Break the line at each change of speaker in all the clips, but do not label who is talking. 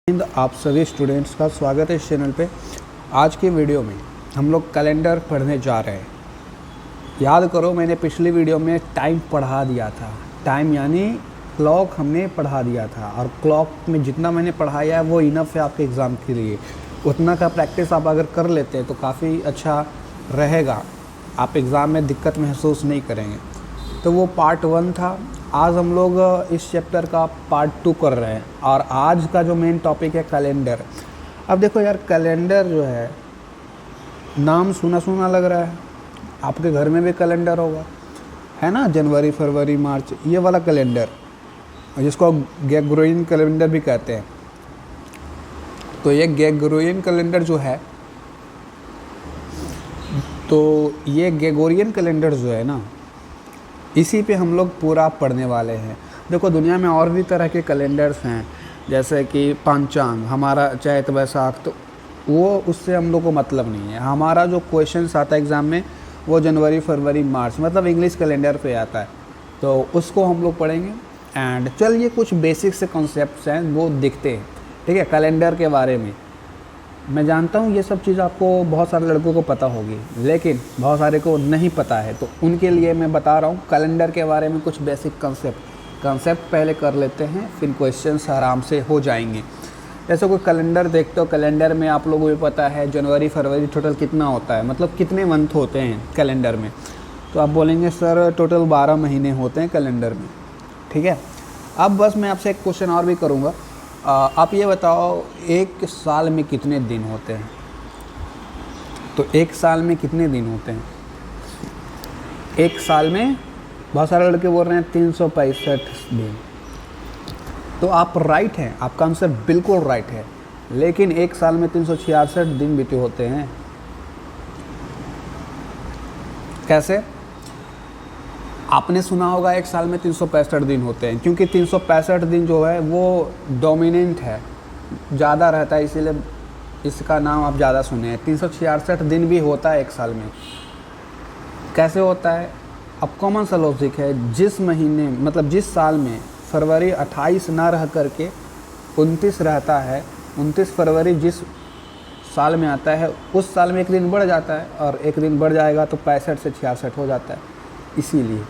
आप सभी स्टूडेंट्स का स्वागत है इस चैनल पे। आज की वीडियो में हम लोग कैलेंडर पढ़ने जा रहे हैं। याद करो, मैंने पिछली वीडियो में टाइम पढ़ा दिया था। टाइम यानी क्लॉक हमने पढ़ा दिया था, और क्लॉक में जितना मैंने पढ़ाया है वो इनफ है आपके एग्ज़ाम के लिए। उतना का प्रैक्टिस आप अगर कर लेते हैं तो काफ़ी अच्छा रहेगा, आप एग्ज़ाम में दिक्कत महसूस नहीं करेंगे। तो वो पार्ट 1 था। आज हम लोग इस चैप्टर का पार्ट 2 कर रहे हैं, और आज का जो मेन टॉपिक है कैलेंडर। अब देखो यार, कैलेंडर जो है नाम सुना सुना लग रहा है। आपके घर में भी कैलेंडर होगा, है ना, जनवरी फरवरी मार्च, ये वाला कैलेंडर जिसको ग्रेगोरियन कैलेंडर भी कहते हैं। तो ये ग्रेगोरियन कैलेंडर जो है, तो ये ग्रेगोरियन कैलेंडर जो है ना, इसी पे हम लोग पूरा पढ़ने वाले हैं। देखो, दुनिया में और भी तरह के कैलेंडर्स हैं, जैसे कि पंचांग, हमारा चैत वैसाख, तो वो उससे हम लोग को मतलब नहीं है। हमारा जो क्वेश्चंस आता है एग्ज़ाम में वो जनवरी फरवरी मार्च, मतलब इंग्लिश कैलेंडर पे आता है, तो उसको हम लोग पढ़ेंगे। एंड चलिए कुछ बेसिक से कॉन्सेप्ट्स हैं वो दिखते हैं, ठीक है, कैलेंडर के बारे में। मैं जानता हूँ ये सब चीज़ आपको बहुत सारे लड़कों को पता होगी, लेकिन बहुत सारे को नहीं पता है, तो उनके लिए मैं बता रहा हूँ कैलेंडर के बारे में कुछ बेसिक कंसेप्ट पहले कर लेते हैं, फिर क्वेश्चंस आराम से हो जाएंगे। जैसे कोई कैलेंडर देखते हो, कैलेंडर में आप लोगों को भी पता है जनवरी फरवरी टोटल कितना होता है, मतलब कितने मंथ होते हैं कैलेंडर में। तो आप बोलेंगे सर टोटल 12 महीने होते हैं कैलेंडर में, ठीक है। अब बस मैं आपसे एक क्वेश्चन और भी करूँगा। आप ये बताओ, एक साल में कितने दिन होते हैं? तो एक साल में कितने दिन होते हैं? एक साल में बहुत सारे लड़के बोल रहे हैं 365 दिन। तो आप राइट हैं, आपका आंसर बिल्कुल राइट है, लेकिन एक साल में 366 दिन बीते होते हैं। कैसे? आपने सुना होगा एक साल में 365 दिन होते हैं, क्योंकि 365 दिन जो है वो डोमिनेंट है, ज़्यादा रहता है, इसीलिए इसका नाम आप ज़्यादा सुने हैं। 366 दिन भी होता है एक साल में। कैसे होता है? अब कॉमन सा लॉजिक है, जिस महीने मतलब जिस साल में फरवरी 28 ना रह करके 29 रहता है, 29 फरवरी जिस साल में आता है उस साल में एक दिन बढ़ जाता है, और एक दिन बढ़ जाएगा तो 65 से 66 हो जाता है, इसीलिए।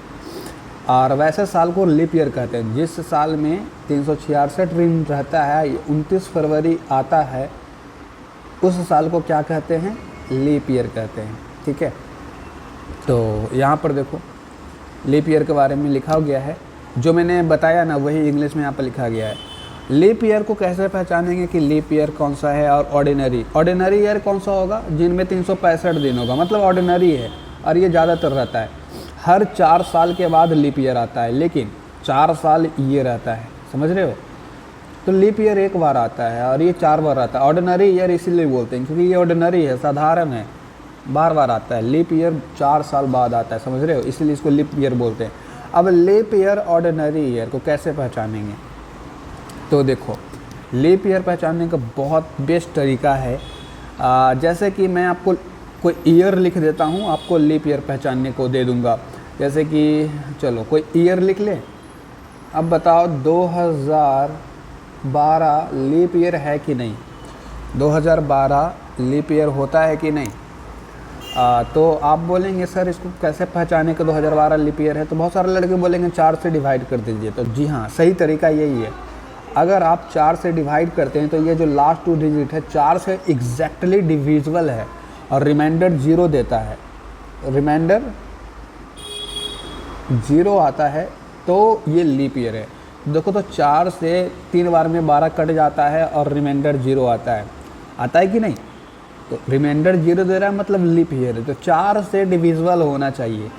और वैसे साल को लीप ईयर कहते हैं। जिस साल में 366 दिन रहता है, 29 फरवरी आता है, उस साल को क्या कहते हैं? लीप ईयर कहते हैं, ठीक है। तो यहाँ पर देखो, लीप ईयर के बारे में लिखा गया है, जो मैंने बताया ना वही इंग्लिश में यहाँ पर लिखा गया है। लीप ईयर को कैसे पहचानेंगे कि लीप ईयर कौन सा है? और ऑर्डिनरी ईयर कौन सा होगा? जिनमें 365 दिन होगा, मतलब ऑर्डिनरी है, और ये ज़्यादातर रहता है। हर 4 साल के बाद लीप ईयर आता है, लेकिन 4 साल ये रहता है, समझ रहे हो? तो लीप ईयर एक बार आता है और ये 4 बार आता है। ऑर्डिनरी ईयर इसीलिए बोलते हैं क्योंकि ये ऑर्डिनरी है, साधारण है, बार बार आता है। लीप ईयर 4 साल बाद आता है, समझ रहे हो, इसीलिए इसको लीप ईयर बोलते हैं। अब लीप ईयर ऑर्डिनरी ईयर को कैसे पहचानेंगे? तो देखो, लीप ईयर पहचानने का बहुत बेस्ट तरीका है। जैसे कि मैं आपको कोई ईयर लिख देता हूँ, आपको लीप ईयर पहचानने को दे दूँगा। जैसे कि चलो कोई ईयर लिख ले। अब बताओ 2012 लीप ईयर है कि नहीं? 2012 लीप ईयर होता है कि नहीं? तो आप बोलेंगे सर इसको कैसे पहचाने कि 2012 लीप ईयर है? तो बहुत सारे लड़के बोलेंगे 4 से डिवाइड कर दीजिए। तो जी हाँ, सही तरीका यही है। अगर आप 4 से डिवाइड करते हैं तो ये जो लास्ट 2 डिजिट है 4 से एग्जैक्टली डिविजिबल है, और रिमाइंडर 0 देता है। रिमाइंडर 0 आता है तो ये लीप ईयर है। देखो, तो 4 से 3 बार में 12 कट जाता है और रिमाइंडर 0 आता है कि नहीं? तो रिमाइंडर 0 दे रहा है, मतलब लीप ईयर है। तो 4 से डिविजिबल होना चाहिए,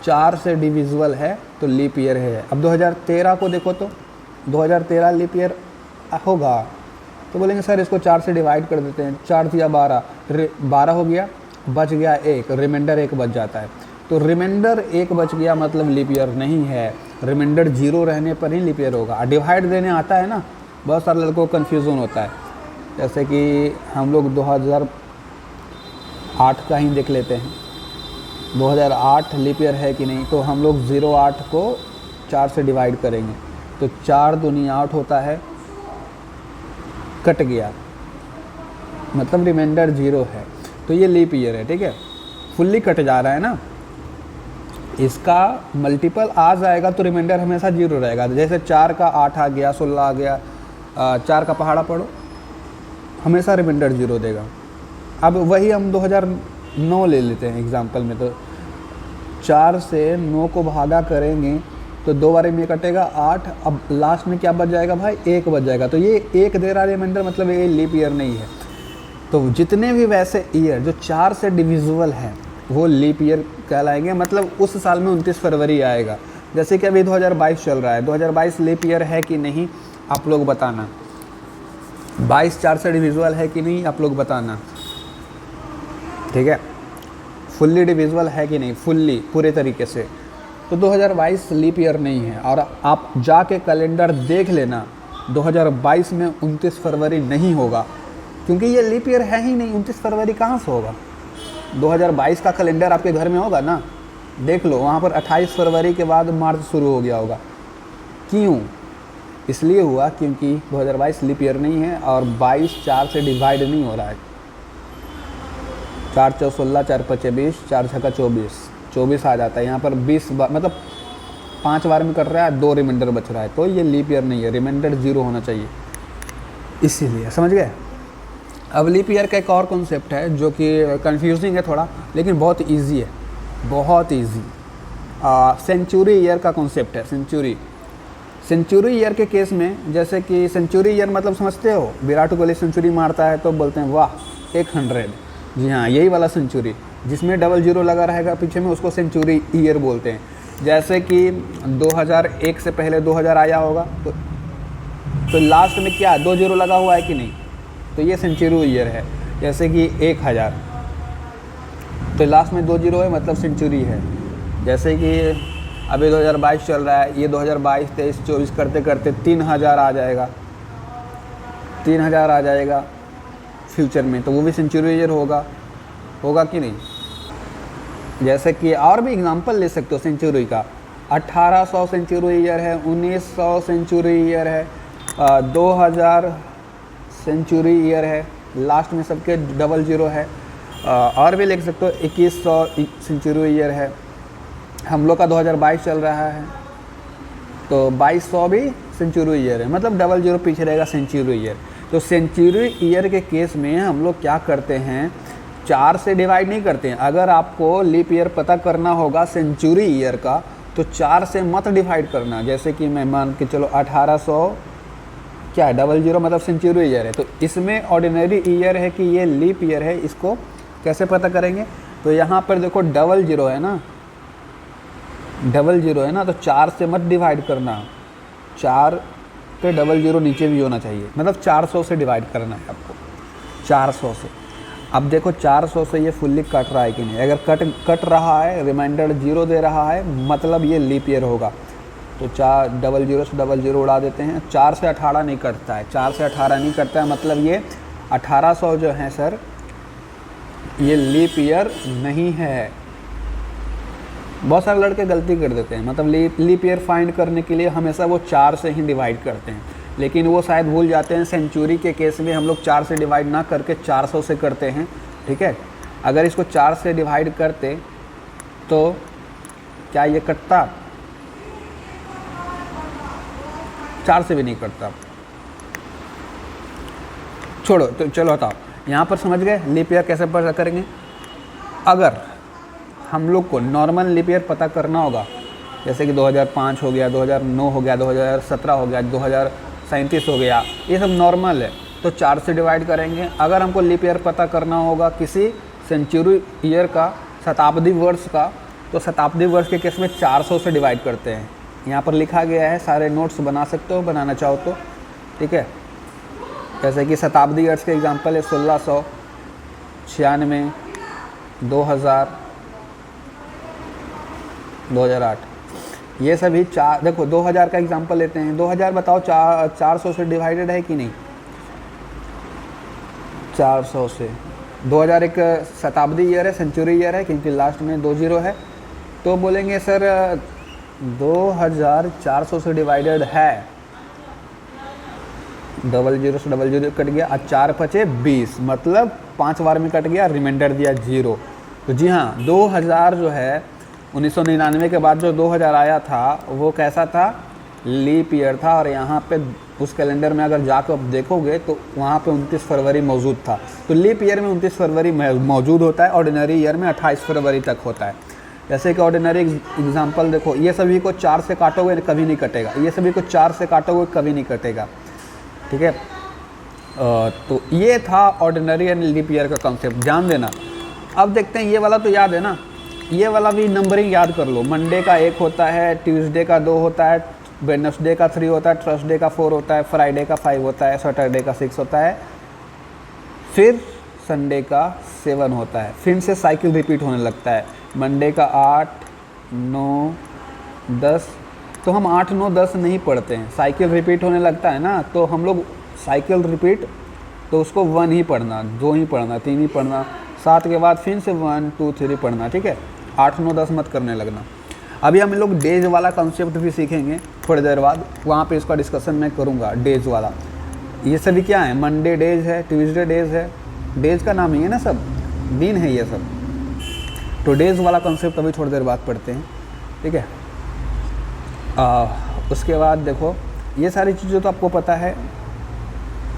4 से डिविजिबल है तो लीप ईयर है। अब 2013 को देखो, तो 2013 लीप ईयर होगा? तो बोलेंगे सर इसको 4 से डिवाइड कर देते हैं, 4 दिया 12, 12 हो गया, बच गया 1, रिमाइंडर 1 बच जाता है। तो रिमाइंडर 1 बच गया मतलब लीप ईयर नहीं है, रिमाइंडर 0 रहने पर ही लीप ईयर होगा। डिवाइड देने आता है ना, बहुत सारे लड़कों को कन्फ्यूज़न होता है। जैसे कि हम लोग 2008 का ही देख लेते हैं, 2008 लीप ईयर है कि नहीं? तो हम लोग 08 को 4 से डिवाइड करेंगे, तो 4 दूनी 8 होता है, कट गया, मतलब रिमाइंडर 0 है, तो ये लीप ईयर है, ठीक है। फुल्ली कट जा रहा है ना, इसका मल्टीपल आ जाएगा तो रिमाइंडर हमेशा 0 रहेगा। जैसे 4 का 8 आ गया, 16 आ गया, 4 का पहाड़ा पढ़ो, हमेशा रिमाइंडर 0 देगा। अब वही हम 2009 ले लेते हैं एग्जाम्पल में, तो 4 से 9 को भागा करेंगे तो 2 बार में कटेगा 8, अब लास्ट में क्या बच जाएगा भाई, 1 बच जाएगा। तो ये 1 दे रहा रिमाइंडर, मतलब ये लीप ईयर नहीं है। तो जितने भी वैसे ईयर जो 4 से डिविजिबल हैं वो लीप ईयर कहलाएंगे, मतलब उस साल में 29 फरवरी आएगा। जैसे कि अभी 2022 चल रहा है, 2022 लीप ईयर है कि नहीं आप लोग बताना। 22 4 से डिविजिबल है कि नहीं आप लोग बताना, ठीक है। फुल्ली डिविजिबल है कि नहीं, फुल्ली पूरे तरीके से, तो 2022 लीप ईयर नहीं है। और आप जाके कैलेंडर देख लेना, 2022 में 29 फरवरी नहीं होगा, क्योंकि ये लीप ईयर है ही नहीं। 29 फरवरी कहाँ से होगा? 2022 का कैलेंडर आपके घर में होगा ना, देख लो, वहाँ पर 28 फरवरी के बाद मार्च शुरू हो गया होगा। क्यों? इसलिए हुआ क्योंकि 2022 लीप ईयर नहीं है और 22 4 से डिवाइड नहीं हो रहा है। 4 चौ 16, 4 5 20, 4 छक्का 24 आ जाता है। यहाँ पर 20 बार, मतलब 5 बार में कर रहा है, 2 रिमाइंडर बच रहा है, तो ये लीप ईयर नहीं है, रिमाइंडर 0 होना चाहिए, इसीलिए। समझ गए? अब लीप ईयर का एक और कॉन्सेप्ट है जो कि कंफ्यूजिंग है थोड़ा, लेकिन बहुत इजी है, बहुत इजी। सेंचुरी ईयर का कॉन्सेप्ट है। सेंचुरी ईयर के केस में, जैसे कि सेंचुरी ईयर मतलब समझते हो, विराट कोहली सेंचुरी मारता है तो बोलते हैं वाह 100। जी हाँ, यही वाला सेंचुरी जिसमें 00 लगा रहेगा पीछे में, उसको सेंचुरी ईयर बोलते हैं। जैसे कि 2001 से पहले 2000 आया होगा, तो लास्ट में क्या 2 0 लगा हुआ है कि नहीं, तो ये सेंचुरी ईयर है। जैसे कि 1000, तो लास्ट में 2 0 है, मतलब सेंचुरी है। जैसे कि अभी 2022 चल रहा है, ये 2022 23 24 करते करते 3000 आ जाएगा, 3000 आ जाएगा फ्यूचर में, तो वो भी सेंचुरी ईयर होगा कि नहीं। जैसे कि और भी एग्जांपल ले सकते हो सेंचुरी का, 1800 सेंचुरी ईयर है, 1900 सेंचुरी ईयर है, 2000 सेंचुरी ईयर है, लास्ट में सबके 00 है। और भी लिख सकते हो 2100 सेंचुरी ईयर है। हम लोग का 2022 चल रहा है, तो 2200 भी सेंचुरी ईयर है, मतलब 00 पीछे रहेगा सेंचुरी ईयर। तो सेंचुरी ईयर के केस में हम लोग क्या करते हैं, 4 से डिवाइड नहीं करते हैं। अगर आपको लीप ईयर पता करना होगा सेंचुरी ईयर का, तो 4 से मत डिवाइड करना। जैसे कि मैं मान के चलो 1800 क्या है, 00 मतलब सेंचुरी ईयर है, तो इसमें ऑर्डिनरी ईयर है कि ये लीप ईयर है, इसको कैसे पता करेंगे। तो यहाँ पर देखो 00 है ना, 00 है ना, तो 4 से मत डिवाइड करना, 4 पे 00 नीचे भी होना चाहिए, मतलब 400 से डिवाइड करना है आपको, 400 से। अब देखो 400 से ये फुल्ली कट रहा है कि नहीं, अगर कट रहा है, रिमाइंडर 0 दे रहा है, मतलब ये लीप ईयर होगा। तो 00 से 00 उड़ा देते हैं। 4 से 18 नहीं कटता है, 4 से 18 नहीं कटता है, मतलब ये 1800 जो है सर, ये लीप ईयर नहीं है। बहुत सारे लड़के गलती कर देते हैं, मतलब लीप ईयर फाइंड करने के लिए हमेशा वो 4 से ही डिवाइड करते हैं, लेकिन वो शायद भूल जाते हैं सेंचुरी के केस में हम लोग 4 से डिवाइड ना करके 400 से करते हैं, ठीक है। अगर इसको 4 से डिवाइड करते तो क्या ये कटता? 4 से भी नहीं कटता। छोड़ो, तो चलो बताओ, यहाँ पर समझ गए लीप ईयर कैसे पता करेंगे। अगर हम लोग को नॉर्मल लीप ईयर पता करना होगा, जैसे कि 2005 हो गया, 2009 हो गया, 2017 हो गया, 2037 हो गया, ये सब नॉर्मल है, तो 4 से डिवाइड करेंगे। अगर हमको लीप ईयर पता करना होगा किसी सेंचुरी ईयर का, शताब्दी वर्ष का, तो शताब्दी वर्ष के केस में 400 से डिवाइड करते हैं। यहाँ पर लिखा गया है, सारे नोट्स बना सकते हो बनाना चाहो तो, ठीक है। जैसे कि शताब्दी ईयर्स के एग्जांपल है 1600, 96, 2000, 2008, ये सभी देखो 2000 का एग्जांपल लेते हैं। 2000 बताओ 400 से डिवाइडेड है कि नहीं? 400 से। 2000 एक शताब्दी ईयर है, सेंचुरी ईयर है, क्योंकि लास्ट में 2 0 है, तो बोलेंगे सर 2000 400 से डिवाइडेड है, डबल जीरो से डबल जीरो कट गया, और 4 पचे 20, मतलब 5 बार में कट गया, रिमाइंडर दिया 0। तो जी हाँ, 2000 जो है 1999 के बाद जो 2000 आया था वो कैसा था, लीप ईयर था। और यहाँ पे उस कैलेंडर में अगर जाकर आप देखोगे तो वहाँ पे 29 फरवरी मौजूद था। तो लीप ईयर में 29 फरवरी मौजूद होता है, ऑर्डिनरी ईयर में 28 फरवरी तक होता है। जैसे कि ऑर्डिनरी एग्जांपल देखो, ये सभी को 4 से काटोगे कभी नहीं कटेगा, ये सभी को 4 से काटोगे कभी नहीं कटेगा, ठीक है। तो ये था ऑर्डिनरी एंड लीप ईयर का कॉन्सेप्ट, ध्यान देना। अब देखते हैं, ये वाला तो याद है ना, ये वाला भी नंबरिंग याद कर लो। मंडे का 1 होता है, ट्यूसडे का 2 होता है, वेडनेसडे का 3 होता है, थर्सडे का 4 होता है, फ्राइडे का 5 होता है, सैटरडे का 6 होता है, फिर संडे का 7 होता है। फिर से साइकिल रिपीट होने लगता है, मंडे का 8, 9, 10। तो हम 8, 9, 10 नहीं पढ़ते हैं, साइकिल रिपीट होने लगता है ना, तो हम लोग साइकिल रिपीट, तो उसको 1 ही पढ़ना, 2 ही पढ़ना, 3 ही पढ़ना, 7 के बाद फिर से 1, 2, 3 पढ़ना, ठीक है। 8, 9, 10 मत करने लगना। अभी हम लोग डेज वाला कॉन्सेप्ट भी सीखेंगे थोड़ी देर बाद, वहाँ पे इसका डिस्कशन मैं करूँगा, डेज वाला। ये सभी क्या है, मंडे डेज है, ट्यूसडे डेज है, डेज का नाम ही है ना, सब दिन है ये सब। तो डेज वाला कॉन्सेप्ट अभी थोड़ी देर बाद पढ़ते हैं, ठीक है। उसके बाद देखो, ये सारी चीज़ें तो आपको पता है,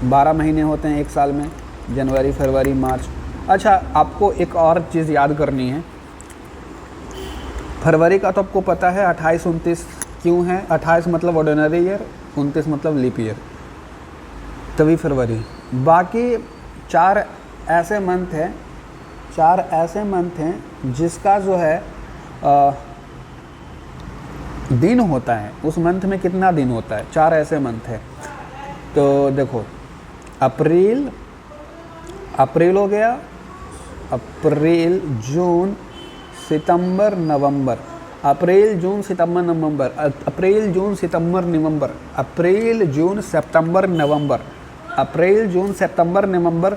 12 महीने होते हैं एक साल में, जनवरी, फरवरी, मार्च। अच्छा, आपको एक और चीज़ याद करनी है, फरवरी का तो आपको पता है 28, 29 क्यों है, 28 मतलब ऑर्डिनरी ईयर, 29 मतलब लीप ईयर, तभी फरवरी। बाकी 4 ऐसे मंथ हैं जिसका जो है दिन होता है, उस मंथ में कितना दिन होता है, 4 ऐसे मंथ है। तो देखो, अप्रैल हो गया, अप्रैल, जून, सितंबर, नवंबर, अप्रैल, जून, सितंबर, नवंबर, अप्रैल, जून, सितंबर, नवंबर, अप्रैल, जून, सितंबर, नवंबर, अप्रैल, जून, सितंबर, नवंबर,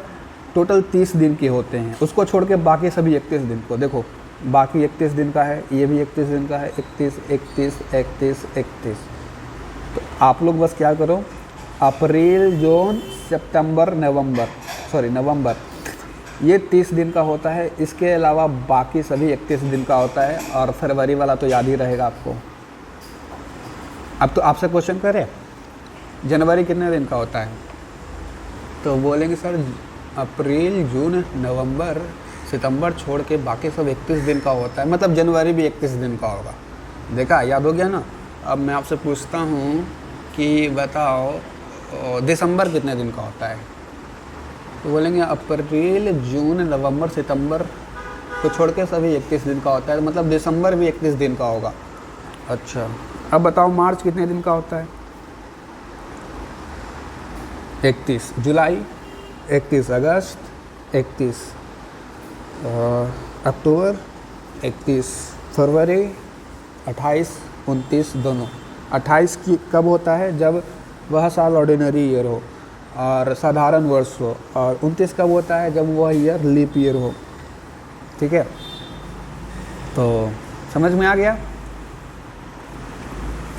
टोटल 30 दिन के होते हैं। उसको छोड़ के बाकी सभी 31 दिन को देखो, बाकी 31 दिन का है, ये भी 31 दिन का है, 31, 31, 31, 31। तो आप लोग बस क्या करो, अप्रैल, जून, सितंबर, नवंबर, ये 30 दिन का होता है। इसके अलावा बाकी सभी 31 दिन का होता है, और फरवरी वाला तो याद ही रहेगा आपको। अब तो आपसे क्वेश्चन करें, जनवरी कितने दिन का होता है, तो बोलेंगे सर अप्रैल, जून, नवंबर, सितंबर छोड़ के बाकी सब 31 दिन का होता है, मतलब जनवरी भी 31 दिन का होगा। देखा, याद हो गया ना। अब मैं आपसे पूछता हूँ कि बताओ दिसंबर कितने दिन का होता है, तो बोलेंगे अप्रैल, जून, नवंबर, सितंबर को छोड़ के सभी 31 दिन का होता है, मतलब दिसंबर भी 31 दिन का होगा। अच्छा, अब बताओ मार्च कितने दिन का होता है, 31, जुलाई 31, अगस्त 31, अक्टूबर 31, फरवरी 28, 29 दोनों। 28 की कब होता है, जब वह साल ऑर्डिनरी ईयर हो और साधारण वर्ष हो, और 29 कब होता है, जब वह ईयर लीप ईयर हो, ठीक है। तो समझ में आ गया,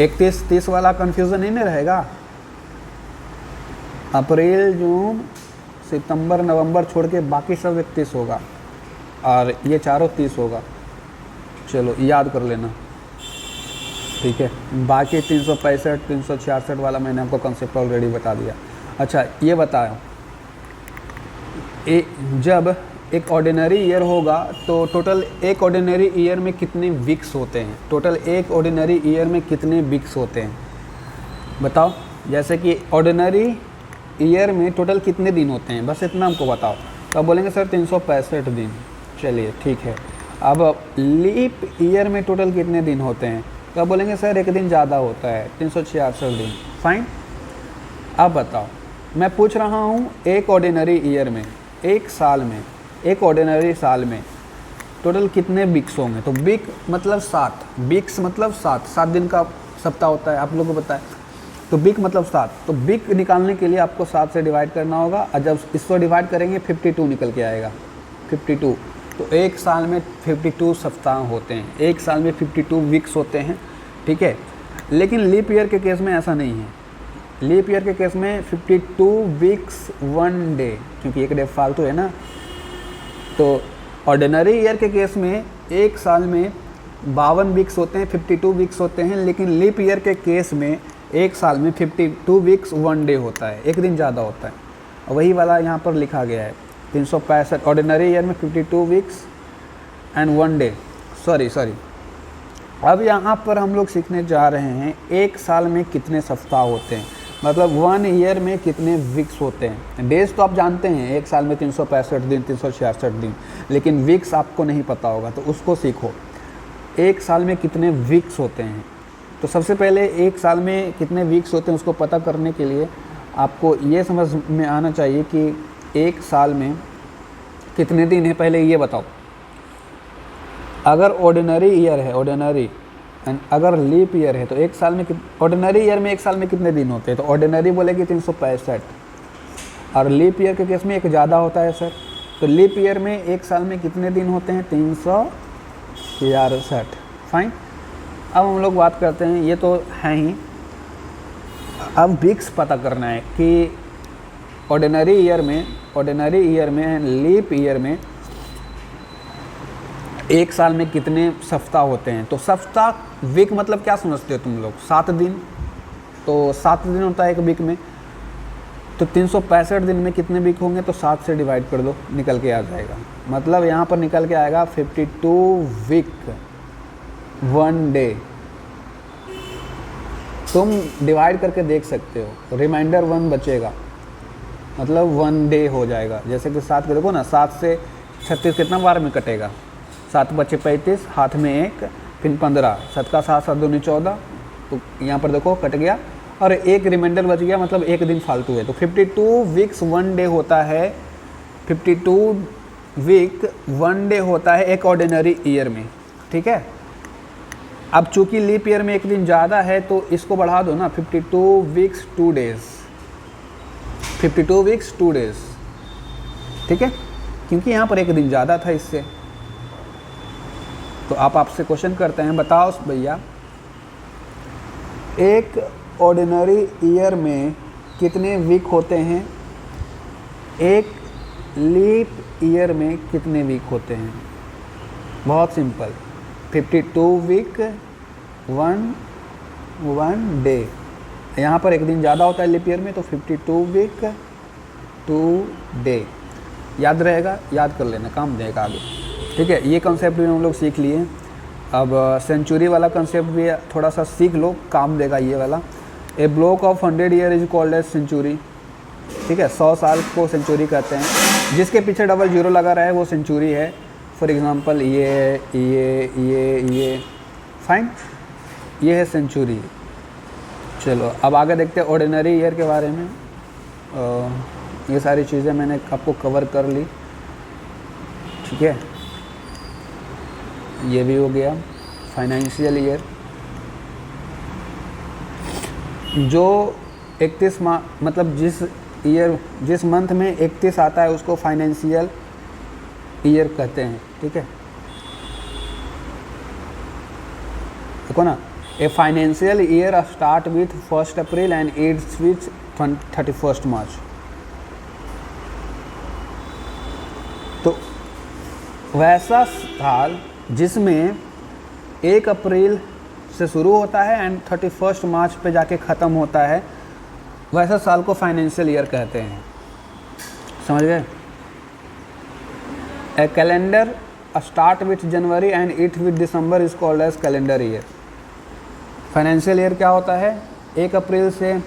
31, 30 वाला कन्फ्यूज़न ही नहीं रहेगा। अप्रैल, जून, सितंबर, नवंबर छोड़ के बाकी सब 31 होगा, और ये चारों 30 होगा। चलो याद कर लेना, ठीक है। बाकी 365, 366 वाला मैंने आपको कॉन्सेप्ट ऑलरेडी बता दिया। अच्छा, ये बताओ, जब एक ऑर्डिनरी ईयर होगा तो टोटल एक ऑर्डिनरी ईयर में कितने वीक्स होते हैं, टोटल एक ऑर्डिनरी ईयर में कितने वीक्स होते हैं बताओ। जैसे कि ऑर्डिनरी ईयर में टोटल कितने दिन होते हैं, बस इतना हमको बताओ। तो बोलेंगे सर 365 दिन। चलिए ठीक है। अब लीप ईयर में टोटल कितने दिन होते हैं, तो आप बोलेंगे सर एक दिन ज़्यादा होता है, 366 दिन। फाइन। अब बताओ, मैं पूछ रहा हूँ एक ऑर्डिनरी ईयर में, एक साल में, एक ऑर्डिनरी साल में टोटल कितने वीक्स होंगे। तो वीक मतलब 7, वीक्स मतलब 7 दिन का सप्ताह होता है, आप लोगों को पता है। तो वीक मतलब 7, तो वीक निकालने के लिए आपको 7 से डिवाइड करना होगा, और जब इसको डिवाइड करेंगे 52 निकल के आएगा, 52। तो एक साल में 52 सप्ताह होते हैं, एक साल में 52 वीक्स होते हैं, ठीक है। लेकिन लीप ईयर के केस में ऐसा नहीं है। लीप ईयर के केस में 52 वीक्स 1 डे, क्योंकि एक डे फालतू है ना। तो ऑर्डिनरी ईयर के केस में एक साल में 52 वीक्स होते हैं, 52 वीक्स होते हैं, लेकिन लीप ईयर के केस में एक साल में 52 वीक्स 1 डे होता है, एक दिन ज़्यादा होता है। वही वाला यहाँ पर लिखा गया है 365। ऑर्डिनरी ईयर में 52 वीक्स एंड 1 डे। सॉरी अब यहाँ पर हम लोग सीखने जा रहे हैं एक साल में कितने सप्ताह होते हैं, मतलब 1 ईयर में कितने वीक्स होते हैं। डेज तो आप जानते हैं, एक साल में 365 दिन, 366 दिन, लेकिन वीक्स आपको नहीं पता होगा, तो उसको सीखो। एक साल में कितने वीक्स होते हैं, तो सबसे पहले एक साल में कितने वीक्स होते हैं उसको पता करने के लिए आपको ये समझ में आना चाहिए कि एक साल में कितने दिन है। पहले ये बताओ, अगर ऑर्डिनरी ईयर है, ऑर्डिनरी, एंड अगर लीप ईयर है, तो एक साल में ऑर्डिनरी ईयर में एक साल में कितने दिन होते हैं, तो ऑर्डिनरी बोलेगी 365, और लीप ईयर के केस में एक ज़्यादा होता है सर। तो लीप ईयर में एक साल में कितने दिन होते हैं, 366। फाइन। अब हम लोग बात करते हैं, ये तो है ही, अब वीक्स पता करना है कि ऑर्डिनरी ईयर में एंड लीप ईयर में एक साल में कितने सप्ताह होते हैं। तो सप्ताह, वीक मतलब क्या समझते हो तुम लोग, 7 दिन, तो 7 दिन होता है एक वीक में। तो 365 दिन में कितने वीक होंगे, तो 7 से डिवाइड कर दो, निकल के आ जाएगा। मतलब यहाँ पर निकल के आएगा 52 वीक 1 डे। तुम डिवाइड करके देख सकते हो, रिमाइंडर 1 बचेगा, मतलब 1 डे हो जाएगा। जैसे कि 7 को देखो ना, 7 से 36 कितना बार में कटेगा, 7 बचे 35, हाथ में 1, फिर 15, 7 का 7, 7 दूनी 14, तो यहाँ पर देखो कट गया, और एक रिमाइंडर बच गया, मतलब एक दिन फालतू है। तो 52 वीक्स 1 डे होता है, 52 वीक 1 डे होता है एक ऑर्डिनरी ईयर में, ठीक है। अब चूंकि लीप ईयर में एक दिन ज़्यादा है, तो इसको बढ़ा दो ना, 52 वीक्स 2 डेज़, 52 वीक्स 2 डेज़, ठीक है, क्योंकि यहाँ पर एक दिन ज़्यादा था इससे। तो आप आपसे क्वेश्चन करते हैं, बताओ भैया एक ऑर्डिनरी ईयर में कितने वीक होते हैं, एक लीप ईयर में कितने वीक होते हैं। बहुत सिंपल, 52 वीक 1 डे। यहाँ पर एक दिन ज़्यादा होता है लीप ईयर में, तो 52 वीक 2 डे। याद रहेगा, याद कर लेना, काम देगा आगे, ठीक है। ये कंसेप्ट भी हम लोग सीख लिए। अब सेंचुरी वाला कंसेप्ट भी थोड़ा सा सीख लो, काम देगा ये वाला। A block of 100 year is called as century, ठीक है। 100 साल को सेंचुरी कहते हैं, जिसके पीछे डबल जीरो लगा रहा है वो सेंचुरी है। फॉर एग्जांपल ये फाइन, ये है सेंचुरी। चलो अब आगे देखते हैं ऑर्डिनरी ईयर के बारे में। ये सारी चीज़ें मैंने आपको कवर कर ली, ठीक है। ये भी हो गया फाइनेंशियल ईयर। जो 31 माह, मतलब जिस मंथ में 31 आता है उसको फाइनेंशियल ईयर कहते हैं, ठीक है। देखो ना, a financial year start with 1 April and ends with 31 मार्च। तो वैसा साल जिसमें 1 अप्रैल से शुरू होता है एंड 31 मार्च पे जाके ख़त्म होता है, वैसा साल को फाइनेंशियल ईयर कहते हैं। समझ गए। A calendar start with January and it with December is called as calendar year. Financial year क्या होता है, 1 अप्रैल से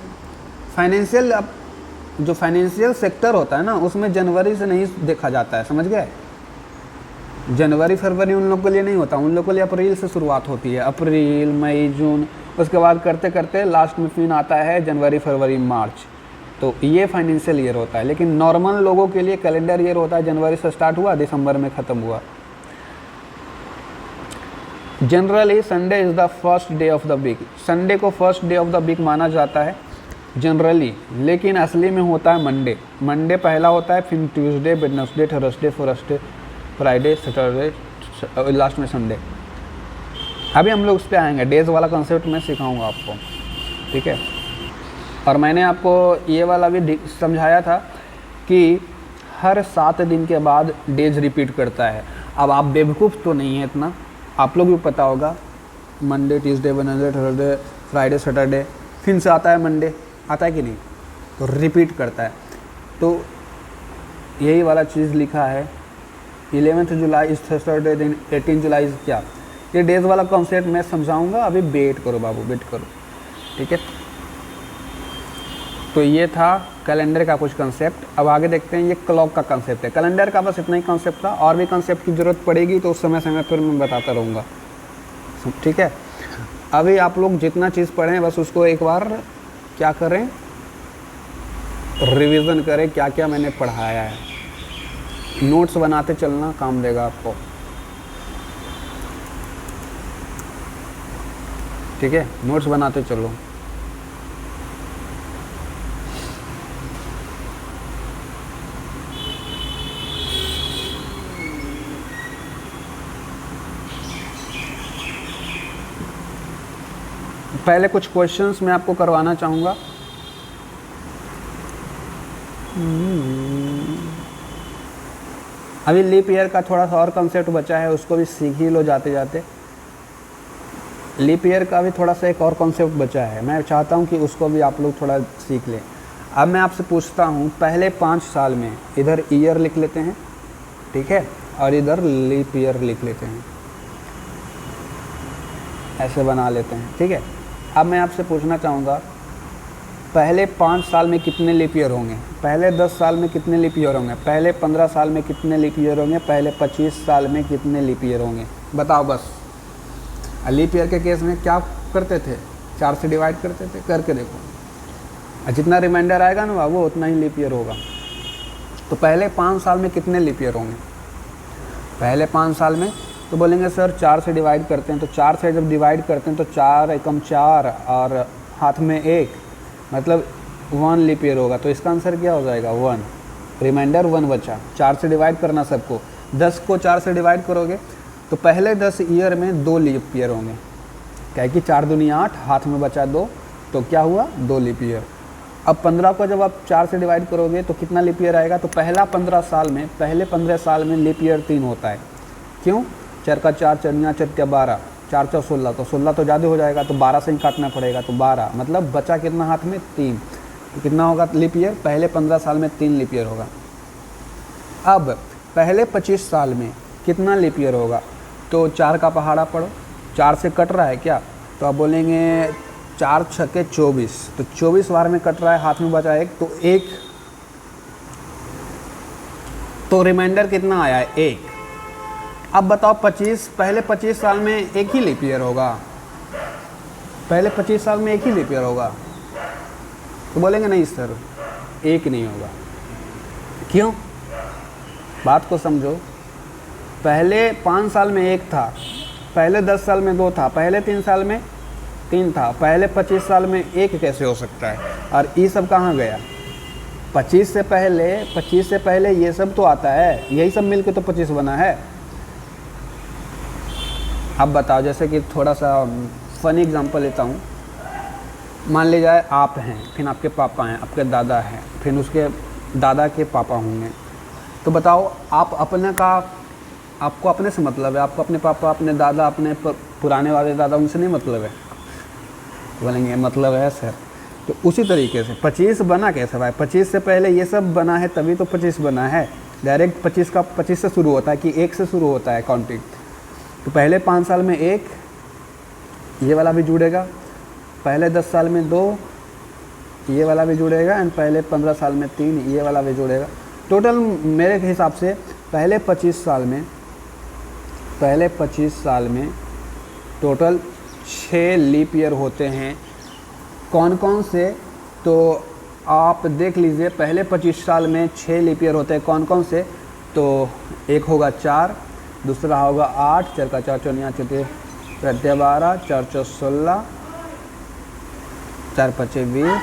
फाइनेंशियल, जो फाइनेंशियल सेक्टर होता है ना, उसमें जनवरी से नहीं देखा जाता है, समझ गए। जनवरी फरवरी उन लोगों के लिए नहीं होता, उन लोगों के लिए अप्रैल से शुरुआत होती है, अप्रैल मई जून, उसके बाद करते करते लास्ट में फिर आता है जनवरी फरवरी मार्च। तो ये फाइनेंशियल ईयर होता है। लेकिन नॉर्मल लोगों के लिए कैलेंडर ईयर होता है, जनवरी से स्टार्ट हुआ, दिसंबर में ख़त्म हुआ। Generally Sunday is the first day of the week. Sunday को first day of the week माना जाता है जनरली, लेकिन असली में होता है मंडे। मंडे पहला होता है, फिर Tuesday, Wednesday, Thursday, Friday, Saturday, last में संडे। अभी हम लोग उस पर आएंगे, डेज वाला कंसेप्ट मैं सिखाऊंगा आपको, ठीक है। और मैंने आपको ये वाला भी समझाया था कि हर 7 दिन के बाद डेज रिपीट करता है। अब आप बेवकूफ़ तो नहीं है इतना, आप लोग भी पता होगा Monday Tuesday Wednesday Thursday Friday Saturday, फिर से आता है मंडे, आता है कि नहीं, तो रिपीट करता है। तो यही वाला चीज़ लिखा है 11 जुलाई इस थर्सडे, दिन 18 जुलाई क्या, ये डेज वाला कॉन्सेप्ट मैं समझाऊंगा, अभी वेट करो बाबू, वेट करो, ठीक है। तो ये था कैलेंडर का कुछ कंसेप्ट। अब आगे देखते हैं, ये क्लॉक का कंसेप्ट है। कैलेंडर का बस इतना ही कंसेप्ट था, और भी कंसेप्ट की ज़रूरत पड़ेगी तो उस समय समय पर मैं बताता रहूँगा, ठीक है। अभी आप लोग जितना चीज़ पढ़ें बस उसको एक बार क्या करें, रिवीजन करें, क्या क्या मैंने पढ़ाया है। नोट्स बनाते चलना, काम देगा आपको, ठीक है। नोट्स बनाते चलो। पहले कुछ क्वेश्चंस मैं आपको करवाना चाहूँगा। अभी लीप ईयर का थोड़ा सा और कंसेप्ट बचा है, उसको भी सीख ही लो जाते जाते। लीप ईयर का भी थोड़ा सा एक और कॉन्सेप्ट बचा है, मैं चाहता हूँ कि उसको भी आप लोग थोड़ा सीख लें। अब मैं आपसे पूछता हूँ, पहले 5 साल में इधर ईयर लिख लेते हैं, ठीक है, और इधर लीप ईयर लिख लेते हैं, ऐसे बना लेते हैं, ठीक है। अब मैं आपसे पूछना चाहूँगा, पहले 5 साल में कितने लीप ईयर होंगे, पहले 10 साल में कितने लीप ईयर होंगे, पहले 15 साल में कितने लीप ईयर होंगे, पहले 25 साल में कितने लीप ईयर होंगे, बताओ बस। लीप ईयर के केस में क्या करते थे, 4 से डिवाइड करते थे, करके देखो, जितना रिमाइंडर आएगा ना वो उतना ही लीप ईयर होगा। तो पहले 5 साल में कितने लीप ईयर होंगे, पहले 5 साल में, तो बोलेंगे सर 4 से डिवाइड करते हैं, तो 4 से जब डिवाइड करते हैं तो 4 एकम 4 और हाथ में 1, मतलब 1 लीप ईयर होगा। तो इसका आंसर क्या हो जाएगा, 1, रिमाइंडर 1 बचा। 4 से डिवाइड करना सबको, 10 को 4 से डिवाइड करोगे तो पहले 10 ईयर में 2 लीप ईयर होंगे, क्या है कि 4 दूनी 8, हाथ में बचा 2, तो क्या हुआ 2 लीप ईयर। अब 15 को जब आप 4 से डिवाइड करोगे तो कितना लीप ईयर आएगा, तो पहले 15 साल में लीप ईयर 3 होता है। क्यों, 4 का 4, 4 4 12, 4 4 16, तो 16 तो ज़्यादा हो जाएगा, तो 12 से ही काटना पड़ेगा, तो 12, मतलब बचा कितना हाथ में 3, तो कितना होगा लीप ईयर, पहले 15 साल में 3 लीप ईयर होगा। अब पहले 25 साल में कितना लीप ईयर होगा, तो 4 का पहाड़ा पढ़ो, 4 से कट रहा है क्या, तो आप बोलेंगे 4 छक्के 24, तो 24 बार में कट रहा है, हाथ में बचा 1, तो 1, तो रिमाइंडर कितना आया है 1। अब बताओ 25, पहले 25 साल में एक ही लीप ईयर होगा, पहले 25 साल में एक ही लीप ईयर होगा, तो बोलेंगे नहीं सर एक नहीं होगा। क्यों, बात को समझो, पहले 5 साल में 1 था, पहले 10 साल में 2 था, पहले 3 साल में 3 था, पहले 25 साल में 1 कैसे हो सकता है, और ये सब कहाँ गया, 25 से पहले ये सब तो आता है, यही सब मिलके तो 25 बना है। अब बताओ, जैसे कि थोड़ा सा फ़नी एग्जांपल लेता हूँ, मान ले जाए आप हैं, फिर आपके पापा हैं, आपके दादा हैं, फिर उसके दादा के पापा होंगे, तो बताओ आप अपने का, आपको अपने से मतलब है, आपको अपने पापा, अपने दादा, अपने पुराने वाले दादा, उनसे नहीं मतलब है, बोलेंगे मतलब है सर। तो उसी तरीके से 25 बना कैसे भाई, 25 से पहले ये सब बना है तभी तो 25 बना है, डायरेक्ट 25 से शुरू होता है कि 1 से शुरू होता है काउंटिंग। तो पहले 5 साल में 1, ये वाला भी जुड़ेगा, पहले 10 साल में 2, ये वाला भी जुड़ेगा, एंड पहले 15 साल में 3, ये वाला भी जुड़ेगा। टोटल मेरे हिसाब से पहले 25 साल में टोटल 6 लीप ईयर होते हैं। कौन कौन से, तो आप देख लीजिए, पहले 25 साल में 6 लीप ईयर होते हैं, कौन कौन से, तो एक होगा 4, दूसरा होगा 8, 4 का 4 4 4 12, 4 4 16, 4 5 20,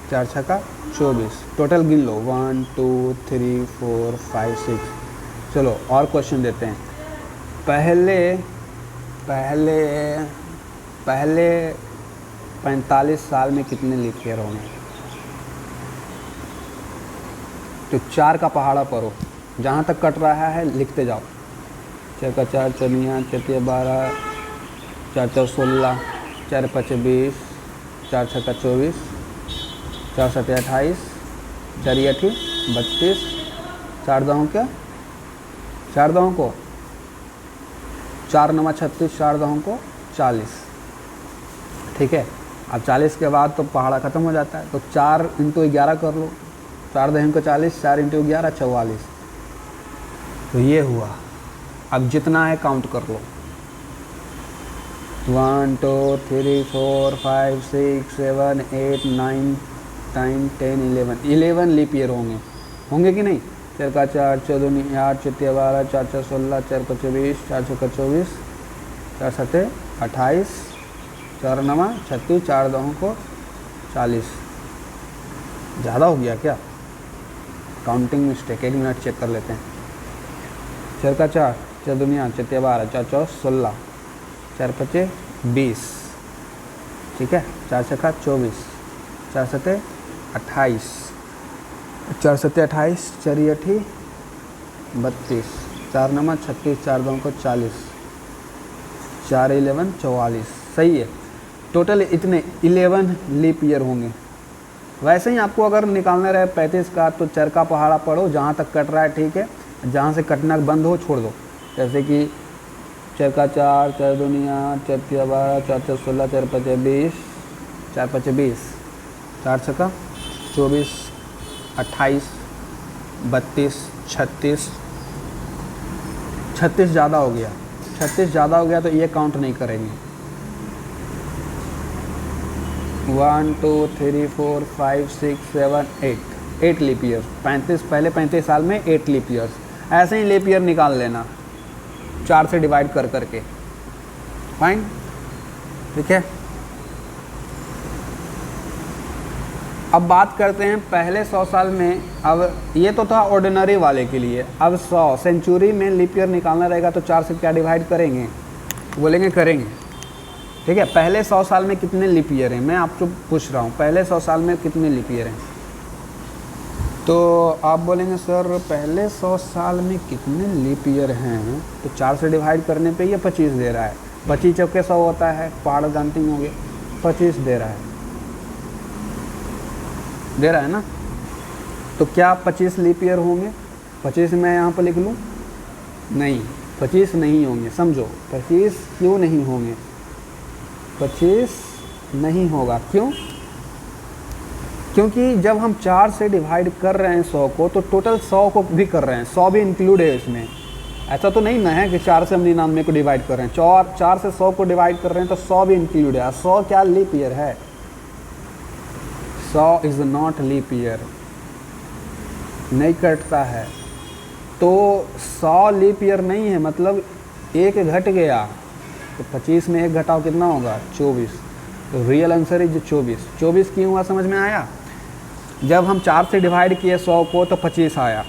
4 6 का 24, टोटल गिन लो 1 2 3 4 5 6। चलो और क्वेश्चन देते हैं। पहले 45 साल में कितने लीप ईयर होंगे, तो 4 का पहाड़ा पढ़ो, जहाँ तक कट रहा है लिखते जाओ। 4 का 4 चनिया, 4 12, 4 4 16, 4 5 20, 4 6 24, 4 7 28, 4 8 32, 4 दहों क्या, 4 दहों को 4 9 36, 4 दहों को 40। ठीक है, अब 40 के बाद तो पहाड़ा ख़त्म हो जाता है, तो 4 × 11 कर लो, 4 दहें को 40, 4 × 11 44। तो ये हुआ। अब जितना है काउंट कर लो, 1 2 3 4 5 6 7 8 9 10 11 11 लीप ईयर होंगे कि नहीं? 4 का 4 4 दूनी 8, 4 12, 4 4 16, 4 5 20, 4 6 24, 4 7 28, 4 9 36, 4 दहों को 40। ज़्यादा हो गया क्या? काउंटिंग मिस्टेक, 1 मिनट चेक कर लेते हैं। 4 का 4 4 दूनी 8, 4 12, 4 4 16, 4 5 20, ठीक है, 4 6 24, 4 7 28, 4 7 28, 4 8 32, 4 9 36, 4 दहों को 40, 4 11 44। सही है, टोटल इतने 11 लीप ईयर होंगे। वैसे ही आपको अगर निकालना रहे 35 का, तो 4 का पहाड़ा पढ़ो, जहाँ तक कट रहा है ठीक है, जहाँ से कटना बंद हो छोड़ दो। जैसे कि 4 का 4 4 दूनी 8, 4 3 12, 4 4 16, 4 5 20, 4 5 20, 4 6 24, 28, 32, 36, 36 ज़्यादा हो गया, 36 ज़्यादा हो गया तो ये काउंट नहीं करेंगे। 1 2 3 4 5 6 7 8 लीप ईयर। 35 पहले 35 साल में 8 लीप ईयर्स। ऐसे ही लीप ईयर निकाल लेना 4 से डिवाइड कर करके। फाइन, ठीक है। अब बात करते हैं पहले 100 साल में। अब ये तो था ऑर्डिनरी वाले के लिए। अब 100 सेंचुरी में लीप ईयर निकालना रहेगा तो 4 से क्या डिवाइड करेंगे? बोलेंगे करेंगे, ठीक है। पहले 100 साल में कितने लीप ईयर हैं, मैं आपको पूछ रहा हूँ, पहले 100 साल में कितने लीप ईयर हैं? तो आप बोलेंगे सर पहले 100 साल में कितने लीप ईयर हैं, तो 4 से डिवाइड करने पे ये 25 दे रहा है। 25 चौके 100 होता है, पहाड़ जानते ही होंगे, 25 दे रहा है ना। तो क्या 25 लीप ईयर होंगे? 25 मैं यहाँ पर लिख लूँ? नहीं, 25 नहीं होंगे। समझो 25 क्यों नहीं होंगे? 25 नहीं होगा, क्यों? क्योंकि जब हम 4 से डिवाइड कर रहे हैं 100 को, तो टोटल 100 को भी कर रहे हैं, 100 भी इंक्लूड है इसमें। ऐसा तो नहीं ना है कि 4 से हम 99 को डिवाइड कर रहे हैं, 4 से 100 को डिवाइड कर रहे हैं तो 100 भी इंक्लूड है। 100 क्या लीप ईयर है? 100 इज़ नॉट लीप ईयर, नहीं कटता है। तो 100 लीप ईयर नहीं है, मतलब एक घट गया, तो 25 में एक घटाओ कितना होगा? 24। तो रियल आंसर इज 24। 24 क्यों हुआ समझ में आया? जब हम 4 से डिवाइड किए 100 को तो 25 आया।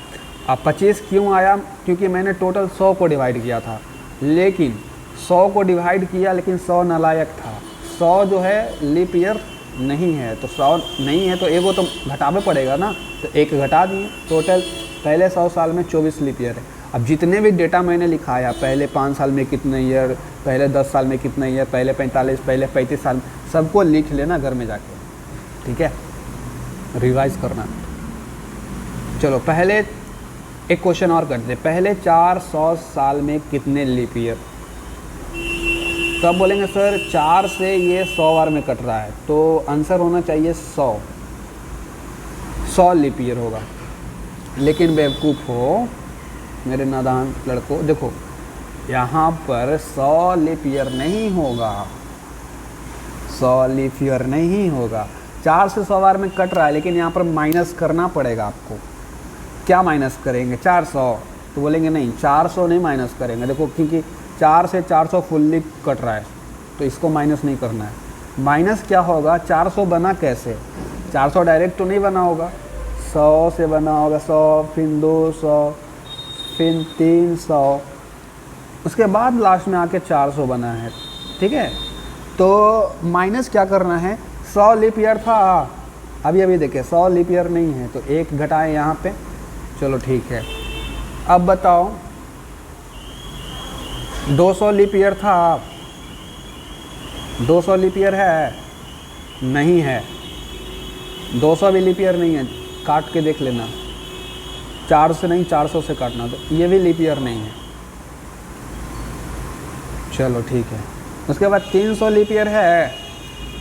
अब 25 क्यों आया? क्योंकि मैंने टोटल 100 को डिवाइड किया था, लेकिन 100 को डिवाइड किया लेकिन 100 नालायक था। 100 जो है लीप ईयर नहीं है, तो 100 नहीं है तो एक वो तो घटावे पड़ेगा ना, तो एक घटा दिए। टोटल पहले 100 साल में 24 लीप ईयर है। अब जितने भी डेटा मैंने लिखाया, पहले 5 साल में कितने ईयर, पहले 10 साल में कितने ईयर, पहले 45, पहले 35 साल, सबको लिख लेना घर में जाके, ठीक है, रिवाइज करना। चलो पहले एक क्वेश्चन और करते हैं। पहले 400 साल में कितने लीप ईयर? तो आप बोलेंगे सर 4 से ये 100 बार में कट रहा है, तो आंसर होना चाहिए 100 लीप ईयर होगा। लेकिन बेवकूफ़ हो मेरे नादान लड़कों, देखो यहाँ पर 100 लीप ईयर नहीं होगा, 100 लीप ईयर नहीं होगा। 4 से 100 बार में कट रहा है, लेकिन यहाँ पर माइनस करना पड़ेगा आपको। क्या माइनस करेंगे? 400। तो बोलेंगे नहीं 400 नहीं माइनस करेंगे, देखो क्योंकि 4 से 400 फुल्ली कट रहा है, तो इसको माइनस नहीं करना है। माइनस क्या होगा? 400 बना कैसे? 400 डायरेक्ट तो नहीं बना होगा, 100 से बना होगा, 100 फिर 200 फिर 300, उसके बाद लास्ट में आके 400 बना है, ठीक है। तो माइनस क्या करना है? 100 लीप ईयर था, अभी देखिए 100 लीप ईयर नहीं है, तो एक घटाएं यहाँ पे, चलो ठीक है। अब बताओ 200 लीप ईयर था, 200 लीप ईयर है? नहीं है, 200 भी लीप ईयर नहीं है, काट के देख लेना। 4 से नहीं, 400 से काटना, तो ये भी लीप ईयर नहीं है। चलो ठीक है। उसके बाद 300 लीप ईयर है,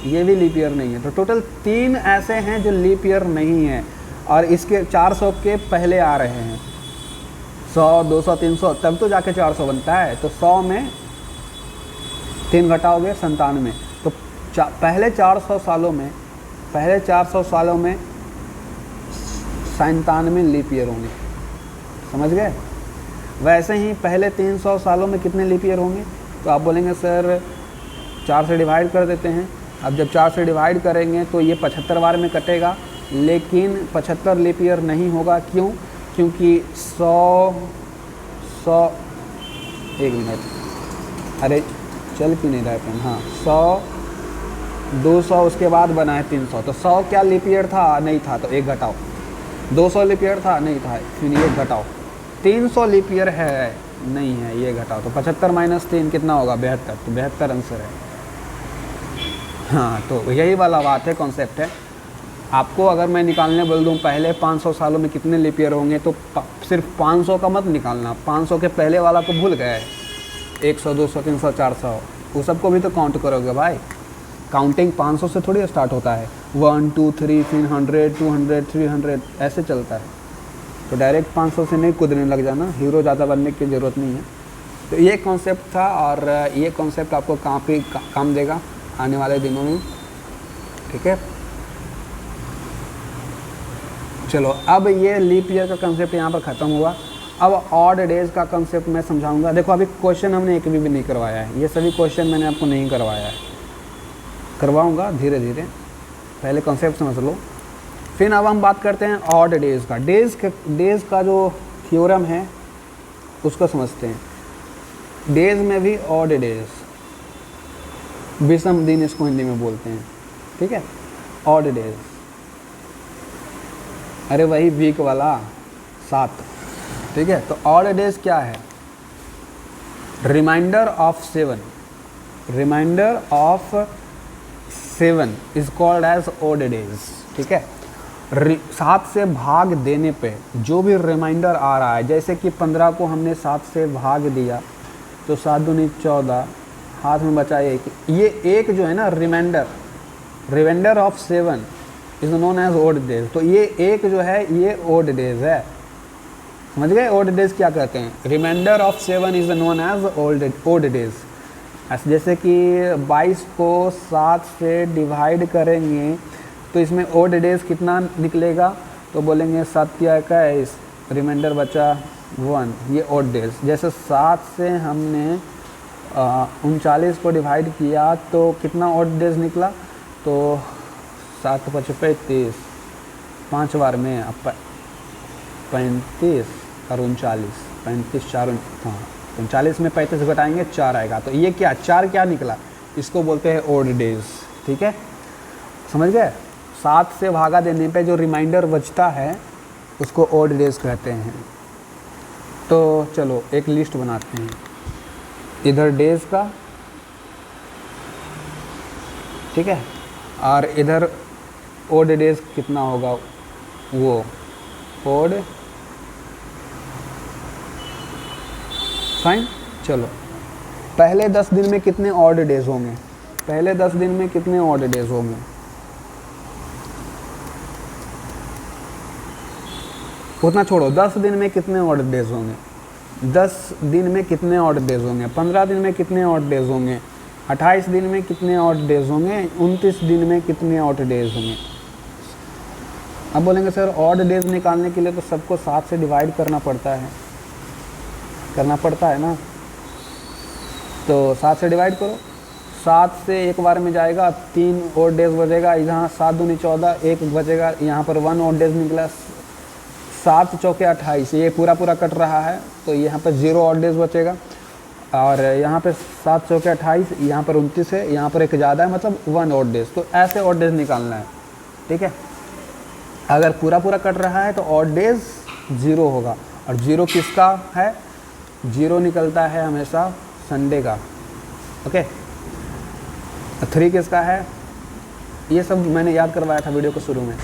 ये भी लीप ईयर नहीं है। तो टोटल 3 ऐसे हैं जो लीप ईयर नहीं है, और इसके 400 के पहले आ रहे हैं। 100, 200, 300, तब तो जाके 400 बनता है। तो 100 में 3 घटाओगे 97। तो पहले 400 सालों में 97 लीप ईयर होंगे, समझ गए? वैसे ही पहले 300 सालों में कितने लीप ईयर होंगे? तो आप बोलेंगे सर 4 से डिवाइड कर देते हैं। अब जब 4 से डिवाइड करेंगे तो ये 75 बार में कटेगा, लेकिन 75 लीप ईयर नहीं होगा। क्यों? क्योंकि 100 1 मिनट, अरे चल क्यों नहीं रहा है पेन? हाँ, 100, 200, उसके बाद बना है 300। तो 100 क्या लीप ईयर था? नहीं था, तो 1 घटाओ। 200 लीप ईयर था? नहीं था, फिर 1 घटाओ। 300 लीप ईयर है? नहीं है, ये घटाओ। तो 75 - 3 कितना होगा? 72। तो 72 आंसर है। हाँ, तो यही वाला बात है, कॉन्सेप्ट है। आपको अगर मैं निकालने बोल दूँ पहले 500 सालों में कितने लीप ईयर होंगे, तो सिर्फ 500 का मत निकालना, 500 के पहले वाला को भूल गए। 100, 200, 300, 400, वो सबको भी तो काउंट करोगे भाई। काउंटिंग 500 से थोड़ी स्टार्ट होता है। 1, 2, 3, 300, 200, 300 ऐसे चलता है। तो डायरेक्ट 500 से नहीं कूदने लग जाना, हीरो ज़्यादा बनने की ज़रूरत नहीं है। तो ये कॉन्सेप्ट था, और ये कॉन्सेप्ट आपको काफ़ी काम देगा आने वाले दिनों में, ठीक है। चलो, अब ये लीप ईयर का कंसेप्ट यहाँ पर ख़त्म हुआ। अब ऑड डेज का कंसेप्ट मैं समझाऊंगा। देखो, अभी क्वेश्चन हमने एक भी नहीं करवाया है, ये सभी क्वेश्चन मैंने आपको नहीं करवाया है, करवाऊंगा धीरे धीरे। पहले कंसेप्ट समझ लो, फिर अब हम बात करते हैं ऑड डेज का। डेज का जो थ्योरम है उसको समझते हैं। डेज में भी ऑड डेज, विषम दिन इसको हिंदी में बोलते हैं, ठीक है। ऑड डेज, अरे वही वीक वाला 7, ठीक है। तो ऑड डेज क्या है? Remainder of 7, remainder of 7 is called as odd days, ठीक है। 7 से भाग देने पे जो भी रिमाइंडर आ रहा है, जैसे कि 15 को हमने 7 से भाग दिया तो 7 दूनी 14, हाथ में बचा 1। ये एक जो है ना remainder of 7 is known as odd days. तो ये एक जो है ये ऑड डेज है, समझ गए? ऑड डेज क्या कहते हैं? Remainder of 7 is known as odd days. जैसे कि 22 को 7 से डिवाइड करेंगे तो इसमें ऑड डेज कितना निकलेगा? तो बोलेंगे 7 या 21, रिमाइंडर बचा 1, ये ऑड डेज। जैसे 7 से हमने 39 को डिवाइड किया तो कितना ऑड डेज निकला? तो 7 × 5 = 35, 5 बार में 35 और 39, 35 4, हाँ 39 में 35 घटाएंगे 4 आएगा। तो ये क्या 4 क्या निकला? इसको बोलते हैं ऑड डेज, ठीक है, समझ गए? 7 से भागा देने पे जो रिमाइंडर बचता है उसको ऑड डेज कहते हैं। तो चलो एक लिस्ट बनाते हैं, इधर डेज का, ठीक है, और इधर ऑड डेज कितना होगा वो ऑड, फाइन। चलो, पहले 10 दिन में कितने ऑड डेज होंगे? पहले 10 दिन में कितने ऑड डेज होंगे? उतना छोड़ो, 10 दिन में कितने ऑड डेज होंगे? 10 दिन में कितने ऑड डेज होंगे? 15 दिन में कितने ऑड डेज होंगे? 28 दिन में कितने ऑड डेज होंगे? 29 दिन में कितने ऑड डेज होंगे? अब बोलेंगे सर ऑड डेज निकालने के लिए तो सबको 7 से डिवाइड करना पड़ता है ना। तो 7 से डिवाइड करो, 7 से एक बार में जाएगा, 3 ऑड डेज बचेगा। यहाँ 7 दूनी 14, 1 बचेगा, यहाँ पर 1 ऑड डेज निकला। 7 चौके 28, ये पूरा कट रहा है तो यहाँ पर 0 ऑड डेज बचेगा। और यहाँ पे 7 चौके 28, यहाँ पर 29 है, यहाँ पर एक ज़्यादा है, मतलब 1 ऑड डेज। तो ऐसे ऑड डेज निकालना है, ठीक है। अगर पूरा कट रहा है तो ऑड डेज ज़ीरो होगा। और ज़ीरो किसका है? ज़ीरो निकलता है हमेशा संडे का। ओके, 3 किसका है? ये सब मैंने याद करवाया था वीडियो के शुरू में।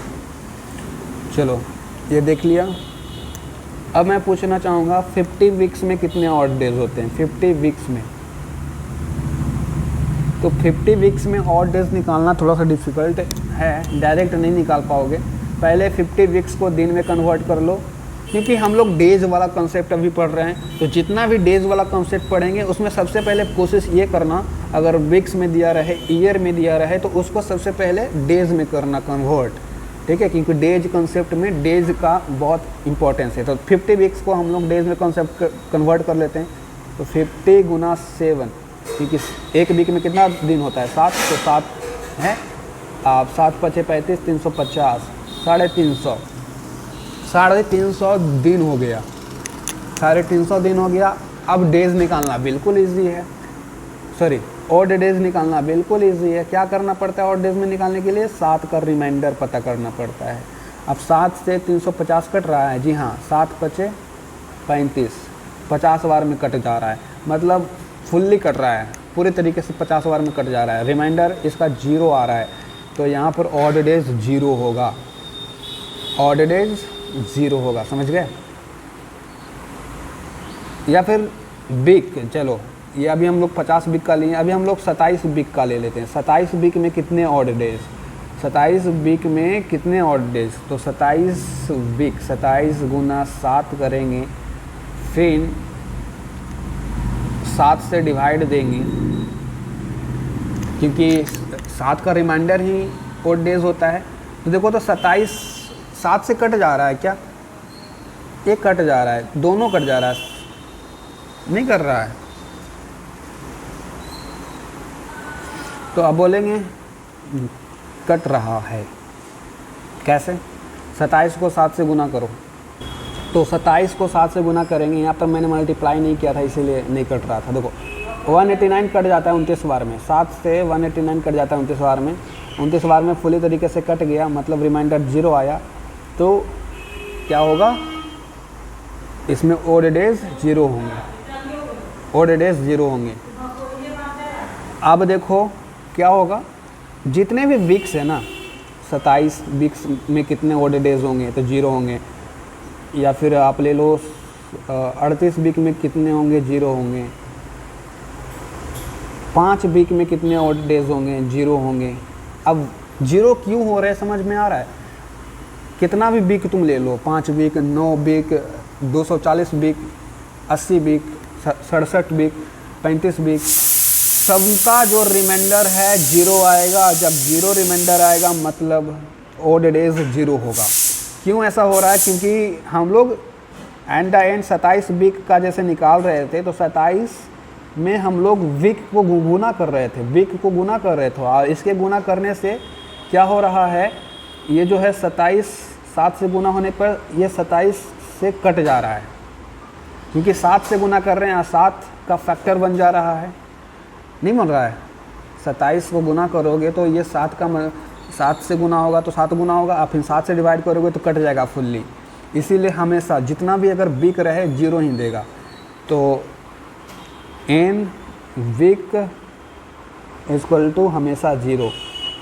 चलो ये देख लिया। अब मैं पूछना चाहूँगा 50 वीक्स में कितने ऑड डेज होते हैं? 50 वीक्स में, तो 50 वीक्स में ऑड डेज निकालना थोड़ा सा डिफ़िकल्ट है, डायरेक्ट नहीं निकाल पाओगे। पहले 50 वीक्स को दिन में कन्वर्ट कर लो, क्योंकि हम लोग डेज वाला कंसेप्ट अभी पढ़ रहे हैं। तो जितना भी डेज वाला कंसेप्ट पढ़ेंगे उसमें सबसे पहले कोशिश ये करना, अगर वीक्स में दिया रहे, ईयर में दिया रहे, तो उसको सबसे पहले डेज में करना कन्वर्ट, ठीक है, क्योंकि डेज कंसेप्ट में डेज का बहुत इंपॉर्टेंस है। तो 50 वीक्स को हम लोग डेज में कंसेप्ट कन्वर्ट कर लेते हैं। तो 50 गुना 7, क्योंकि एक वीक में कितना दिन होता है? 7, तो 7 है, आप 7 पचे 35, 350, 350, 350 दिन हो गया, 350 दिन हो गया। अब डेज निकालना बिल्कुल इजी है, सॉरी ऑड डेज निकालना बिल्कुल इजी है। क्या करना पड़ता है ऑड डेज में निकालने के लिए? 7 का रिमाइंडर पता करना पड़ता है। अब 7 से 350 कट रहा है, जी हाँ, 7 पचे 35, 50 बार में कट जा रहा है, मतलब फुल्ली कट रहा है, पूरे तरीके से 50 बार में कट जा रहा है। रिमाइंडर इसका 0 आ रहा है, तो यहाँ पर ऑड डेज 0 होगा, ऑड डेज 0 होगा, समझ गए? या फिर वीक, चलो ये अभी हम लोग 50 वीक का लिए, अभी हम लोग 27 वीक का ले लेते हैं। 27 वीक में कितने ऑड डेज? 27 वीक में कितने ऑड डेज? तो 27 वीक, 27 गुना 7 करेंगे, फिर 7 से डिवाइड देंगे, क्योंकि 7 का रिमाइंडर ही ऑड डेज होता है। तो देखो, तो 27 7 से कट जा रहा है क्या? ये कट जा रहा है, दोनों कट जा रहा है, नहीं कर रहा है। तो अब बोलेंगे कट रहा है, कैसे? 27 को 7 से गुना करो, तो 27 को 7 से गुना करेंगे। यहाँ पर मैंने मल्टीप्लाई नहीं किया था, इसीलिए नहीं कट रहा था। देखो 189 कट जाता है 29 बार में, 7 से 189 कट जाता है 29 बार में, 29 बार में फुली तरीके से कट गया, मतलब रिमाइंडर 0 आया। तो क्या होगा? इसमें ऑड डेज 0 होंगे, ऑड डेज 0 होंगे। अब देखो क्या होगा, जितने भी वीक्स है ना, 27 वीक्स में कितने ऑड डेज होंगे? तो 0 होंगे। या फिर आप ले लो 38 वीक में कितने होंगे? 0 होंगे। 5 वीक में कितने ऑड डेज होंगे? 0 होंगे। अब 0 क्यों हो रहे हैं समझ में आ रहा है? कितना भी वीक तुम ले लो, 5 week, 9 week, 240 week, 80 week, 67 week, 35 week, सबका जो रिमाइंडर है 0 आएगा। जब 0 रिमाइंडर आएगा मतलब ऑड डेज 0 होगा। क्यों ऐसा हो रहा है? क्योंकि हम लोग एंड एंड 27 वीक का जैसे निकाल रहे थे, तो 27 में हम लोग वीक को गुना कर रहे थे, वीक को गुना कर रहे थे, और इसके गुना करने से क्या हो रहा है, ये जो है 27 7 से गुना होने पर ये 27 से कट जा रहा है, क्योंकि 7 से गुना कर रहे हैं, 7 का फैक्टर बन जा रहा है, नहीं बन रहा है। 27 को गुना करोगे तो ये 7 से गुना होगा तो 7 गुना होगा, आप फिर 7 से डिवाइड करोगे तो कट जाएगा फुल्ली। इसीलिए हमेशा जितना भी अगर वीक रहे 0 ही देगा। तो एन वीक इक्वल टू हमेशा 0।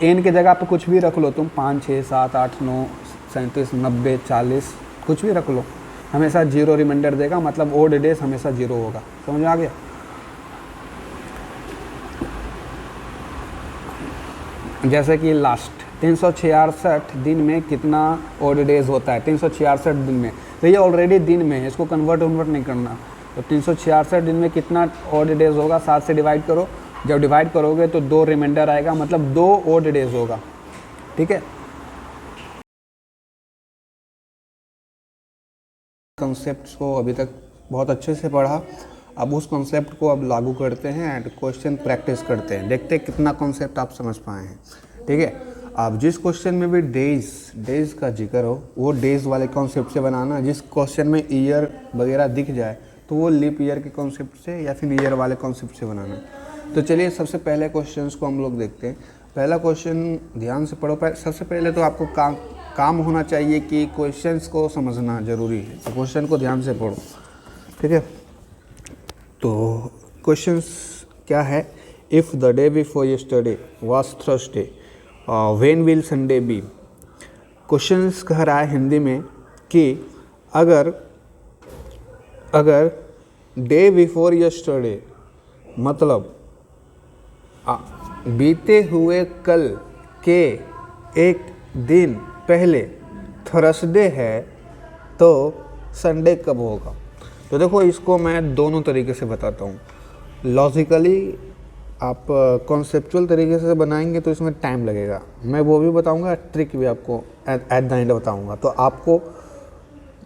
एन के जगह पे कुछ भी रख लो तुम, 5 6 7 8 9 37 90 40 कुछ भी रख लो, हमेशा 0 रिमाइंडर देगा, मतलब ऑड डेज हमेशा 0 होगा। समझ में आ गया? जैसे कि लास्ट 366 दिन में कितना ऑड डेज होता है? 366 दिन में, तो ये ऑलरेडी दिन में है, इसको कन्वर्ट नहीं करना। तो 366 दिन में कितना ऑड डेज होगा? 7 से डिवाइड करो, जब डिवाइड करोगे तो 2 रिमाइंडर आएगा, मतलब 2 ऑड डेज होगा। ठीक है, कंसेप्ट को अभी तक बहुत अच्छे से पढ़ा। अब उस कॉन्सेप्ट को अब लागू करते हैं एंड क्वेश्चन प्रैक्टिस करते हैं, देखते हैं कितना कॉन्सेप्ट आप समझ पाए हैं। ठीक है, आप जिस क्वेश्चन में भी डेज का जिक्र हो वो डेज वाले कॉन्सेप्ट से बनाना। जिस क्वेश्चन में ईयर वगैरह दिख जाए तो वो लीप ईयर के कॉन्सेप्ट से या फिर ईयर वाले कॉन्सेप्ट से बनाना। तो चलिए सबसे पहले क्वेश्चन को हम लोग देखते हैं। पहला क्वेश्चन ध्यान से पढ़ो। सबसे पहले तो आपको काम होना चाहिए कि क्वेश्चंस को समझना ज़रूरी है, तो क्वेश्चन को ध्यान से पढ़ो, ठीक है। तो क्वेश्चंस क्या है, if the day before yesterday was Thursday when will Sunday be. Questions कह रहा है हिंदी में कि अगर डे बिफोर यस्टरडे मतलब बीते हुए कल के एक दिन पहले थर्सडे है तो संडे कब होगा। तो देखो इसको मैं दोनों तरीके से बताता हूँ। लॉजिकली आप कॉन्सेप्चुअल तरीके से बनाएंगे तो इसमें टाइम लगेगा, मैं वो भी बताऊँगा, ट्रिक भी आपको एट द एंड बताऊँगा। तो आपको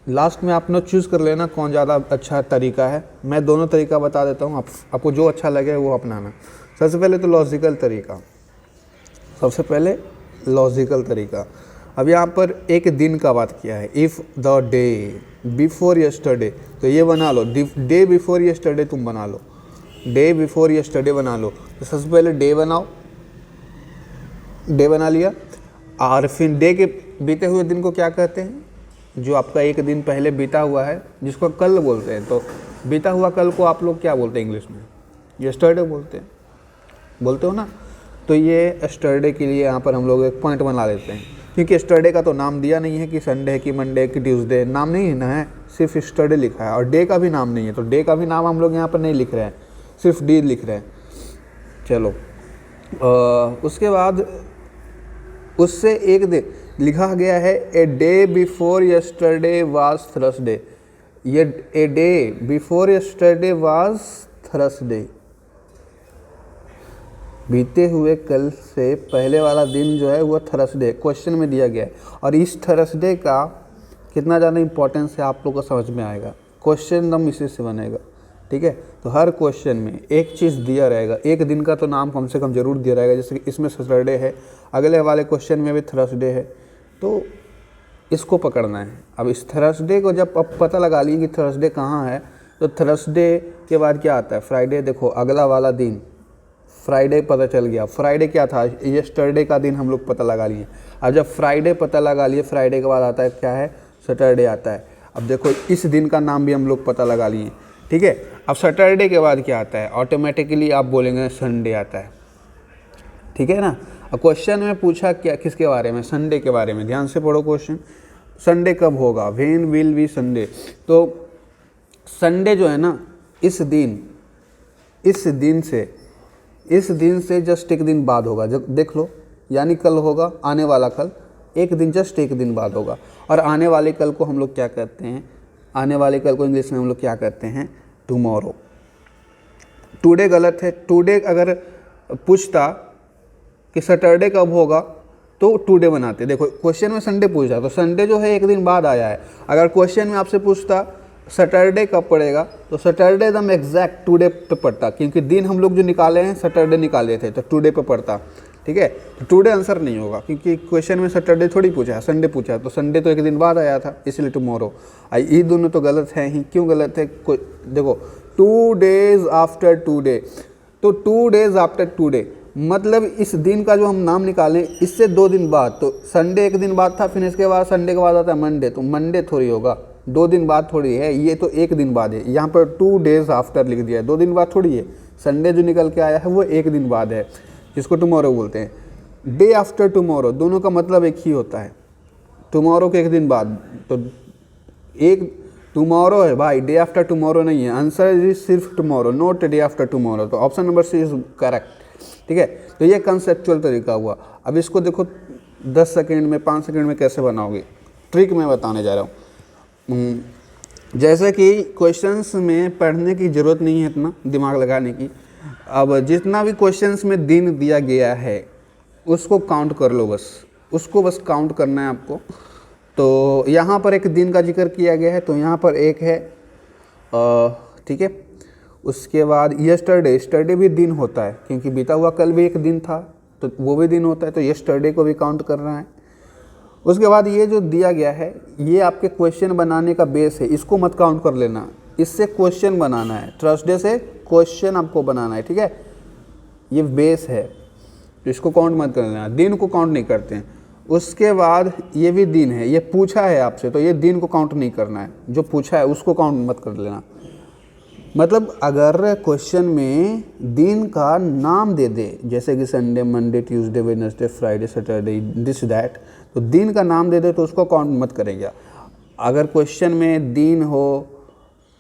लास्ट में आपने चूज़ कर लेना कौन ज़्यादा अच्छा तरीका है। मैं दोनों तरीका बता देता हूँ, आपको जो अच्छा लगे वो अपनाना। सबसे पहले तो लॉजिकल तरीका, सबसे पहले लॉजिकल तरीका। अब यहाँ पर एक दिन का बात किया है, if the day before yesterday, तो ये बना लो, डे बिफोर यस्टरडे तुम बना लो, डे बिफोर यस्टरडे बना लो। तो सबसे पहले डे बनाओ, डे बना लिया, और फिर डे के बीते हुए दिन को क्या कहते हैं, जो आपका एक दिन पहले बीता हुआ है जिसको कल बोलते हैं। तो बीता हुआ कल को आप लोग क्या बोलते हैं इंग्लिश में, यस्टरडे बोलते हो ना। तो ये यस्टरडे के लिए यहाँ पर हम लोग एक पॉइंट बना लेते हैं, क्योंकि यस्टरडे का तो नाम दिया नहीं है कि संडे है कि मंडे है कि ट्यूसडे, नाम नहीं है ना, है सिर्फ यस्टरडे लिखा है, और डे का भी नाम नहीं है। तो डे का भी नाम हम लोग यहाँ पर नहीं लिख रहे हैं, सिर्फ डी लिख रहे हैं। चलो उसके बाद उससे एक दिन लिखा गया है, a day before yesterday was Thursday. ये a day before yesterday was Thursday, बीते हुए कल से पहले वाला दिन जो है वो थर्सडे क्वेश्चन में दिया गया है। और इस थर्सडे का कितना ज़्यादा इंपॉर्टेंस है आप लोग को समझ में आएगा, क्वेश्चन दम इसी से बनेगा, ठीक है। तो हर क्वेश्चन में एक चीज़ दिया रहेगा, एक दिन का तो नाम कम से कम ज़रूर दिया रहेगा, जैसे कि इसमें सैटरडे है, अगले वाले क्वेश्चन में भी थर्सडे है, तो इसको पकड़ना है। अब इस थर्सडे को जब अब पता लगा लिए कि थर्सडे कहाँ है, तो थर्सडे के बाद क्या आता है, फ्राइडे। देखो अगला वाला दिन फ्राइडे पता चल गया, फ्राइडे क्या था, यस्टरडे का दिन हम लोग पता लगा लिए। अब जब फ्राइडे पता लगा लिए, फ्राइडे के बाद आता है क्या है, सैटरडे आता है। अब देखो इस दिन का नाम भी हम लोग पता लगा लिए, ठीक है। अब सैटरडे के बाद क्या आता है, ऑटोमेटिकली आप बोलेंगे संडे आता है, ठीक है ना। अब क्वेश्चन में पूछा क्या, किसके बारे में, संडे के बारे में। ध्यान से पढ़ो क्वेश्चन, संडे कब होगा, व्हेन विल बी संडे। तो संडे जो है ना, इस दिन से जस्ट एक दिन बाद होगा, जब देख लो, यानी कल होगा, आने वाला कल, एक दिन जस्ट एक दिन बाद होगा। और आने वाले कल को हम लोग क्या कहते हैं, आने वाले कल को इंग्लिश में हम लोग क्या कहते हैं, टुमारो। टुडे गलत है, टुडे अगर पूछता कि सैटरडे कब होगा तो टुडे बनाते। देखो क्वेश्चन में संडे पूछा तो संडे जो है एक दिन बाद आया है। अगर क्वेश्चन में आपसे पूछता सैटरडे कब पड़ेगा तो सैटरडे एकदम एग्जैक्ट टुडे पे पड़ता, क्योंकि दिन हम लोग जो निकाले हैं सैटरडे निकाले थे, तो टुडे पे पड़ता, ठीक है। तो टुडे आंसर नहीं होगा, क्योंकि क्वेश्चन में सैटरडे थोड़ी पूछा है, संडे पूछा, तो संडे तो एक दिन बाद आया था, इसलिए टुमारो। ये दोनों तो गलत है ही। क्यों गलत है, देखो 2 days आफ्टर टुडे, तो 2 days आफ्टर टुडे मतलब इस दिन का जो हम नाम निकालें इससे 2 दिन बाद, तो संडे एक दिन बाद था, फिर इसके बाद संडे के बाद आता है मंडे, तो मंडे थोड़ी होगा, 2 दिन बाद थोड़ी है, ये तो एक दिन बाद है। यहाँ पर 2 days आफ्टर लिख दिया है, 2 दिन बाद थोड़ी है। संडे जो निकल के आया है वो एक दिन बाद है, जिसको टुमारो बोलते हैं। डे आफ्टर टुमारो दोनों का मतलब एक ही होता है, टुमारो के एक दिन बाद, तो एक टुमारो है भाई, डे आफ्टर टुमारो नहीं है। आंसर इज सिर्फ tomorrow, not day after tomorrow. तो option number C is correct, ठीक है। तो ये कंसेप्चुअल तरीका हुआ। अब इसको देखो 10 सेकेंड में 5 सेकेंड में कैसे बनाओगे, ट्रिक मैं बताने जा रहा हूँ। जैसे कि क्वेश्चंस में पढ़ने की ज़रूरत नहीं है इतना दिमाग लगाने की। अब जितना भी क्वेश्चंस में दिन दिया गया है उसको काउंट कर लो, बस उसको बस काउंट करना है आपको। तो यहाँ पर एक दिन का जिक्र किया गया है, तो यहाँ पर एक है, ठीक है। उसके बाद यस्टरडे भी दिन होता है, क्योंकि बीता हुआ कल भी एक दिन था, तो वो भी दिन होता है, तो यस्टरडे को भी काउंट करना है। उसके बाद ये जो दिया गया है ये आपके क्वेश्चन बनाने का बेस है, इसको मत काउंट कर लेना, इससे क्वेश्चन बनाना है। थर्सडे से क्वेश्चन आपको बनाना है, ठीक है, ये बेस है, तो इसको काउंट मत कर लेना, दिन को काउंट नहीं करते हैं। उसके बाद ये भी दिन है, ये पूछा है आपसे तो ये दिन को काउंट नहीं करना है, जो पूछा है उसको काउंट मत कर लेना। मतलब अगर क्वेश्चन में दिन का नाम दे दे, जैसे कि Sunday, Monday, Tuesday, Wednesday, Friday, Saturday, this that, तो दिन का नाम दे दे तो उसको काउंट मत करेगा। अगर क्वेश्चन में दिन हो,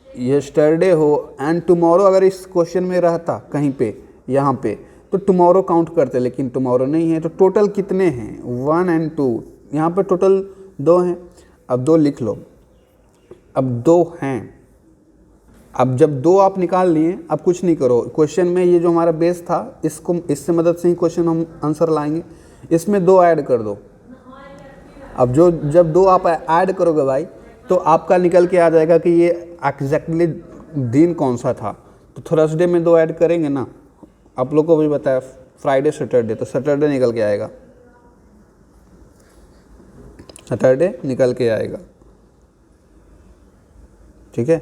यस्टरडे हो एंड टुमारो, अगर इस क्वेश्चन में रहता कहीं पे यहाँ पे तो टुमारो काउंट करते, लेकिन टुमारो नहीं है। तो टोटल कितने हैं? 1 और 2, यहाँ पर टोटल 2 हैं। अब 2 लिख लो, अब 2 हैं। अब जब 2 आप निकाल लिए, अब कुछ नहीं करो, क्वेश्चन में ये जो हमारा बेस था इसको, इससे मदद से ही क्वेश्चन हम आंसर लाएंगे, इसमें 2 ऐड कर दो। अब जब 2 आप ऐड करोगे भाई तो आपका निकल के आ जाएगा कि ये एग्जैक्टली दिन कौन सा था। तो थर्सडे में 2 ऐड करेंगे ना, आप लोग को भी बताया फ्राइडे, सैटरडे, तो सैटरडे निकल के आएगा, सैटरडे निकल के आएगा। ठीक है,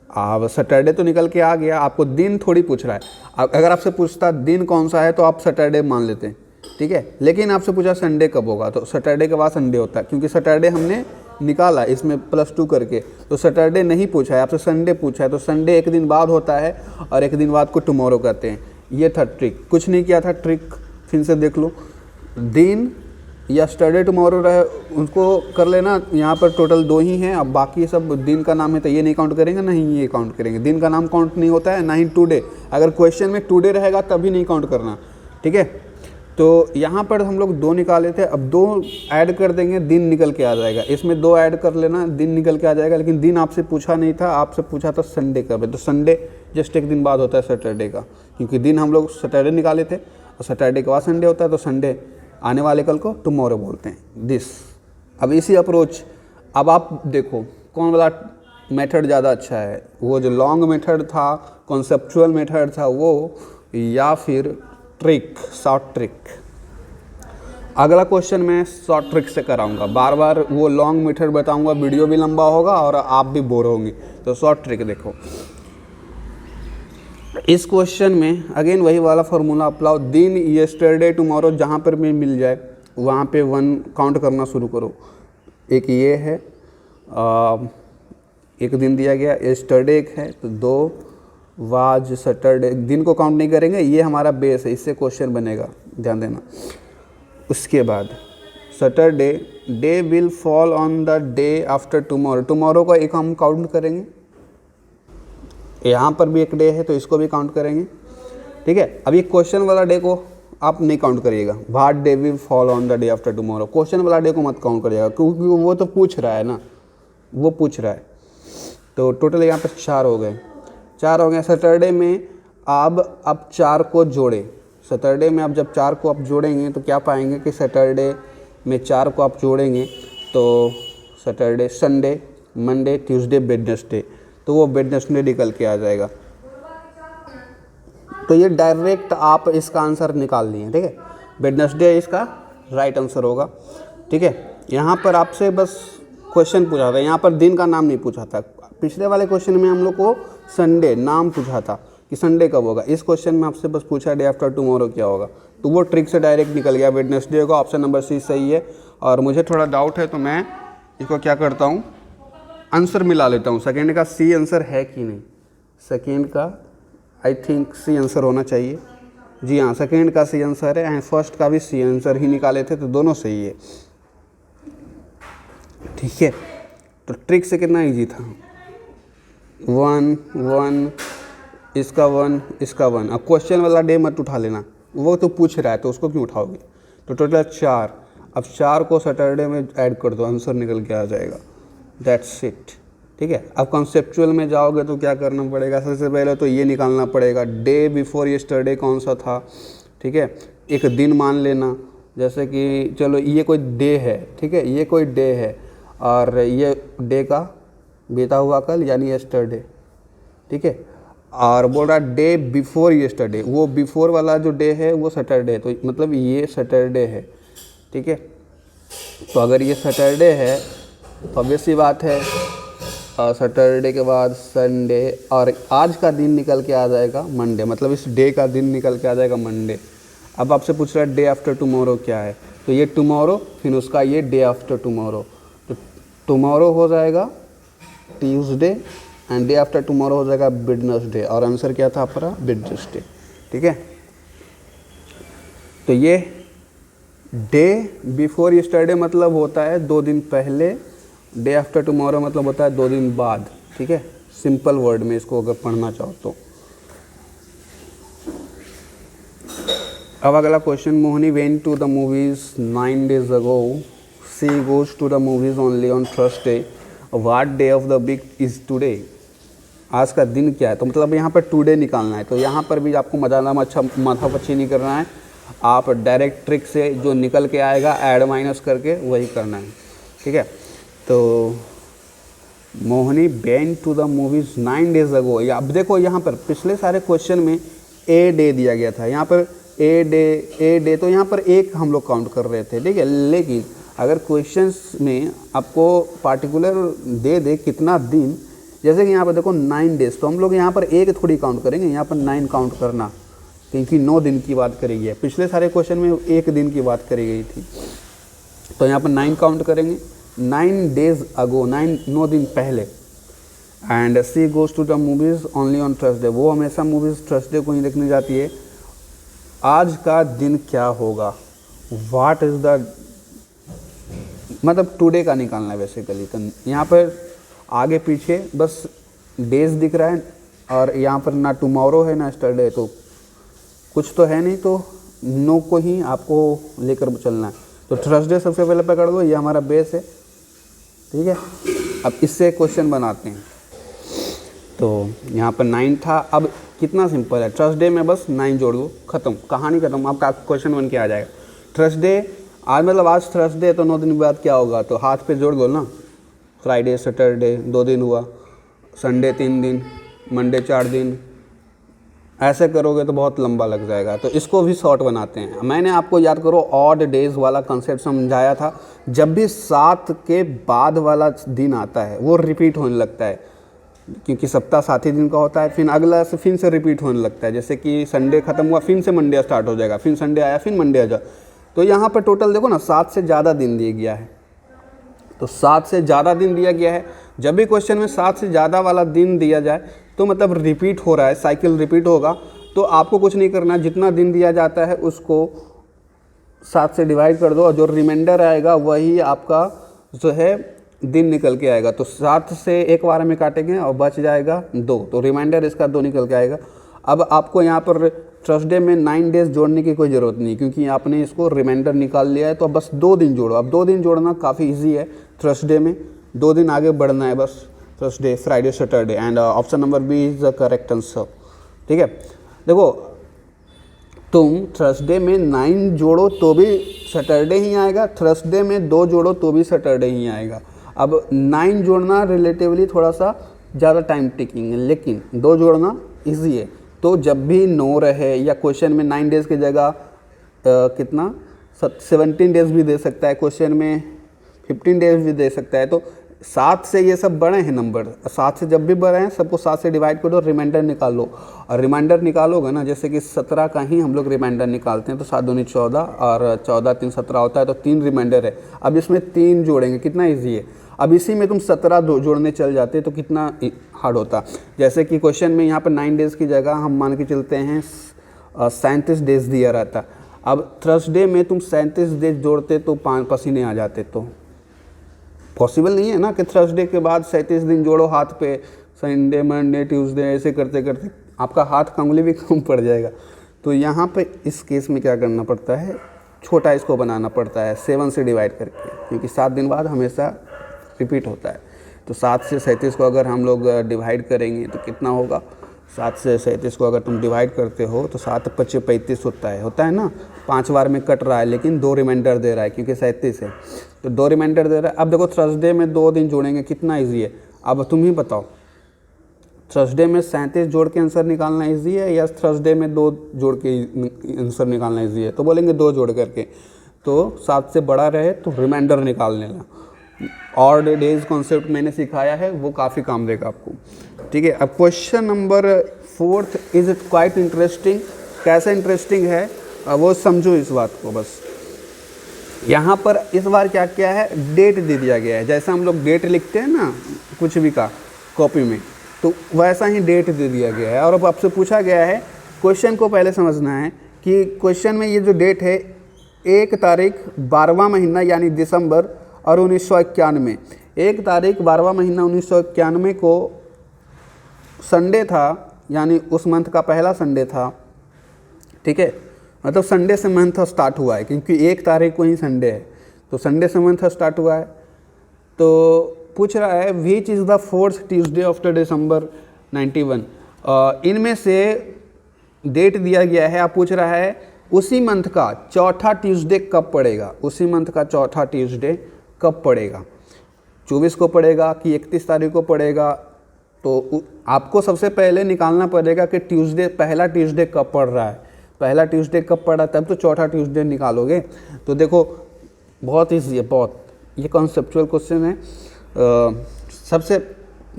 अब सैटरडे तो निकल के आ गया, आपको दिन थोड़ी पूछ रहा है। अगर आपसे पूछता दिन कौन सा है तो आप सैटरडे मान लेते हैं, ठीक है। लेकिन आपसे पूछा संडे कब होगा, तो सैटरडे के बाद संडे होता है, क्योंकि सैटरडे हमने निकाला इसमें +2 करके, तो सैटरडे नहीं पूछा है, आपसे संडे पूछा है, तो संडे एक दिन बाद होता है और एक दिन बाद को टुमारो कहते हैं। ये था ट्रिक, कुछ नहीं किया था, ट्रिक फिर से देख लो। दिन यस्टरडे, टुमारो रहे, उनको कर लेना। यहाँ पर टोटल 2 ही हैं, अब बाकी सब दिन का नाम है तो ये नहीं काउंट करेंगे, ना ही ये काउंट करेंगे। दिन का नाम काउंट नहीं होता है, ना ही टुडे। अगर क्वेश्चन में टुडे रहेगा तभी नहीं काउंट करना, ठीक है। तो यहाँ पर हम लोग 2 निकाले थे, अब 2 ऐड कर देंगे, दिन निकल के आ जाएगा। इसमें 2 ऐड कर लेना, दिन निकल के आ जाएगा। लेकिन दिन आपसे पूछा नहीं था, आपसे पूछा था संडे कब है, तो संडे जस्ट एक दिन बाद होता है सैटरडे का, क्योंकि दिन हम लोग सैटरडे निकाले थे और सैटरडे के बाद संडे होता है, तो संडे आने वाले कल को टुमारो बोलते हैं, दिस। अब इसी अप्रोच, अब आप देखो कौन वाला मेथड ज़्यादा अच्छा है, वो जो लॉन्ग मेथड था, कॉन्सेप्चुअल मेथड था वो, या फिर ट्रिक, शॉर्ट ट्रिक। अगला क्वेश्चन मैं शॉर्ट ट्रिक से कराऊंगा, बार बार वो लॉन्ग मेथड बताऊंगा, वीडियो भी लंबा होगा और आप भी बोर होंगे। तो शॉर्ट ट्रिक देखो, इस क्वेश्चन में अगेन वही वाला फार्मूला अप्लाई, दिन, यस्टरडे, टुमारो, जहाँ पर भी मिल जाए वहाँ पे 1 काउंट करना शुरू करो। एक ये है, एक दिन दिया गया, यस्टरडे एक है, तो 2 वाज सैटरडे, दिन को काउंट नहीं करेंगे, ये हमारा बेस है, इससे क्वेश्चन बनेगा, ध्यान देना। उसके बाद Saturday, day will fall on the day after tomorrow, tomorrow का एक हम काउंट करेंगे, यहाँ पर भी एक डे है तो इसको भी काउंट करेंगे, ठीक है। अब ये क्वेश्चन वाला डे को आप नहीं काउंट करिएगा, what day will fall on the day after tomorrow, question वाला डे को मत काउंट करिएगा, क्योंकि वो तो पूछ रहा है ना, वो पूछ रहा है। तो टोटल यहाँ पर 4 हो गए, 4 हो गए। सैटरडे में अब 4 को जोड़े, सैटरडे में अब जब 4 को आप जोड़ेंगे तो क्या पाएंगे कि सैटरडे में 4 को आप जोड़ेंगे तो Saturday, Sunday, Monday, Tuesday, Wednesday, तो वो वेडनेसडे निकल के आ जाएगा। तो ये डायरेक्ट आप इसका आंसर निकाल लिए, ठीक है। वेडनेसडे इसका राइट आंसर होगा, ठीक है। यहाँ पर आपसे बस क्वेश्चन पूछा था, यहाँ पर दिन का नाम नहीं पूछा था। पिछले वाले क्वेश्चन में हम लोग को संडे नाम पूछा था कि संडे कब होगा, इस क्वेश्चन में आपसे बस पूछा डे आफ्टर टुमारो क्या होगा, तो वो ट्रिक से डायरेक्ट निकल गया, वेडनेसडे होगा। ऑप्शन नंबर सी सही है। और मुझे थोड़ा डाउट है तो मैं इसको क्या करता हूँ, आंसर मिला लेता हूँ। सेकेंड का सी आंसर है कि नहीं, सेकेंड का आई थिंक सी आंसर होना चाहिए। जी हाँ, सेकेंड का सी आंसर है, फर्स्ट का भी सी आंसर ही निकाले थे, तो दोनों सही है, ठीक है। तो ट्रिक से कितना ईजी था, 1 1, इसका 1, इसका 1। अब क्वेश्चन वाला डे मत उठा लेना, वो तो पूछ रहा है तो उसको क्यों उठाओगे। तो टोटल 4, अब 4 को सैटरडे में ऐड कर दो, आंसर निकल के आ जाएगा, दैट्स इट, ठीक है। अब कॉन्सेप्चुअल में जाओगे तो क्या करना पड़ेगा, सबसे पहले तो ये निकालना पड़ेगा डे बिफोर यस्टरडे कौन सा था, ठीक है। एक दिन मान लेना, जैसे कि चलो ये कोई डे है, ठीक है, ये कोई डे है और ये डे का बीता हुआ कल यानी यस्टरडे, ठीक है। और बोल रहा डे बिफोर यस्टरडे, वो बिफोर वाला जो डे है वो सैटरडे, तो मतलब ये सैटरडे है, ठीक है। तो अगर ये सैटरडे है तो ऑब्वियस सी बात है, सैटरडे के बाद संडे, और आज का दिन निकल के आ जाएगा मंडे, मतलब इस डे का दिन निकल के आ जाएगा मंडे। अब आपसे पूछ रहा है डे आफ्टर टुमारो क्या है, तो ये टुमारो फिर उसका ये डे आफ्टर टुमारो, तो टुमारो हो जाएगा Tuesday and day after tomorrow हो जाएगा वेडनेसडे, और आंसर क्या था आपका वेडनेसडे। ठीक है, तो ये डे बिफोर यस्टरडे मतलब होता है 2 दिन पहले, डे आफ्टर टुमारो मतलब होता है 2 दिन बाद। ठीक है, सिंपल वर्ड में इसको अगर पढ़ना चाहो तो। अब अगला question, Mohini went to the movies 9 days ago, she goes to the movies only on Thursday, what day of the week is today. आज का दिन क्या है, तो मतलब यहाँ पर टुडे निकालना है। तो यहाँ पर भी आपको माथापच्ची नहीं करना है, आप डायरेक्ट ट्रिक से जो निकल के आएगा ऐड माइनस करके वही करना है। ठीक है, तो Mohini went to the movies 9 days ago, या अब देखो यहाँ पर पिछले सारे क्वेश्चन में ए डे दिया गया था, यहाँ पर ए डे तो यहाँ पर एक हम लोग काउंट कर रहे थे। ठीक है, लेकिन अगर क्वेश्चंस में आपको पार्टिकुलर दे दे कितना दिन, जैसे कि यहाँ पर देखो 9 days, तो हम लोग यहाँ पर एक थोड़ी काउंट करेंगे, यहाँ पर 9 काउंट करना, क्योंकि 9 दिन की बात करी गई है। पिछले सारे क्वेश्चन में 1 दिन की बात करी गई थी, तो यहाँ पर 9 काउंट करेंगे। 9 days अगो, 9 दिन पहले। And she goes to the movies only on Thursday, वो हमेशा मूवीज़ थर्सडे को ही देखने जाती है। आज का दिन क्या होगा, व्हाट इज़ द, मतलब टुडे का निकालना है बेसिकली। तो यहाँ पर आगे पीछे बस डेज दिख रहा है, और यहाँ पर ना टुमारो है ना यस्टरडे, तो कुछ तो है नहीं, तो नो को ही आपको लेकर चलना है। तो थर्सडे सबसे पहले पकड़ लो, ये हमारा बेस है। ठीक है, अब इससे क्वेश्चन बनाते हैं। तो यहाँ पर 9 था, अब कितना सिंपल है, थर्सडे में बस 9 जोड़ दो, ख़त्म, कहानी ख़त्म, आपका क्वेश्चन बन के आ जाएगा। थर्सडे आज मतलब आज थर्सडे, तो 9 दिन बाद क्या होगा, तो हाथ पे जोड़ दो ना, फ्राइडे सैटरडे 2 दिन हुआ, संडे 3 दिन, मंडे 4 दिन, ऐसे करोगे तो बहुत लंबा लग जाएगा। तो इसको भी शॉर्ट बनाते हैं। मैंने आपको याद करो ऑड डेज वाला कंसेप्ट समझाया था, जब भी 7 के बाद वाला दिन आता है वो रिपीट होने लगता है, क्योंकि सप्ताह 7 ही दिन का होता है, फिर अगला से फिर से रिपीट होने लगता है। जैसे कि संडे ख़त्म हुआ, फिर से मंडे स्टार्ट हो जाएगा, फिर संडे आया, फिर मंडे आ जाए। तो यहाँ पर टोटल देखो ना 7 से ज़्यादा दिन दिया गया है, तो 7 से ज़्यादा दिन दिया गया है। जब भी क्वेश्चन में 7 से ज़्यादा वाला दिन दिया जाए तो मतलब रिपीट हो रहा है, साइकिल रिपीट होगा। तो आपको कुछ नहीं करना, जितना दिन दिया जाता है उसको 7 से डिवाइड कर दो, और जो रिमाइंडर आएगा वही आपका जो है दिन निकल के आएगा। तो 7 से एक बार में काटेंगे और बच जाएगा 2, तो रिमाइंडर इसका 2 निकल के आएगा। अब आपको यहाँ पर थर्सडे में 9 डेज जोड़ने की कोई ज़रूरत नहीं, क्योंकि आपने इसको रिमाइंडर निकाल लिया है। तो अब बस 2 दिन जोड़ो। अब 2 दिन जोड़ना काफ़ी इजी है, थर्सडे में 2 दिन आगे बढ़ना है बस, Thursday Friday Saturday, and option number B is the correct answer. ठीक है, देखो तुम थर्सडे में 9 जोड़ो तो भी सैटरडे ही आएगा, थर्सडे में 2 जोड़ो तो भी सैटरडे ही आएगा। अब 9 जोड़ना रिलेटिवली थोड़ा सा ज़्यादा टाइम टेकिंग है, लेकिन 2 जोड़ना इजी है। तो जब भी 9 रहे, या क्वेश्चन में 9 डेज़ की जगह कितना 17 डेज़ भी दे सकता है, क्वेश्चन में 15 डेज भी दे सकता है। तो 7 से ये सब बड़े हैं नंबर, 7 से जब भी बड़े हैं सबको 7 से डिवाइड कर दो, रिमाइंडर निकालो। और रिमाइंडर निकालोगे ना, जैसे कि 17 का ही हम लोग रिमाइंडर निकालते हैं, तो 7 दूनी 14 और 14 3 17 होता है, तो 3 रिमाइंडर है। अब इसमें 3 जोड़ेंगे, कितना ईजी है। अब इसी में तुम 17 जोड़ने चल जाते तो कितना हार्ड होता। जैसे कि क्वेश्चन में यहाँ पर 9 डेज़ की जगह हम मान के चलते हैं 37 डेज़ दिया रहता। अब थर्सडे में तुम 37 डेज जोड़ते तो 5 पसीने आ जाते, तो पॉसिबल नहीं है ना कि थर्सडे के बाद 37 दिन जोड़ो हाथ पे, संडे मंडे ट्यूसडे ऐसे करते करते आपका हाथ का उंगली भी कम पड़ जाएगा। तो यहाँ पे इस केस में क्या करना पड़ता है, छोटा इसको बनाना पड़ता है 7 से डिवाइड करके, क्योंकि 7 दिन बाद हमेशा रिपीट होता है। तो 7 से 37 को अगर हम लोग डिवाइड करेंगे तो कितना होगा, 7 से 37 को अगर तुम डिवाइड करते हो तो 7 5 35 होता है ना। 5 बार में कट रहा है, लेकिन 2 रिमाइंडर दे रहा है क्योंकि 37 है, तो 2 रिमाइंडर दे रहा है। अब देखो थर्सडे में 2 दिन जोड़ेंगे, कितना ईजी है। अब तुम ही बताओ, थर्सडे में 37 जोड़ के आंसर निकालना ईजी है या थर्सडे में 2 जोड़ के आंसर निकालना ईजी है। तो बोलेंगे 2 जोड़ करके, तो 7 से बड़ा रहे तो रिमाइंडर निकाल लेना। ऑड डेज कॉन्सेप्ट मैंने सिखाया है, वो काफ़ी काम देगा आपको। ठीक है, अब question number 4 is it quite interesting. कैसा इंटरेस्टिंग है, वो समझो इस बात को बस। यहाँ पर इस बार क्या क्या है, डेट दे दिया गया है। जैसा हम लोग डेट लिखते हैं ना कुछ भी का कॉपी में, तो वैसा ही डेट दे दिया गया है। और अब आपसे पूछा गया है, क्वेश्चन को पहले समझना है कि क्वेश्चन में ये जो डेट है 1 तारीख 12वां महीना यानी दिसंबर और 1991, 1 तारीख 12वां महीना 1991 को संडे था, यानी उस मंथ का पहला संडे था। ठीक है, मतलब संडे से मंथ स्टार्ट हुआ है, क्योंकि 1 तारीख को ही संडे है, तो संडे से मंथ स्टार्ट हुआ है। तो पूछ रहा है which is the 4th Tuesday after December 91। इनमें से डेट दिया गया है, आप पूछ रहा है उसी मंथ का चौथा ट्यूसडे कब पड़ेगा, उसी मंथ का चौथा ट्यूसडे कब पड़ेगा, 24 को पड़ेगा कि 31 तारीख को पड़ेगा। तो आपको सबसे पहले निकालना पड़ेगा कि ट्यूसडे, पहला ट्यूसडे कब पड़ रहा है, पहला ट्यूसडे कब पड़ा, तब तो चौथा ट्यूसडे निकालोगे। तो देखो बहुत ईजी है, बहुत, ये कॉन्सेप्चुअल क्वेश्चन है। सबसे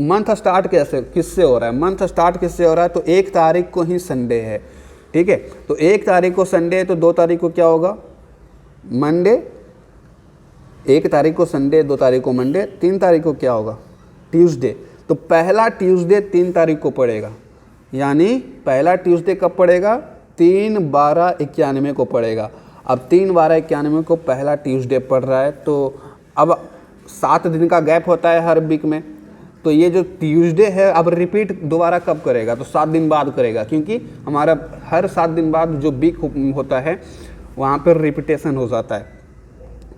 मंथ स्टार्ट कैसे किससे हो रहा है, मंथ स्टार्ट किससे हो रहा है, तो 1 तारीख को ही संडे है। ठीक है, तो 1 तारीख को संडे है, तो 2 तारीख को क्या होगा, मंडे। 1 तारीख को संडे, 2 तारीख को मंडे, 3 तारीख को क्या होगा, ट्यूसडे। तो पहला ट्यूसडे 3 तारीख को पड़ेगा, यानी पहला ट्यूसडे कब पड़ेगा, 3/12/91 को पड़ेगा। अब 3/12/91 को पहला ट्यूसडे पड़ रहा है, तो अब 7 दिन का गैप होता है हर वीक में, तो ये जो ट्यूसडे है अब रिपीट दोबारा कब करेगा, तो 7 दिन बाद करेगा, क्योंकि हमारा हर 7 दिन बाद जो वीक होता है वहाँ पर रिपीटेशन हो जाता है।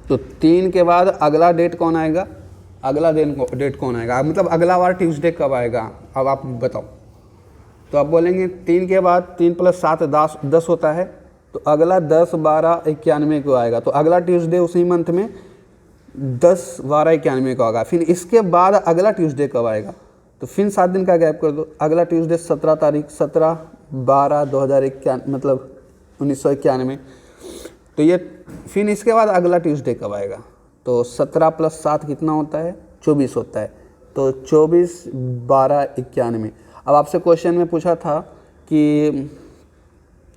तो 3 के बाद अगला डेट कौन आएगा, अगला डेट कौन आएगा, मतलब अगला बार ट्यूसडे कब आएगा, अब आप बताओ। तो आप बोलेंगे 3 के बाद 3 + 7 10 होता है, तो अगला 10/12/91 को आएगा। तो अगला ट्यूसडे उसी मंथ में 10/12/91 को आएगा। फिर इसके बाद अगला ट्यूसडे कब आएगा, तो फिर 7 दिन का गैप कर दो, अगला ट्यूसडे 17 तारीख 17/12/2091 मतलब 1991। तो ये फिर इसके बाद अगला ट्यूसडे कब आएगा, तो 17 + 7 कितना होता है, 24 होता है। तो 24/12/91। अब आपसे क्वेश्चन में पूछा था कि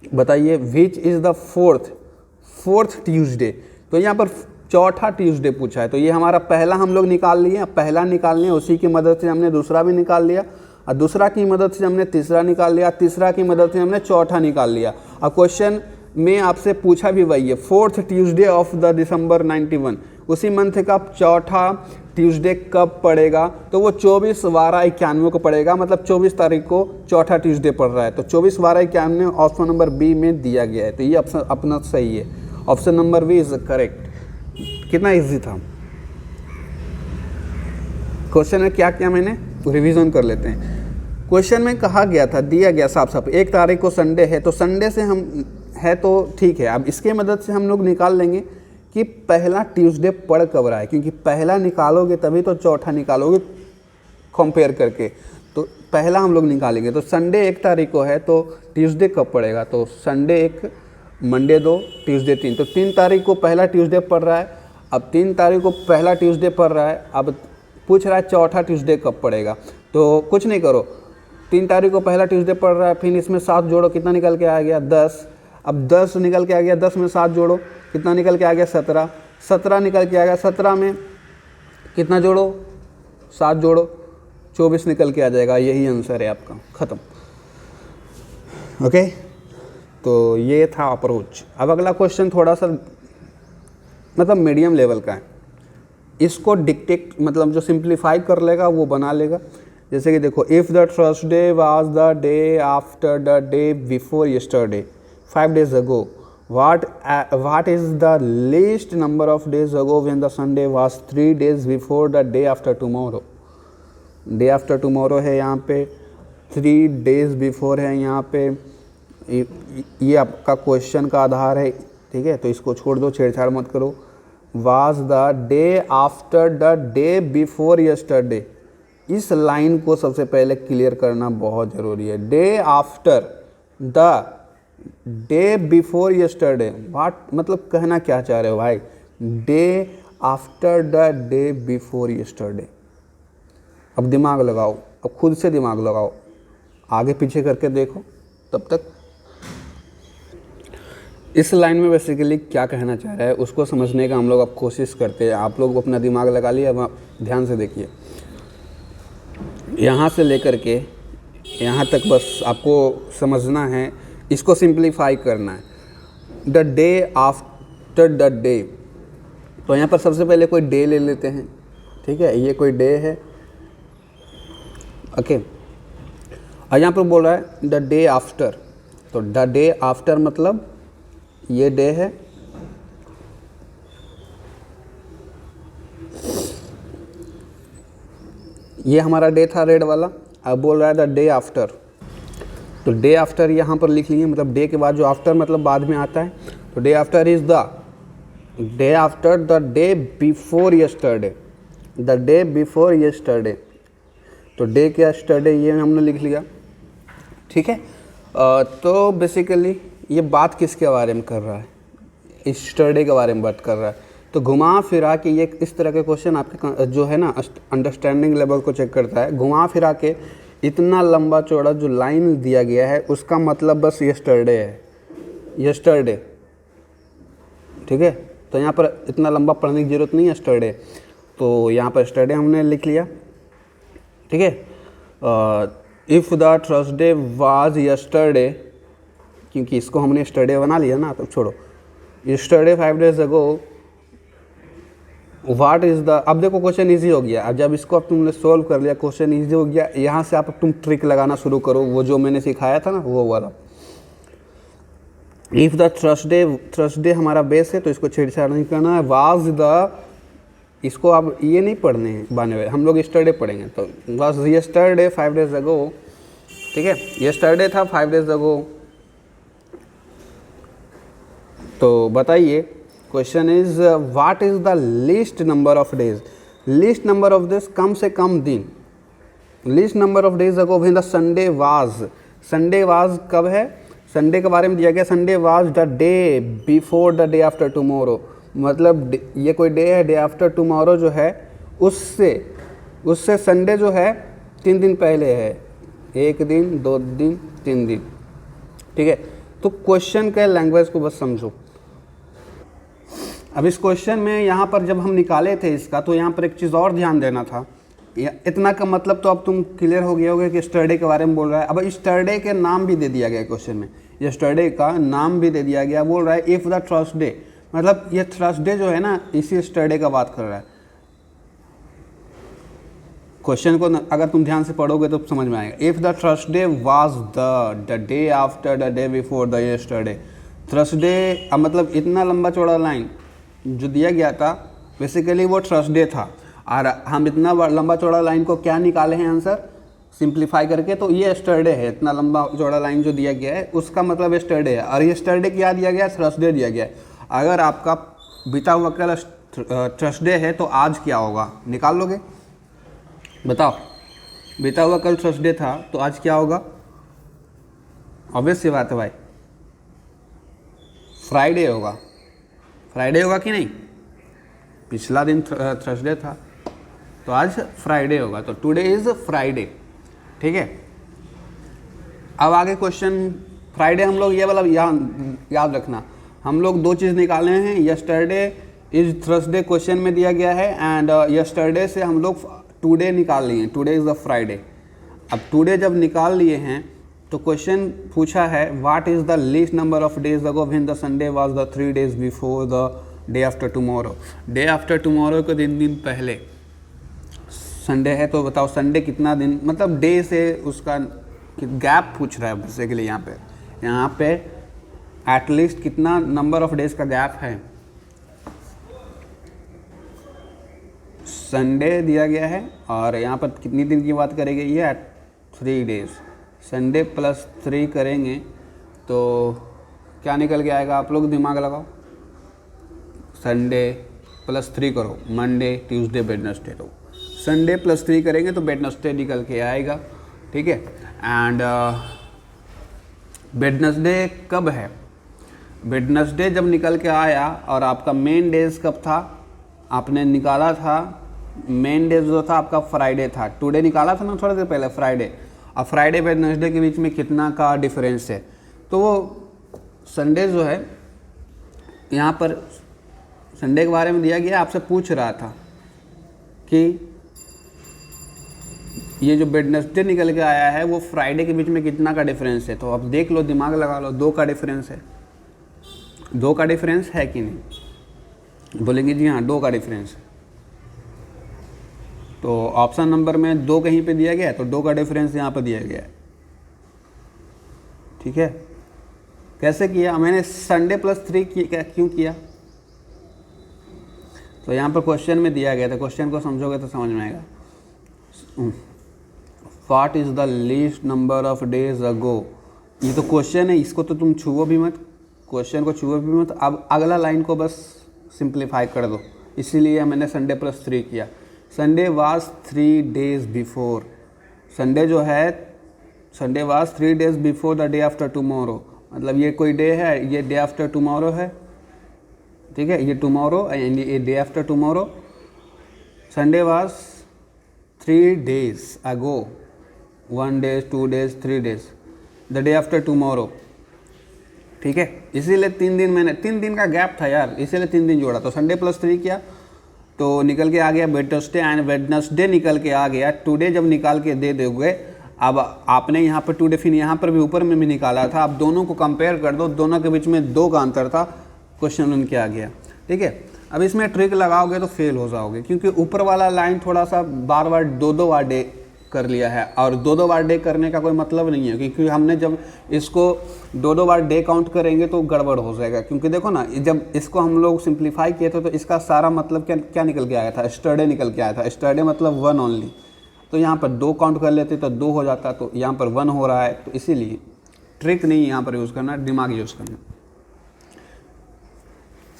बताइए which is the fourth Tuesday, तो यहाँ पर चौथा ट्यूसडे पूछा है। तो ये हमारा पहला हम लोग निकाल लिए, पहला निकाल लिया, उसी की मदद से हमने दूसरा भी निकाल लिया, और दूसरा की मदद से हमने तीसरा निकाल लिया, तीसरा की मदद से हमने चौथा निकाल लिया। अब क्वेश्चन में आपसे पूछा भी वही है, 4th ट्यूसडे ऑफ द दिसंबर 91, उसी मंथ का चौथा ट्यूसडे कब पड़ेगा, तो वो 24/12/91 को पड़ेगा, मतलब 24 तारीख को चौथा ट्यूसडे पड़ रहा है। तो 24/12/91 ऑप्शन नंबर बी में दिया गया है, तो ये ऑप्शन अपना सही है, option number B is correct. कितना इजी था क्वेश्चन में, क्या क्या मैंने रिवीजन कर लेते हैं। क्वेश्चन में कहा गया था, दिया गया साफ साफ 1 तारीख को संडे है, तो संडे से हम है तो ठीक है। अब इसके मदद से हम लोग निकाल लेंगे कि पहला ट्यूसडे पड़ कब रहा है, क्योंकि पहला निकालोगे तभी तो चौथा निकालोगे कंपेयर करके। तो पहला हम लोग निकालेंगे, तो संडे 1 तारीख को है, तो ट्यूसडे कब पड़ेगा, तो संडे 1, मंडे 2, ट्यूसडे 3, तो 3 तारीख को पहला ट्यूसडे पड़ रहा है। अब 3 तारीख को पहला ट्यूसडे पड़ रहा है, अब पूछ रहा है चौथा ट्यूसडे कब पड़ेगा। तो कुछ नहीं करो, 3 तारीख को पहला ट्यूसडे पड़ रहा है, फिर इसमें 7 जोड़ो, कितना निकल के आ गया 10। अब 10 निकल के आ गया, 10 में 7 जोड़ो, कितना निकल के आ गया 17। 17 निकल के आ गया, 17 में कितना जोड़ो, 7 जोड़ो, 24 निकल के आ जाएगा। यही आंसर है आपका, ख़त्म। ओके, तो ये था अप्रोच। अब अगला क्वेश्चन थोड़ा सा मतलब मीडियम लेवल का है, इसको डिक्टेट मतलब जो सिंप्लीफाई कर लेगा वो बना लेगा। जैसे कि देखो, if the Thursday was the day after the day before yesterday 5 days ago, what is the least number of days ago when the Sunday was 3 days before the day after tomorrow। Day after tomorrow है यहाँ पे, 3 days before है यहाँ पे, ये आपका question का आधार है। ठीक है, तो इसको छोड़ दो, छेड़छाड़ मत करो। Was the day after the day before yesterday, इस लाइन को सबसे पहले क्लियर करना बहुत ज़रूरी है। Day after the day before yesterday, what मतलब कहना क्या चाह रहे हो भाई, day after the day before yesterday. अब दिमाग लगाओ, अब खुद से दिमाग लगाओ, आगे पीछे करके देखो तब तक। इस लाइन में बेसिकली क्या कहना चाह रहा है उसको समझने का हम लोग अब कोशिश करते हैं। आप लोग अपना दिमाग लगा लिए, अब आप ध्यान से देखिए, यहाँ से लेकर के यहाँ तक बस आपको समझना है, इसको सिंप्लीफाई करना है। The day after the day, तो यहाँ पर सबसे पहले कोई डे ले लेते हैं, ठीक है, ये कोई डे है, ओके। और यहाँ पर बोल रहा है द डे आफ्टर, तो द डे आफ्टर मतलब ये डे है, ये हमारा डे था रेड वाला। अब बोल रहा है द डे आफ्टर, तो डे आफ्टर यहाँ पर लिख लीजिए, मतलब डे के बाद जो आफ्टर मतलब बाद में आता है, तो day after is the day after the day before yesterday, the day before yesterday, तो डे के यस्टरडे ये हमने लिख लिया, ठीक है। तो बेसिकली ये बात किसके बारे में कर रहा है, यस्टरडे के बारे में बात कर रहा है। तो घुमा फिरा के ये इस तरह के क्वेश्चन आपके जो है ना अंडरस्टैंडिंग लेवल को चेक करता है। घुमा फिरा के इतना लंबा चौड़ा जो लाइन दिया गया है उसका मतलब बस यस्टरडे है, यस्टरडे, ठीक है। तो यहाँ पर इतना लंबा पढ़ने की ज़रूरत नहीं है, यस्टरडे, तो यहाँ पर यस्टरडे हमने लिख लिया, ठीक है। If the Thursday was yesterday, क्योंकि इसको हमने यस्टरडे बना लिया ना, तो छोड़ो, yesterday 5 days ago what is the, अब देखो क्वेश्चन इजी हो गया। अब जब इसको अब तुमने सोल्व कर लिया, क्वेश्चन इजी हो गया, यहाँ से आप तुम ट्रिक लगाना शुरू करो, वो जो मैंने सिखाया था ना वो वाला। इफ़ द थर्सडे हमारा बेस है तो इसको छेड़छाड़ नहीं करना है। वाज द, इसको अब ये नहीं पढ़ने हैं बाने हुए, हम लोग यस्टरडे पढ़ेंगे। तो वाज यस्टरडे 5 days अगो, ठीक है, यस्टरडे था 5 days अगो। तो बताइए, question is what is the least number of days, least number of this, कम से कम दिन, least number of days ago when the Sunday was, Sunday was कब है, संडे के बारे में दिया गया, Sunday was the day before the day after tomorrow, मतलब ये कोई डे है, डे आफ्टर टुमारो जो है उससे संडे जो है 3 दिन पहले है, 1 दिन 2 दिन 3 दिन, ठीक है। तो क्वेश्चन के लैंग्वेज को बस समझो। अब इस क्वेश्चन में यहाँ पर जब हम निकाले थे इसका, तो यहाँ पर एक चीज़ और ध्यान देना था, इतना का मतलब तो अब तुम क्लियर हो गया होगा कि यस्टरडे के बारे में बोल रहा है। अब यस्टरडे के नाम भी दे दिया गया क्वेश्चन में, यस्टरडे का नाम भी दे दिया गया। बोल रहा है इफ़ द थर्सडे, मतलब ये थर्सडे जो है ना इसी यस्टरडे का बात कर रहा है। क्वेश्चन को अगर तुम ध्यान से पढ़ोगे तो समझ में आएगा। If the Thursday was the day after the day before the yesterday, Thursday मतलब इतना लंबा चौड़ा लाइन जो दिया गया था बेसिकली वो थर्सडे था, और हम इतना लंबा चौड़ा लाइन को क्या निकाले हैं आंसर सिंप्लीफाई करके, तो ये यस्टरडे है। इतना लंबा चौड़ा लाइन जो दिया गया है उसका मतलब यस्टरडे है, और यस्टरडे क्या दिया गया है, थर्सडे दिया गया है। अगर आपका बीता हुआ कल थर्सडे है तो आज क्या होगा, निकाल लोगे, बताओ। बीता हुआ कल थर्सडे था तो आज क्या होगा, ऑब्वियस सी बात है भाई, फ्राइडे होगा। फ्राइडे होगा कि नहीं, पिछला दिन थर्सडे था तो आज फ्राइडे होगा, तो टुडे इज़ फ्राइडे, ठीक है। अब आगे क्वेश्चन, फ्राइडे हम लोग ये वाला याद रखना, हम लोग 2 चीज़ निकाले हैं, यस्टरडे इज थर्सडे क्वेश्चन में दिया गया है, एंड यस्टरडे से हम लोग टुडे निकाल लिए, टुडे इज़ द फ्राइडे। अब टुडे जब निकाल लिए हैं तो क्वेश्चन पूछा है what is the least number of days ago when the Sunday was the 3 days before the day after tomorrow. Day after tomorrow को 3 दिन पहले संडे है, तो बताओ संडे कितना दिन, मतलब डे से उसका गैप पूछ रहा है बेसिकली। यहाँ पे एटलीस्ट कितना नंबर ऑफ डेज का गैप है। संडे दिया गया है और यहाँ पर कितनी दिन की बात करेंगे, ये 3 days, संडे प्लस 3 करेंगे तो क्या निकल के आएगा, आप लोग दिमाग लगाओ। संडे प्लस 3 करो, मंडे ट्यूसडे वेडनेसडे, तो संडे प्लस 3 करेंगे तो वेडनेसडे निकल के आएगा, ठीक है। एंड वेडनेसडे कब है, वेडनेसडे जब निकल के आया और आपका मेन डेज कब था, आपने निकाला था मेन डेज जो था आपका फ्राइडे था, टुडे निकाला था ना थोड़ी देर पहले फ्राइडे, अब फ्राइडे वेडनेसडे के बीच में कितना का डिफरेंस है, तो वो संडे जो है यहाँ पर संडे के बारे में दिया गया, आपसे पूछ रहा था कि ये जो वेडनेसडे निकल के आया है वो फ्राइडे के बीच में कितना का डिफरेंस है। तो अब देख लो, दिमाग लगा लो, 2 का डिफरेंस है। 2 का डिफरेंस है कि नहीं? बोलेंगे जी हाँ 2 का डिफरेंस है। तो ऑप्शन नंबर में 2 कहीं पे दिया गया है, तो 2 का डिफरेंस यहाँ पर दिया गया है। ठीक है, कैसे किया? मैंने संडे प्लस 3 क्यों किया? तो यहाँ पर क्वेश्चन में दिया गया था, क्वेश्चन को समझोगे तो समझ में आएगा। What is the least number of days अगो। ये तो क्वेश्चन है, इसको तो तुम छुओ भी मत, क्वेश्चन को छुओ भी मत। अब अगला लाइन को बस सिंप्लीफाई कर दो, इसीलिए मैंने संडे प्लस 3 किया। Sunday was 3 days before. Sunday जो है, Sunday was 3 days before the day after tomorrow. मतलब ये कोई डे है, ये डे आफ्टर टुमारो है। ठीक है, ये टुमारो एंड ये day after tomorrow. Sunday was 3 days ago, 1 days 2 days 3 days, the day after tomorrow. ठीक है, इसीलिए 3 दिन, मैंने 3 दिन का गैप था यार, इसीलिए 3 दिन जोड़ा। तो संडे प्लस 3 किया तो निकल के आ गया वेडनेसडे एंड वेडनेसडे निकल के आ गया। टुडे जब निकाल के दे दोगे, अब आपने यहाँ पर टुडे, फिर यहाँ पर भी ऊपर में भी निकाला था, अब दोनों को कंपेयर कर दो, दोनों के बीच में 2 का अंतर था, क्वेश्चन उनके आ गया। ठीक है, अब इसमें ट्रिक लगाओगे तो फेल हो जाओगे, क्योंकि ऊपर वाला लाइन थोड़ा सा बार बार 2 बार डे कर लिया है, और 2 बार डे करने का कोई मतलब नहीं है, क्योंकि हमने जब इसको 2 बार डे काउंट करेंगे तो गड़बड़ हो जाएगा। क्योंकि देखो ना, जब इसको हम लोग सिंप्लीफाई किए थे तो इसका सारा मतलब क्या निकल के आया था? स्टरडे निकल के आया था। स्टरडे मतलब 1 ओनली, तो यहाँ पर 2 काउंट कर लेते तो 2 हो जाता, तो यहाँ पर 1 हो रहा है। तो इसीलिए ट्रिक नहीं यहाँ पर यूज़ करना, दिमाग यूज़ करना।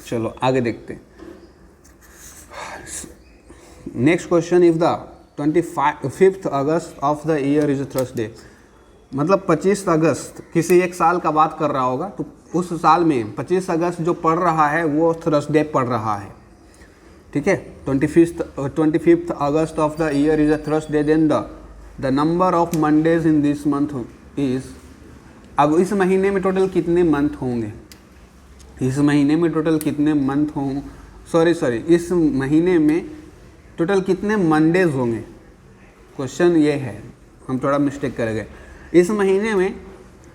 चलो आगे देखते हैं। Next question, if the 25th August of the year is Thursday. मतलब 25 अगस्त किसी एक साल का बात कर रहा होगा, तो उस साल में 25 अगस्त जो पढ़ रहा है वो थर्सडे पढ़ रहा है। ठीक है, 25th August of the year is a Thursday, then the number of Mondays in this month is. अब इस महीने में टोटल कितने मंथ होंगे? इस महीने में टोटल कितने मंथ होंगे? सॉरी, इस महीने में टोटल कितने मंडेज होंगे? क्वेश्चन ये है, हम थोड़ा मिस्टेक कर गए। इस महीने में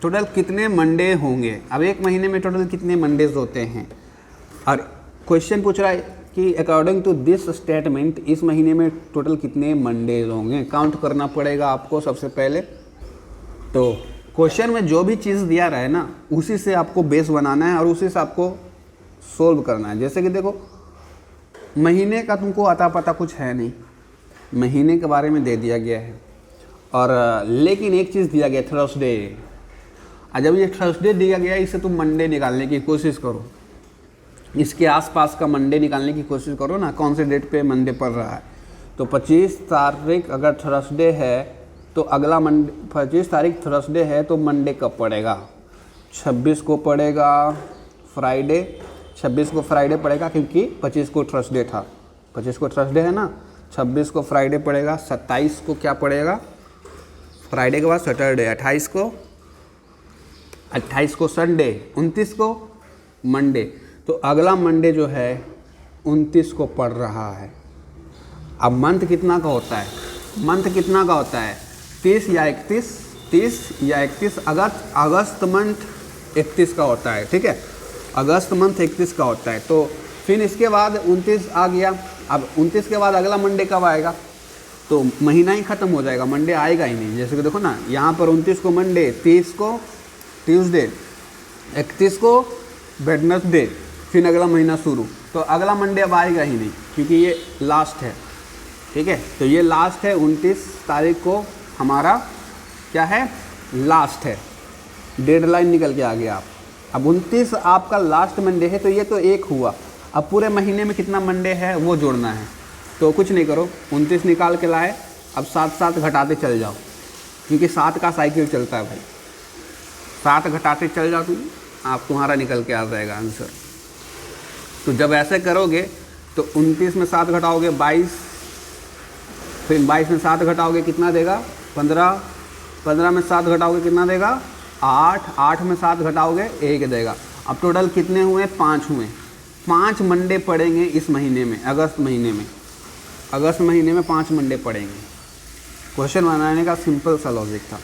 टोटल कितने मंडे होंगे? अब एक महीने में टोटल कितने मंडेज होते हैं? और क्वेश्चन पूछ रहा है कि अकॉर्डिंग टू दिस स्टेटमेंट इस महीने में टोटल कितने मंडेज होंगे? काउंट करना पड़ेगा आपको सबसे पहले। तो क्वेश्चन में जो भी चीज़ दिया रहे ना, उसी से आपको बेस बनाना है और उसी से आपको सोल्व करना है। जैसे कि देखो, महीने का तुमको अता पता कुछ है नहीं, महीने के बारे में दे दिया गया है, और लेकिन एक चीज़ दिया गया थर्सडे। और जब ये थर्सडे दिया गया, इससे तुम मंडे निकालने की कोशिश करो, इसके आसपास का मंडे निकालने की कोशिश करो ना, कौन से डेट पे मंडे पड़ रहा है। तो 25 तारीख अगर थर्सडे है तो अगला मंडे, 25 तारीख थर्सडे है तो मंडे कब पड़ेगा? 26 को पड़ेगा फ्राइडे, 26 को फ्राइडे पड़ेगा, क्योंकि 25 को थर्सडे था, 25 को थर्सडे है ना, 26 को फ्राइडे पड़ेगा। 27 को क्या पड़ेगा? फ्राइडे के बाद सैटरडे। 28 को संडे, 29 को मंडे। तो अगला मंडे जो है 29 को पड़ रहा है। अब मंथ कितना का होता है? मंथ कितना का होता है? 30 या 31? 30 या 31। अगस्त मंथ 31 का होता है। ठीक है, अगस्त मंथ 31 का होता है। तो फिर इसके बाद 29 आ गया। अब 29 के बाद अगला मंडे कब आएगा? तो महीना ही ख़त्म हो जाएगा, मंडे आएगा ही नहीं। जैसे कि देखो ना, यहाँ पर 29 को मंडे, 30 को ट्यूसडे, 31 को वेडनेसडे, फिर अगला महीना शुरू। तो अगला मंडे अब आएगा ही नहीं, क्योंकि ये लास्ट है। ठीक है, तो ये लास्ट है। 29 तारीख को हमारा क्या है? लास्ट है, डेडलाइन निकल के आ गया आप। अब 29 आपका लास्ट मंडे है, तो ये तो एक हुआ। अब पूरे महीने में कितना मंडे है वो जोड़ना है। तो कुछ नहीं करो, 29 निकाल के लाए, अब 7 घटाते चल जाओ, क्योंकि 7 का साइकिल चलता है भाई। 7 घटाते चल जाओ तुम, आप तुम्हारा निकल के आ जाएगा आंसर। तो जब ऐसे करोगे तो 29 में 7 घटाओगे 22, फिर 22 में 7 घटाओगे कितना देगा? 15, 15 में 7 घटाओगे कितना देगा? 8, 8 में 7 घटाओगे 1 देगा। अब टोटल कितने हुए, 5 हुए। 5 मंडे पड़ेंगे इस महीने में, अगस्त महीने में। अगस्त महीने में 5 मंडे पड़ेंगे। क्वेश्चन बनाने का सिंपल सा लॉजिक था।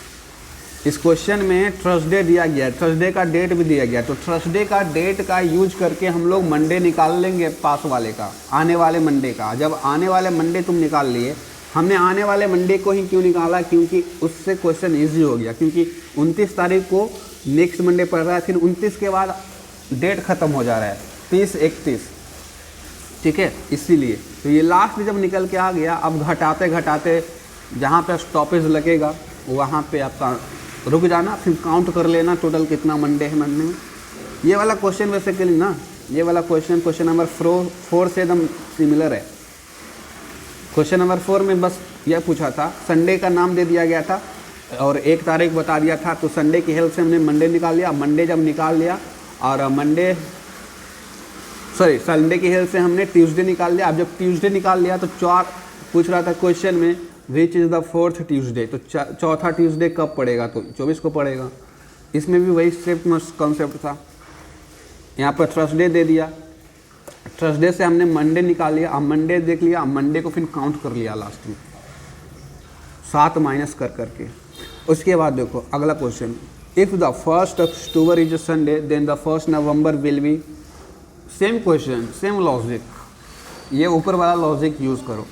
इस क्वेश्चन में थर्सडे दिया गया, थर्सडे का डेट भी दिया गया, तो थर्सडे का डेट का यूज करके हम लोग मंडे निकाल लेंगे पास वाले का, आने वाले मंडे का। जब आने वाले मंडे तुम निकाल लिए, हमने आने वाले मंडे को ही क्यों निकाला, क्योंकि उससे क्वेश्चन ईजी हो गया, क्योंकि 29 तारीख को नेक्स्ट मंडे पड़ रहा है, फिर 29 के बाद डेट ख़त्म हो जा रहा है, 30, 31, ठीक है, इसीलिए। तो ये लास्ट जब निकल के आ गया, अब घटाते घटाते जहाँ पे स्टॉपेज लगेगा वहाँ पे आपका रुक जाना, फिर काउंट कर लेना टोटल कितना मंडे है मंडे में। ये वाला क्वेश्चन बेसिकली ना, ये वाला क्वेश्चन नंबर 4 से एकदम सिमिलर है। क्वेश्चन नंबर 4 में बस यह पूछा था, संडे का नाम दे दिया गया था और 1 तारीख बता दिया था, तो संडे की हेल्प से हमने मंडे निकाल लिया। मंडे जब निकाल लिया और संडे की हेल्प से हमने ट्यूसडे निकाल लिया। अब जब ट्यूसडे निकाल लिया तो 4 पूछ रहा था क्वेश्चन में, which is the 4th Tuesday, तो चौथा ट्यूसडे कब पड़ेगा, तो 24 को पड़ेगा। इसमें भी वही सेम कॉन्सेप्ट था। यहाँ पर थर्सडे दे दिया, थर्सडे से हमने मंडे निकाल लिया। अब मंडे देख लिया, अब मंडे को फिर काउंट कर लिया लास्ट में 7 माइनस कर करके। उसके बाद देखो अगला question, if the 1st October is a Sunday then the 1st November will be, same question same logic, ये ऊपर वाला लॉजिक यूज़ करो।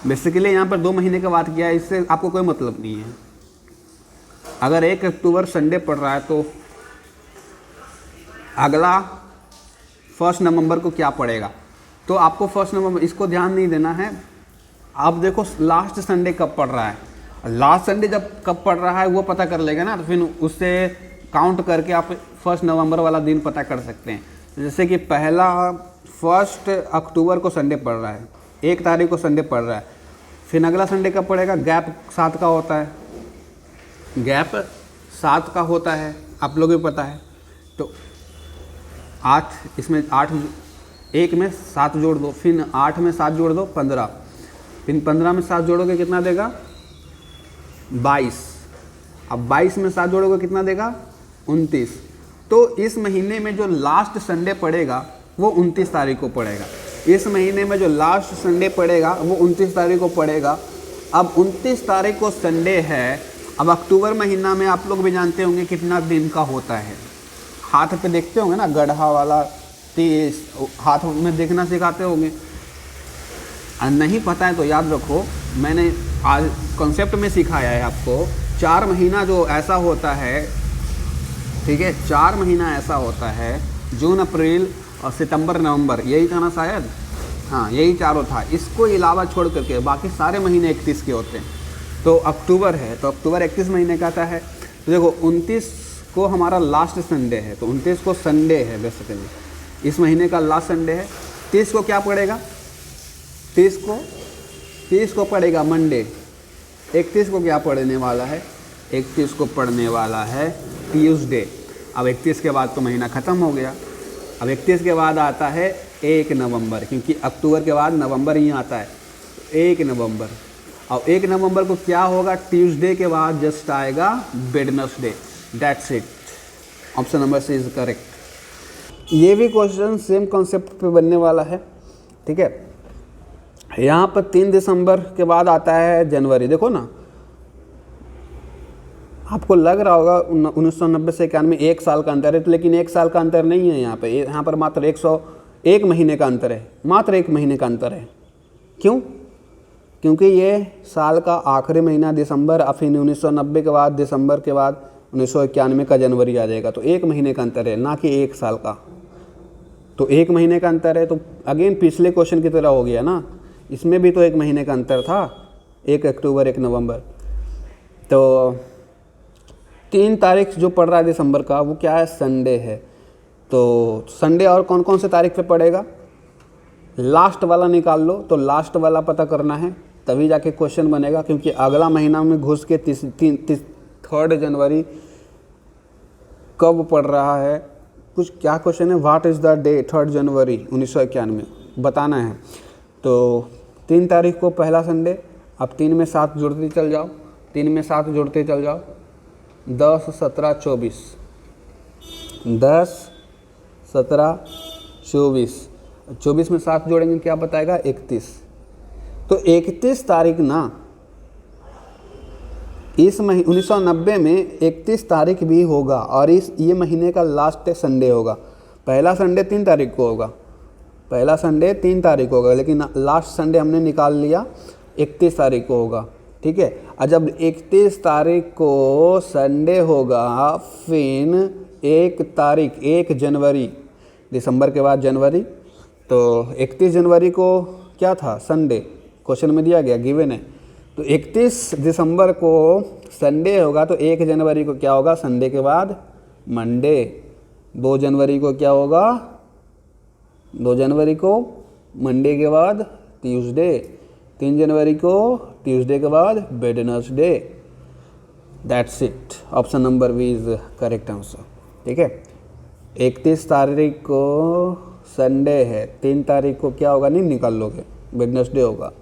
बेसिकली यहाँ पर 2 महीने का बात किया है, इससे आपको कोई मतलब नहीं है। अगर 1 अक्टूबर संडे पड़ रहा है तो अगला 1 नवंबर को क्या पड़ेगा, तो आपको 1 नवंबर, इसको ध्यान नहीं देना है। आप देखो लास्ट संडे कब पड़ रहा है, लास्ट संडे जब कब पड़ रहा है वो पता कर लेगा ना, तो फिर उससे काउंट करके आप 1 नवंबर वाला दिन पता कर सकते हैं। जैसे कि पहला 1 अक्टूबर को संडे पड़ रहा है, 1 तारीख को संडे पड़ रहा है, फिर अगला संडे कब पड़ेगा, गैप 7 का होता है, गैप 7 का होता है, आप लोगों को पता है। तो 8, इसमें 8, 1 में 7 जोड़ दो, फिर 8 में 7 जोड़ दो 15, फिर 15 में 7 जोड़ोगे कितना देगा 22, अब 22 में 7 जोड़ोगे कितना देगा 29। तो इस महीने में जो लास्ट संडे पड़ेगा वो 29 तारीख को पड़ेगा। इस महीने में जो लास्ट संडे पड़ेगा वो 29 तारीख को पड़ेगा। अब 29 तारीख को संडे है। अब अक्टूबर महीना में आप लोग भी जानते होंगे कितना दिन का होता है, हाथ पे देखते होंगे ना, गढ़ा वाला 30, हाथ में देखना सिखाते होंगे। नहीं पता है तो याद रखो, मैंने आज कॉन्सेप्ट में सिखाया है आपको। 4 महीना जो ऐसा होता है, ठीक है, 4 महीना ऐसा होता है, जून, अप्रैल और सितंबर, नवंबर, यही था ना शायद, हाँ यही चारों था। इसको अलावा छोड़ करके बाकी सारे महीने 31 के होते हैं। तो अक्टूबर है तो अक्टूबर 31 महीने का आता है। तो देखो 29 को हमारा लास्ट संडे है, तो 29 को संडे है बेसिकली, इस महीने का लास्ट संडे है। 30 को क्या पड़ेगा, 30 को पड़ेगा मंडे। 31 को क्या पड़ने वाला है, 31 को पड़ने वाला है ट्यूसडे। अब 31 के बाद तो महीना ख़त्म हो गया। अब 31 के बाद आता है 1 नवंबर, क्योंकि अक्टूबर के बाद नवंबर ही आता है, 1 नवंबर। और 1 नवंबर को क्या होगा, ट्यूसडे के बाद जस्ट आएगा Wednesday, that's it. Option number C is correct. ये भी क्वेश्चन सेम कॉन्सेप्ट पे बनने वाला है, ठीक है। यहाँ पर 3 दिसंबर के बाद आता है जनवरी। देखो ना, आपको लग रहा होगा 1990 से 91 1 साल का अंतर है, लेकिन 1 साल का अंतर नहीं है यहाँ पे। यहाँ पर मात्र 101 महीने का अंतर है, मात्र 1 महीने का अंतर है। क्यों? क्योंकि ये साल का आखिरी महीना दिसंबर, और फिर 1990 के बाद दिसंबर के बाद 1991 का जनवरी आ जाएगा। तो 1 महीने का अंतर है, ना कि 1 साल का। तो 1 महीने का अंतर है, तो अगेन पिछले क्वेश्चन की तरह हो गया ना, इसमें भी तो 1 महीने का अंतर था, 1 अक्टूबर 1 नवंबर। तो 3 तारीख जो पड़ रहा है दिसंबर का, वो क्या है, संडे है। तो संडे और कौन कौन से तारीख पे पड़ेगा, लास्ट वाला निकाल लो। तो लास्ट वाला पता करना है, तभी जाके क्वेश्चन बनेगा, क्योंकि अगला महीना में घुस के 3 जनवरी कब पड़ रहा है, कुछ क्या क्वेश्चन है, व्हाट इज़ द डे 3 जनवरी 1991 बताना है। तो 3 तारीख को पहला संडे। अब 3 में 7 जोड़ते चल जाओ, 3 में 7 जोड़ते चल जाओ, 10, 17, 24, 10, 17, 24 में 7 जोड़ेंगे क्या बताएगा 31। तो 31 तारीख ना इस 1990 में 31 तारीख भी होगा और ये महीने का लास्ट संडे होगा। पहला संडे 3 तारीख को होगा, पहला संडे 3 तारीख को होगा, लेकिन लास्ट संडे हमने निकाल लिया 31 तारीख को होगा। ठीक है, और जब 31 तारीख को संडे होगा, फिर 1 तारीख 1 जनवरी, दिसंबर के बाद जनवरी, तो 31 जनवरी को क्या था संडे, क्वेश्चन में दिया गया, गिवन है। तो 31 दिसंबर को संडे होगा, तो 1 जनवरी को क्या होगा संडे के बाद मंडे। 2 जनवरी को क्या होगा, 2 जनवरी को मंडे के बाद ट्यूसडे। 3 जनवरी को ट्यूसडे के बाद Wednesday. That's it, option number B is correct answer. ठीक है, 31 तारीख को संडे है, 3 तारीख को क्या होगा नहीं निकाल लोगे, वेडनेसडे होगा।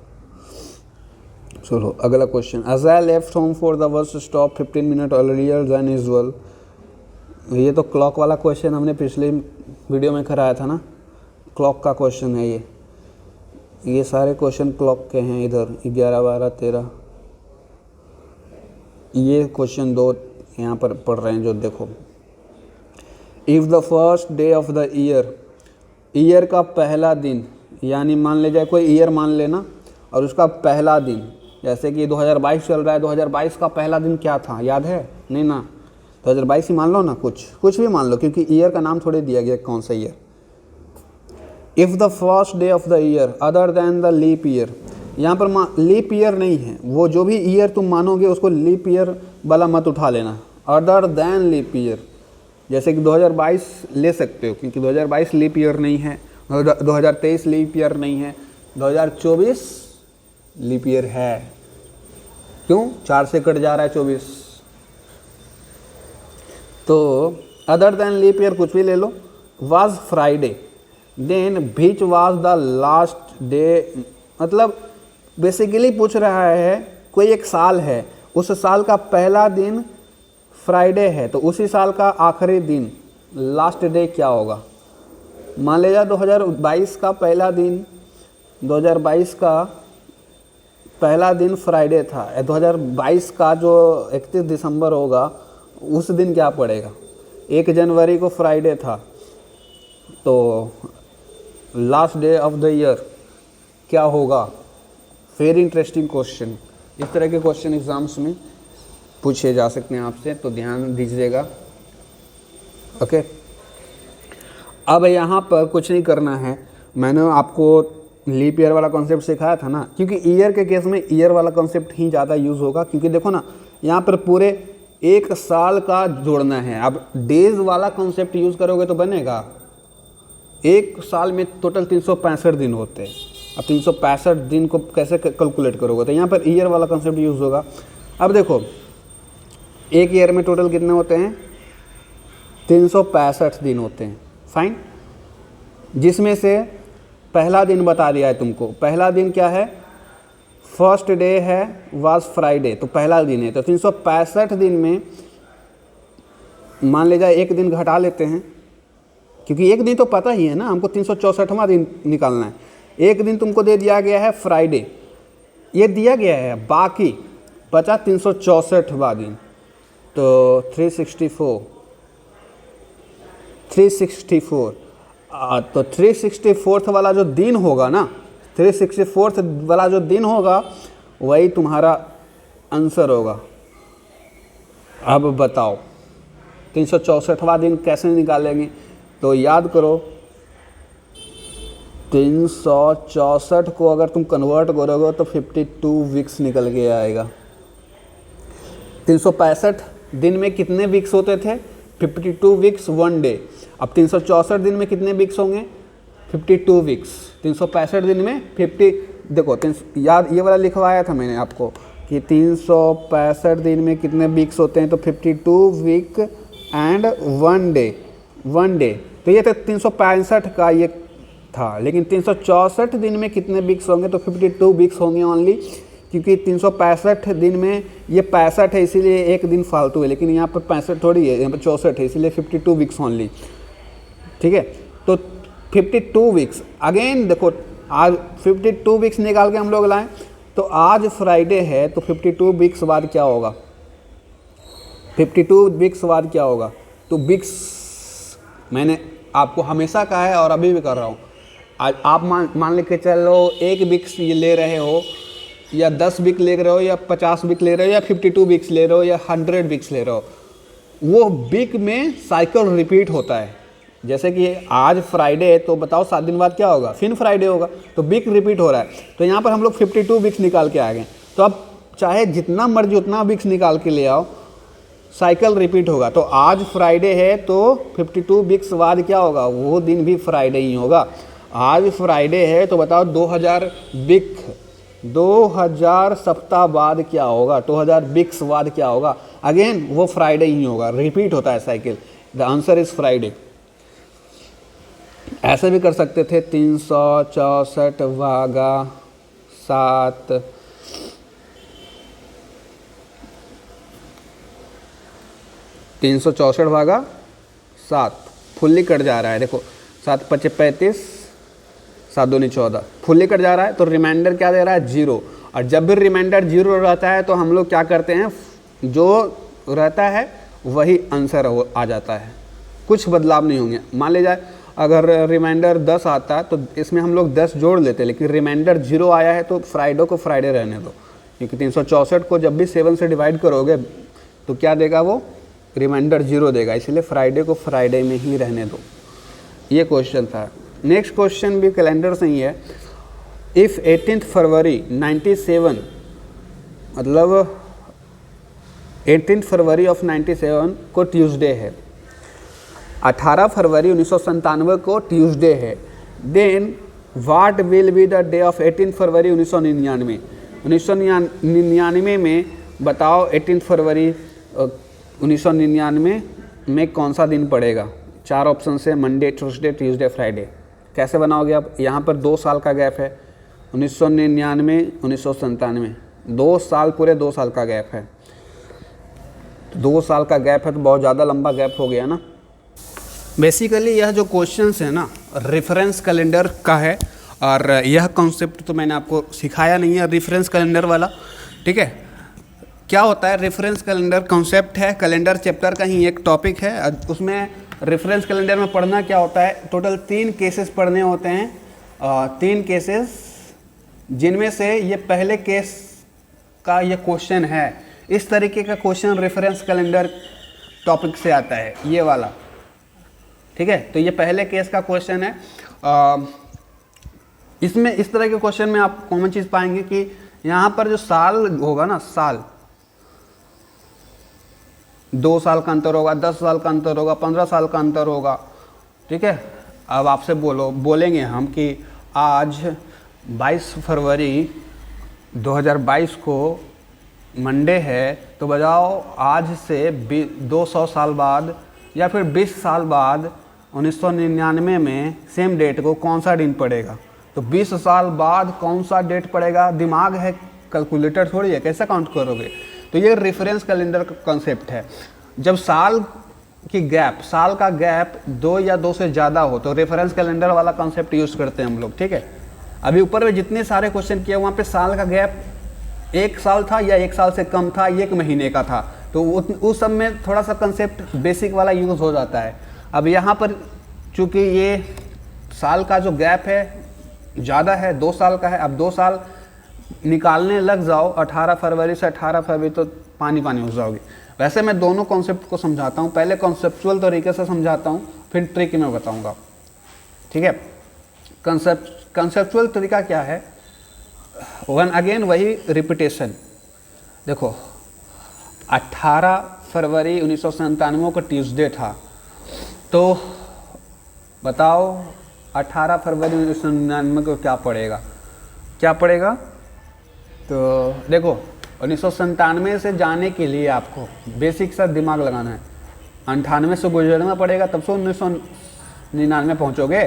चलो अगला question. Ajay left home for the bus stop 15 minute earlier than usual. ये तो क्लॉक वाला क्वेश्चन हमने पिछले वीडियो में कराया था ना, क्लॉक का क्वेश्चन है ये सारे क्वेश्चन क्लॉक के हैं। इधर 11, 12, 13 ये क्वेश्चन 2 यहाँ पर पढ़ रहे हैं जो देखो। If the first day of the year का पहला दिन, यानी मान ले जाए कोई ईयर मान लेना और उसका पहला दिन, जैसे कि 2022 चल रहा है, 2022 का पहला दिन क्या था याद है नहीं ना, 2022 ही मान लो ना, कुछ भी मान लो, क्योंकि ईयर का नाम थोड़े दिया गया कौन सा year. If the first day of the year other than the leap year, यहाँ पर लीप ईयर नहीं है, वो जो भी ईयर तुम मानोगे उसको लीप ईयर वाला मत उठा लेना। अदर दैन लीप ईयर, जैसे कि 2022 ले सकते हो क्योंकि 2022 लीप ईयर नहीं है, 2023 लीप ईयर नहीं है, 2024 लीप ईयर है। क्यों, 4 से कट जा रहा है 24। तो अदर दैन लीप ईयर कुछ भी ले लो। Was Friday, then which was the last day, मतलब बेसिकली पूछ रहा है कोई एक साल है, उस साल का पहला दिन फ्राइडे है, तो उसी साल का आखिरी दिन लास्ट डे क्या होगा। मान लीजिए 2022 का पहला दिन, 2022 का पहला दिन फ्राइडे था, 2022 का जो 31 दिसंबर होगा उस दिन क्या पड़ेगा। 1 जनवरी को फ्राइडे था, तो last day of the year क्या होगा। वेरी इंटरेस्टिंग क्वेश्चन, इस तरह के क्वेश्चन एग्जाम्स में पूछे जा सकते हैं आपसे, तो ध्यान दीजिएगा। ओके, अब यहाँ पर कुछ नहीं करना है, मैंने आपको लीप ईयर वाला कॉन्सेप्ट सिखाया था ना, क्योंकि ईयर के केस में ईयर वाला कॉन्सेप्ट ही ज़्यादा यूज़ होगा, क्योंकि देखो ना यहाँ पर पूरे 1 साल का जोड़ना है। अब डेज वाला कॉन्सेप्ट यूज़ करोगे तो बनेगा, 1 साल में टोटल 365 दिन होते हैं। अब 365 दिन को कैसे कैलकुलेट करोगे, तो यहाँ पर ईयर वाला कॉन्सेप्ट यूज़ होगा। अब देखो एक ईयर में टोटल कितने होते हैं, 365 दिन होते हैं, फाइन। जिसमें से पहला दिन बता दिया है तुमको, पहला दिन क्या है, फर्स्ट डे है वाज फ्राइडे, तो पहला दिन है। तो 365 दिन में मान ले जाए 1 दिन घटा लेते हैं, क्योंकि 1 दिन तो पता ही है ना हमको, 364वां दिन निकालना है। 1 दिन तुमको दे दिया गया है फ्राइडे, ये दिया गया है, बाकी बचा 364वां दिन, तो 364 तो 364th वाला जो दिन होगा ना, 364th वाला जो दिन होगा वही तुम्हारा आंसर होगा। अब बताओ 364वां दिन कैसे निकालेंगे, तो याद करो 364 को अगर तुम कन्वर्ट करोगे तो 52 वीक्स निकल के आएगा। 365 दिन में कितने वीक्स होते थे, 52 वीक्स 1 डे। अब 364 दिन में कितने वीक्स होंगे, 52 वीक्स। 365 दिन में 50, देखो याद ये वाला लिखवाया था मैंने आपको कि 365 दिन में कितने वीक्स होते हैं, तो 52 वीक एंड 1 डे। तो ये तो 365 का ये था, लेकिन 364 दिन में कितने वीक्स होंगे, तो 52 वीक्स होंगे ओनली, क्योंकि 365 दिन में ये 65 है इसीलिए एक दिन फालतू है, लेकिन यहाँ पर 65 थोड़ी है, यहाँ पर 64 है, इसीलिए 52 वीक्स ओनली। ठीक है, तो 52 वीक्स अगेन देखो, आज 52 वीक्स निकाल के हम लोग लाएं, तो आज फ्राइडे है तो 52 वीक्स बाद क्या होगा, 52 वीक्स बाद क्या होगा। तो वीक्स मैंने आपको हमेशा कहा है और अभी भी कर रहा हूँ। आज आप मान लेके चलो 1 वीक्स ये ले रहे हो, या 10 वीक ले रहे हो, या 50 वीक ले रहे हो, या 52 वीक्स ले रहे हो, या 100 वीक्स ले रहे हो, वो वीक में साइकिल रिपीट होता है। जैसे कि आज फ्राइडे है तो बताओ 7 दिन बाद क्या होगा, फिर फ्राइडे होगा, तो वीक रिपीट हो रहा है। तो यहाँ पर हम लोग 52 वीक्स निकाल के आ गए। तो अब चाहे जितना मर्जी उतना वीक्स निकाल के ले आओ, साइकिल रिपीट होगा। तो आज फ्राइडे है तो 52 वीक्स बाद क्या होगा, वो दिन भी फ्राइडे ही होगा। आज फ्राइडे है तो बताओ 2000 सप्ताह बाद क्या होगा, 2000 वीक्स बाद क्या होगा, अगेन वो फ्राइडे ही होगा, रिपीट होता है cycle. The answer is Friday. ऐसे भी कर सकते थे 364 भागा 7, भागा 7 फुल्ली कट जा रहा है। देखो 7 × 5 = 35, 7 × 2 = 14, फुल्ली कट जा रहा है तो रिमाइंडर क्या दे रहा है, 0। और जब भी रिमाइंडर 0 रहता है तो हम लोग क्या करते हैं, जो रहता है वही आंसर आ जाता है, कुछ बदलाव नहीं होंगे। मान लीजिए अगर रिमाइंडर 10 आता है तो इसमें हम लोग 10 जोड़ लेते हैं, लेकिन रिमाइंडर 0 आया है तो फ्राइडे को फ्राइडे रहने दो, क्योंकि 364 को जब भी 7 से डिवाइड करोगे तो क्या देगा, वो रिमाइंडर 0 देगा, इसलिए फ्राइडे को फ्राइडे में ही रहने दो। ये क्वेश्चन था। नेक्स्ट क्वेश्चन भी कैलेंडर से ही है। इफ़ 18 फरवरी 97, मतलब 18 फरवरी ऑफ 97 को ट्यूसडे है, 18 फरवरी 1997 को ट्यूसडे है, then what will be the day of 18 February 1999। 1999 में बताओ 18 फरवरी 1999 में कौन सा दिन पड़ेगा। 4 ऑप्शन है, मंडे, ट्यूसडे, ट्यूसडे, फ्राइडे। कैसे बनाओगे आप, यहाँ पर 2 साल का गैप है, 1999 1997, 2 साल, पूरे 2 साल का गैप है। 2 साल का गैप है तो बहुत ज़्यादा लंबा गैप हो गया ना। बेसिकली यह जो क्वेश्चंस है ना, रेफरेंस कैलेंडर का है, और यह कॉन्सेप्ट तो मैंने आपको सिखाया नहीं है, रेफरेंस कैलेंडर वाला। ठीक है, क्या होता है रेफरेंस कैलेंडर, कॉन्सेप्ट है, कैलेंडर चैप्टर का ही एक टॉपिक है। उसमें रेफरेंस कैलेंडर में पढ़ना क्या होता है, टोटल 3 केसेस पढ़ने होते हैं, 3 केसेस, जिनमें से ये पहले केस का ये क्वेश्चन है। इस तरीके का क्वेश्चन रेफरेंस कैलेंडर टॉपिक से आता है, ये वाला। ठीक है, तो ये पहले केस का क्वेश्चन है। इसमें इस तरह के क्वेश्चन में आप कॉमन चीज़ पाएंगे कि यहाँ पर जो साल होगा ना, साल, 2 साल का अंतर होगा, 10 साल का अंतर होगा, 15 साल का अंतर होगा। ठीक है, अब आपसे बोलेंगे हम कि आज 22 फरवरी 2022 को मंडे है, तो बताओ आज से 200 साल बाद या फिर 20 साल बाद 1999 में सेम डेट को कौन सा दिन पड़ेगा। तो 20 साल बाद कौन सा डेट पड़ेगा, दिमाग है, कैलकुलेटर थोड़ी है, कैसे काउंट करोगे। तो ये रेफरेंस कैलेंडर का कॉन्सेप्ट है। जब साल का गैप 2 या 2 से ज़्यादा हो तो रेफरेंस कैलेंडर वाला कॉन्सेप्ट यूज़ करते हैं हम लोग। ठीक है, अभी ऊपर में जितने सारे क्वेश्चन किए वहाँ पे साल का गैप 1 साल था या 1 साल से कम था, 1 महीने का था, तो उस सब में थोड़ा सा कंसेप्ट बेसिक वाला यूज़ हो जाता है। अब यहाँ पर चूँकि ये साल का जो गैप है ज़्यादा है, 2 साल का है, अब 2 साल निकालने लग जाओ 18 फरवरी से 18 फरवरी तो पानी पानी हो जाओगे। वैसे मैं दोनों कॉन्सेप्ट को समझाता हूँ, पहले कॉन्सेप्चुअल तरीके से समझाता हूँ, फिर ट्रिक में बताऊँगा। ठीक है, कंसेप्चुअल तरीका क्या है, अगेन वही रिपीटेशन। देखो 18 फरवरी 1997 को ट्यूसडे था, तो बताओ 18 फरवरी 1999 को क्या पड़ेगा। तो देखो 1997 से जाने के लिए आपको बेसिक सा दिमाग लगाना है, 98 से गुजरना पड़ेगा, तब से 1999 पहुँचोगे।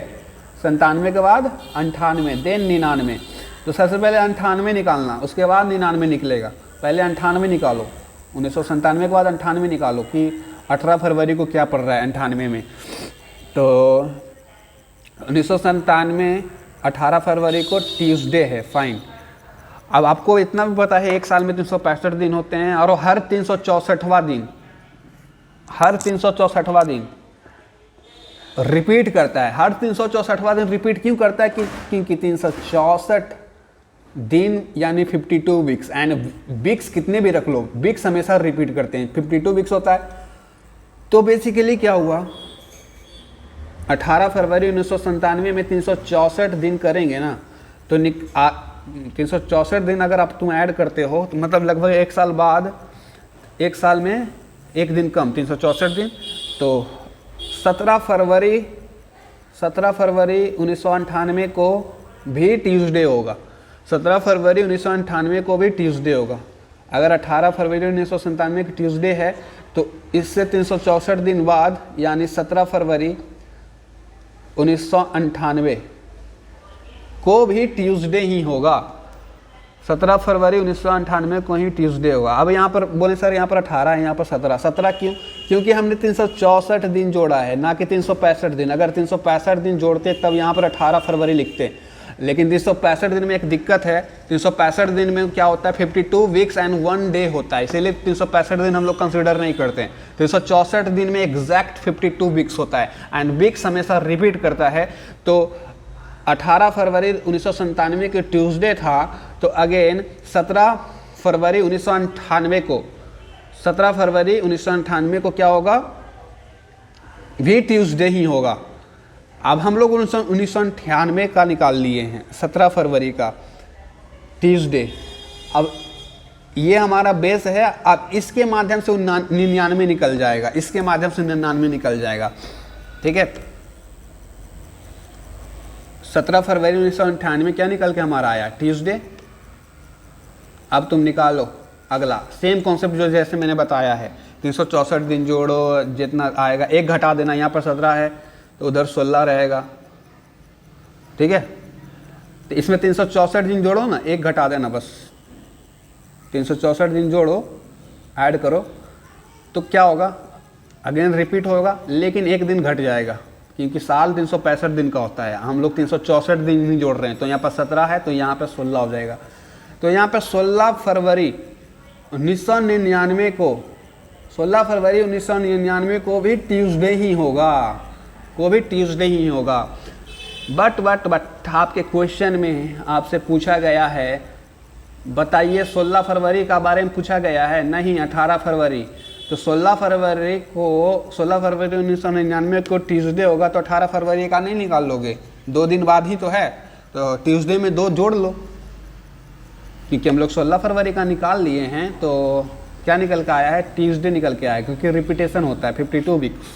97 के बाद 98, देन 99, तो सबसे पहले 98 निकालना, उसके बाद 99 निकलेगा। पहले 98 निकालो, 1997 के बाद 98 निकालो कि 18 फरवरी को क्या पड़ रहा है 98 में। तो 1997 18 फरवरी को ट्यूसडे है, फाइन। अब आपको इतना भी पता है एक साल में 365 दिन होते हैं और हर 364वां दिन रिपीट करता है। हर 364वां दिन रिपीट क्यों करता है? क्योंकि 364 दिन यानी 52 वीक्स, एंड वीक्स कितने भी रख लो, वीक्स हमेशा रिपीट करते हैं, 52 वीक्स होता है। तो बेसिकली क्या हुआ, 18 फरवरी 1997 में 364 दिन करेंगे ना, तो 364 दिन अगर आप तुम ऐड करते हो तो मतलब लगभग एक साल बाद, एक साल में एक दिन कम, 364 दिन। तो 17 फरवरी 1998 को भी ट्यूसडे होगा, 17 फरवरी 1998 को भी ट्यूसडे होगा। अगर 18 फरवरी 1997 को ट्यूसडे है तो इससे 364 दिन बाद यानी 17 फरवरी 1998 को भी ट्यूसडे ही होगा। 17 फरवरी 1998 को ही ट्यूसडे होगा। अब यहाँ पर बोले सर यहाँ पर 18 है, यहाँ पर 17 क्यों? क्योंकि हमने 364 दिन जोड़ा है, ना कि 365 दिन। अगर 365 दिन जोड़ते तब यहाँ पर 18 फरवरी लिखते, लेकिन 365 दिन में एक दिक्कत है। 365 दिन में क्या होता है, 52 वीक्स एंड 1 डे होता है, इसीलिए 365 दिन हम लोग कंसिडर नहीं करते हैं। 364 दिन में एग्जैक्ट 52 वीक्स होता है एंड वीक्स हमेशा रिपीट करता है। तो 18 फरवरी 1997 के ट्यूसडे था, तो अगेन 17 फरवरी 1998 को, 17 फरवरी 1998 को क्या होगा, भी ट्यूसडे ही होगा। अब हम लोग 1998 का निकाल लिए हैं, 17 फरवरी का ट्यूसडे। अब ये हमारा बेस है। अब इसके माध्यम से 99 निकल जाएगा, इसके माध्यम से 99 निकल जाएगा, ठीक है। 17 फरवरी 1998 क्या निकल के हमारा आया, ट्यूसडे। अब तुम निकालो अगला सेम कॉन्सेप्ट जो जैसे मैंने बताया है, 364 दिन जोड़ो, जितना आएगा एक घटा देना। यहाँ पर 17 है तो उधर 16 रहेगा, ठीक है। तो इसमें 364 दिन जोड़ो ना, एक घटा देना बस। 364 दिन जोड़ो, ऐड करो, तो क्या होगा, अगेन रिपीट होगा, लेकिन एक दिन घट जाएगा, क्योंकि साल 365 दिन का होता है। हम लोग 364 दिन ही जोड़ रहे हैं, तो यहाँ पर 17 है तो यहाँ पर 16 हो जाएगा। तो यहाँ पर 16 फरवरी 1999 को, 16 फरवरी 1999 को भी ट्यूसडे ही होगा, बट आपके क्वेश्चन में आपसे पूछा गया है, बताइए 16 फरवरी का बारे में पूछा गया है, नहीं 18 फरवरी। तो 16 फरवरी 1999 को ट्यूसडे होगा, तो 18 फरवरी का नहीं निकाल लोगे, 2 दिन बाद ही तो है, तो ट्यूसडे में 2 जोड़ लो, क्योंकि हम लोग 16 फरवरी का निकाल लिए हैं। तो क्या निकल के आया है, ट्यूसडे निकल के आया, क्योंकि रिपीटेशन होता है 52 वीक्स।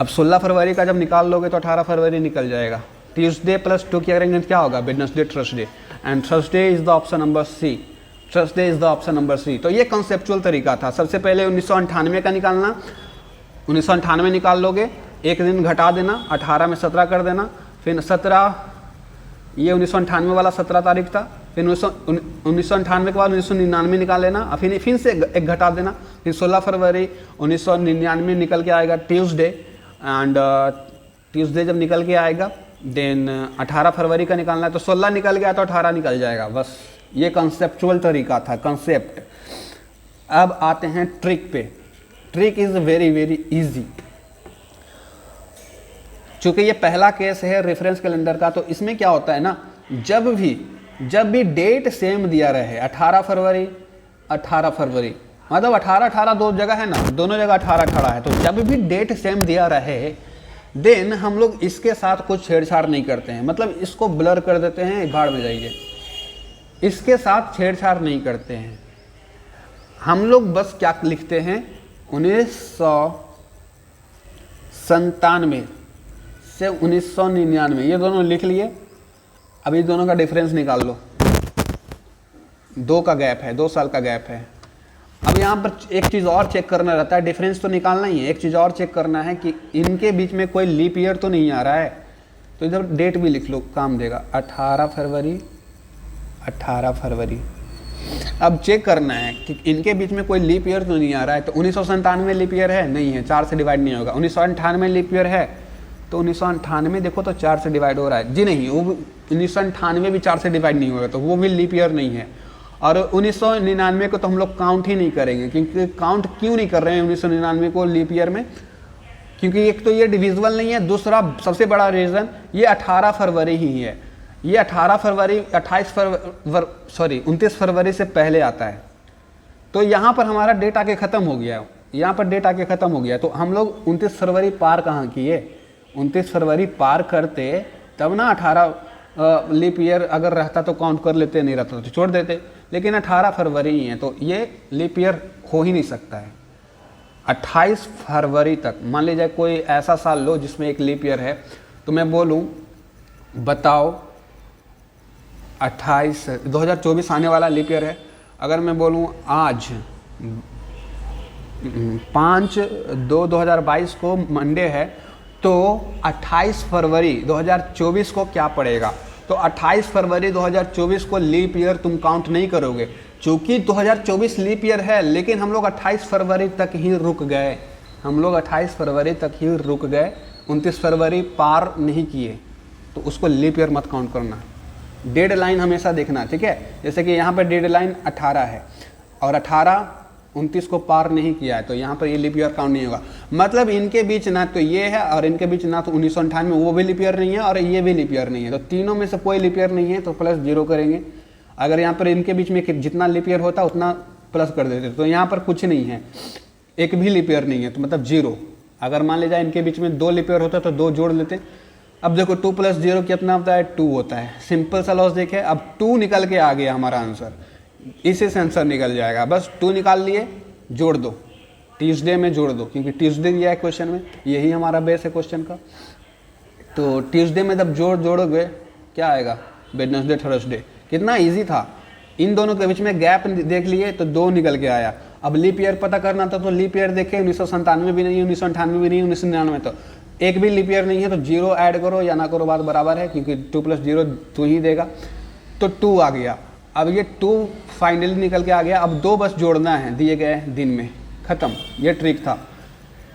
अब 16 फरवरी का जब निकाल लोगे तो 18 फरवरी निकल जाएगा। ट्यूसडे प्लस 2 क्या करेंगे, क्या होगा, Wednesday, Thursday, and Thursday is the option number C, Thursday is the option number C. तो ये कॉन्सेप्चुअल तरीका था। सबसे पहले 1998 का निकालना, 1998 निकाल लोगे, एक दिन घटा देना, 18 में 17 कर देना, फिर 17, ये 1998 वाला 17 तारीख था, फिर 1998 के बाद 1999 निकाल लेना, फिर से एक घटा देना, फिर 16 फरवरी 1999 निकल के आएगा ट्यूसडे, एंड ट्यूसडे जब निकल के आएगा देन 18 फरवरी का निकालना है, तो 16 निकल गया तो 18 निकल जाएगा, बस। ये कंसेप्चुअल तरीका था, कंसेप्ट। अब आते हैं ट्रिक पे। Trick is very very easy. चूँकि ये पहला केस है रेफरेंस कैलेंडर का, तो इसमें क्या होता है ना, जब भी डेट सेम दिया रहे, 18 फरवरी मतलब 18 दो जगह है ना, दोनों जगह 18 है, तो जब भी डेट सेम दिया रहे देन हम लोग इसके साथ कुछ छेड़छाड़ नहीं करते हैं, मतलब इसको ब्लर कर देते हैं, भाड़ में जाइए, इसके साथ छेड़छाड़ नहीं करते हैं। हम लोग बस क्या लिखते हैं, 1997 से 1999, ये दोनों लिख लिए। अब इस दोनों का डिफरेंस निकाल लो, 2 का गैप है, 2 साल का गैप है। अब यहाँ पर एक चीज़ और चेक करना रहता है, डिफरेंस तो निकालना ही है, एक चीज़ और चेक करना है कि इनके बीच में कोई लीप ईयर तो नहीं आ रहा है। तो इधर डेट भी लिख लो, काम देगा। 18 फरवरी 18 फरवरी। अब चेक करना है कि इनके बीच में कोई लीप ईयर तो नहीं आ रहा है। तो 1997 लीप ईयर है, नहीं है, 4 से डिवाइड नहीं होगा। 1998 लीप ईयर है, तो 1998 देखो तो 4 से डिवाइड हो रहा है जी, नहीं, वो 1998 भी 4 से डिवाइड नहीं होगा, तो वो भी लीप ईयर नहीं है। और 1999 को तो हम लोग काउंट ही नहीं करेंगे, क्योंकि काउंट क्यों नहीं कर रहे हैं 1999 को लीप ईयर में, क्योंकि एक तो ये डिविजिबल नहीं है, दूसरा सबसे बड़ा रीज़न ये 18 फरवरी ही है। ये 18 फरवरी 29 फरवरी से पहले आता है। तो यहाँ पर हमारा डेट आके ख़त्म हो गया, यहाँ पर डेट आके ख़त्म हो गया। तो हम लोग 29 फरवरी पार कहाँ किए, 29 फरवरी पार करते तब ना 18 लीप ईयर अगर रहता तो काउंट कर लेते, नहीं रहता तो छोड़ देते, लेकिन 18 फरवरी ही है, तो ये लीप ईयर हो ही नहीं सकता है। 28 फरवरी तक मान लीजिए कोई ऐसा साल लो जिसमें एक लीप ईयर है, तो मैं बोलूँ बताओ 2024 आने वाला लीप ईयर है। अगर मैं बोलूँ आज 5/2/2022 को मंडे है, तो 28 फरवरी 2024 को क्या पड़ेगा, तो 28 फरवरी 2024 को लीप ईयर तुम काउंट नहीं करोगे, चूँकि 2024 लीप ईयर है, लेकिन हम लोग 28 फरवरी तक ही रुक गए, हम लोग 28 फरवरी तक ही रुक गए, 29 फरवरी पार नहीं किए, तो उसको लीप ईयर मत काउंट करना। डेड लाइन हमेशा देखना, ठीक है। जैसे कि यहाँ पर डेड लाइन 18 है और 18 29 को पार नहीं किया है, तो यहाँ पर ये लीप ईयर काउंट नहीं होगा। मतलब इनके बीच ना तो ये है और इनके बीच ना तो 1998 वो भी लीप ईयर नहीं है और ये भी लीप ईयर नहीं है, तो तीनों में से कोई लीप ईयर नहीं है, तो प्लस 0 करेंगे। अगर यहाँ पर इनके बीच में जितना लीप ईयर होता उतना प्लस कर देते, तो यहाँ पर कुछ नहीं है, एक भी लीप ईयर नहीं है, तो मतलब 0। अगर मान लीजिए इनके बीच में 2 लीप ईयर होता तो 2 जोड़ लेते। अब देखो 2 + 0 कितना होता है, 2 होता है। सिंपल सा लॉस देखे, अब 2 निकल के आ गया हमारा आंसर, इसी से आंसर निकल जाएगा। बस 2 निकाल लिए, जोड़ दो, ट्यूसडे में जोड़ दो, क्योंकि ट्यूसडे दिया है क्वेश्चन में, यही हमारा बेस है क्वेश्चन का। तो ट्यूसडे में जब जोड़ोगे क्या आएगा, वेडनेसडे थर्सडे। कितना इजी था, इन दोनों के बीच में गैप देख लिए तो 2 निकल के आया। अब लीप ईयर पता करना था, तो लीप ईयर देखे 1997 भी नहीं है, 1998 भी नहीं है, 1999 तो एक भी लीप ईयर नहीं है, तो 0 ऐड करो या ना करो, बात बराबर है, क्योंकि 2 + 0 2 ही देगा, तो 2 आ गया। अब ये 2 फाइनली निकल के आ गया। अब 2 बस जोड़ना है दिए गए दिन में, ख़त्म, ये ट्रिक था।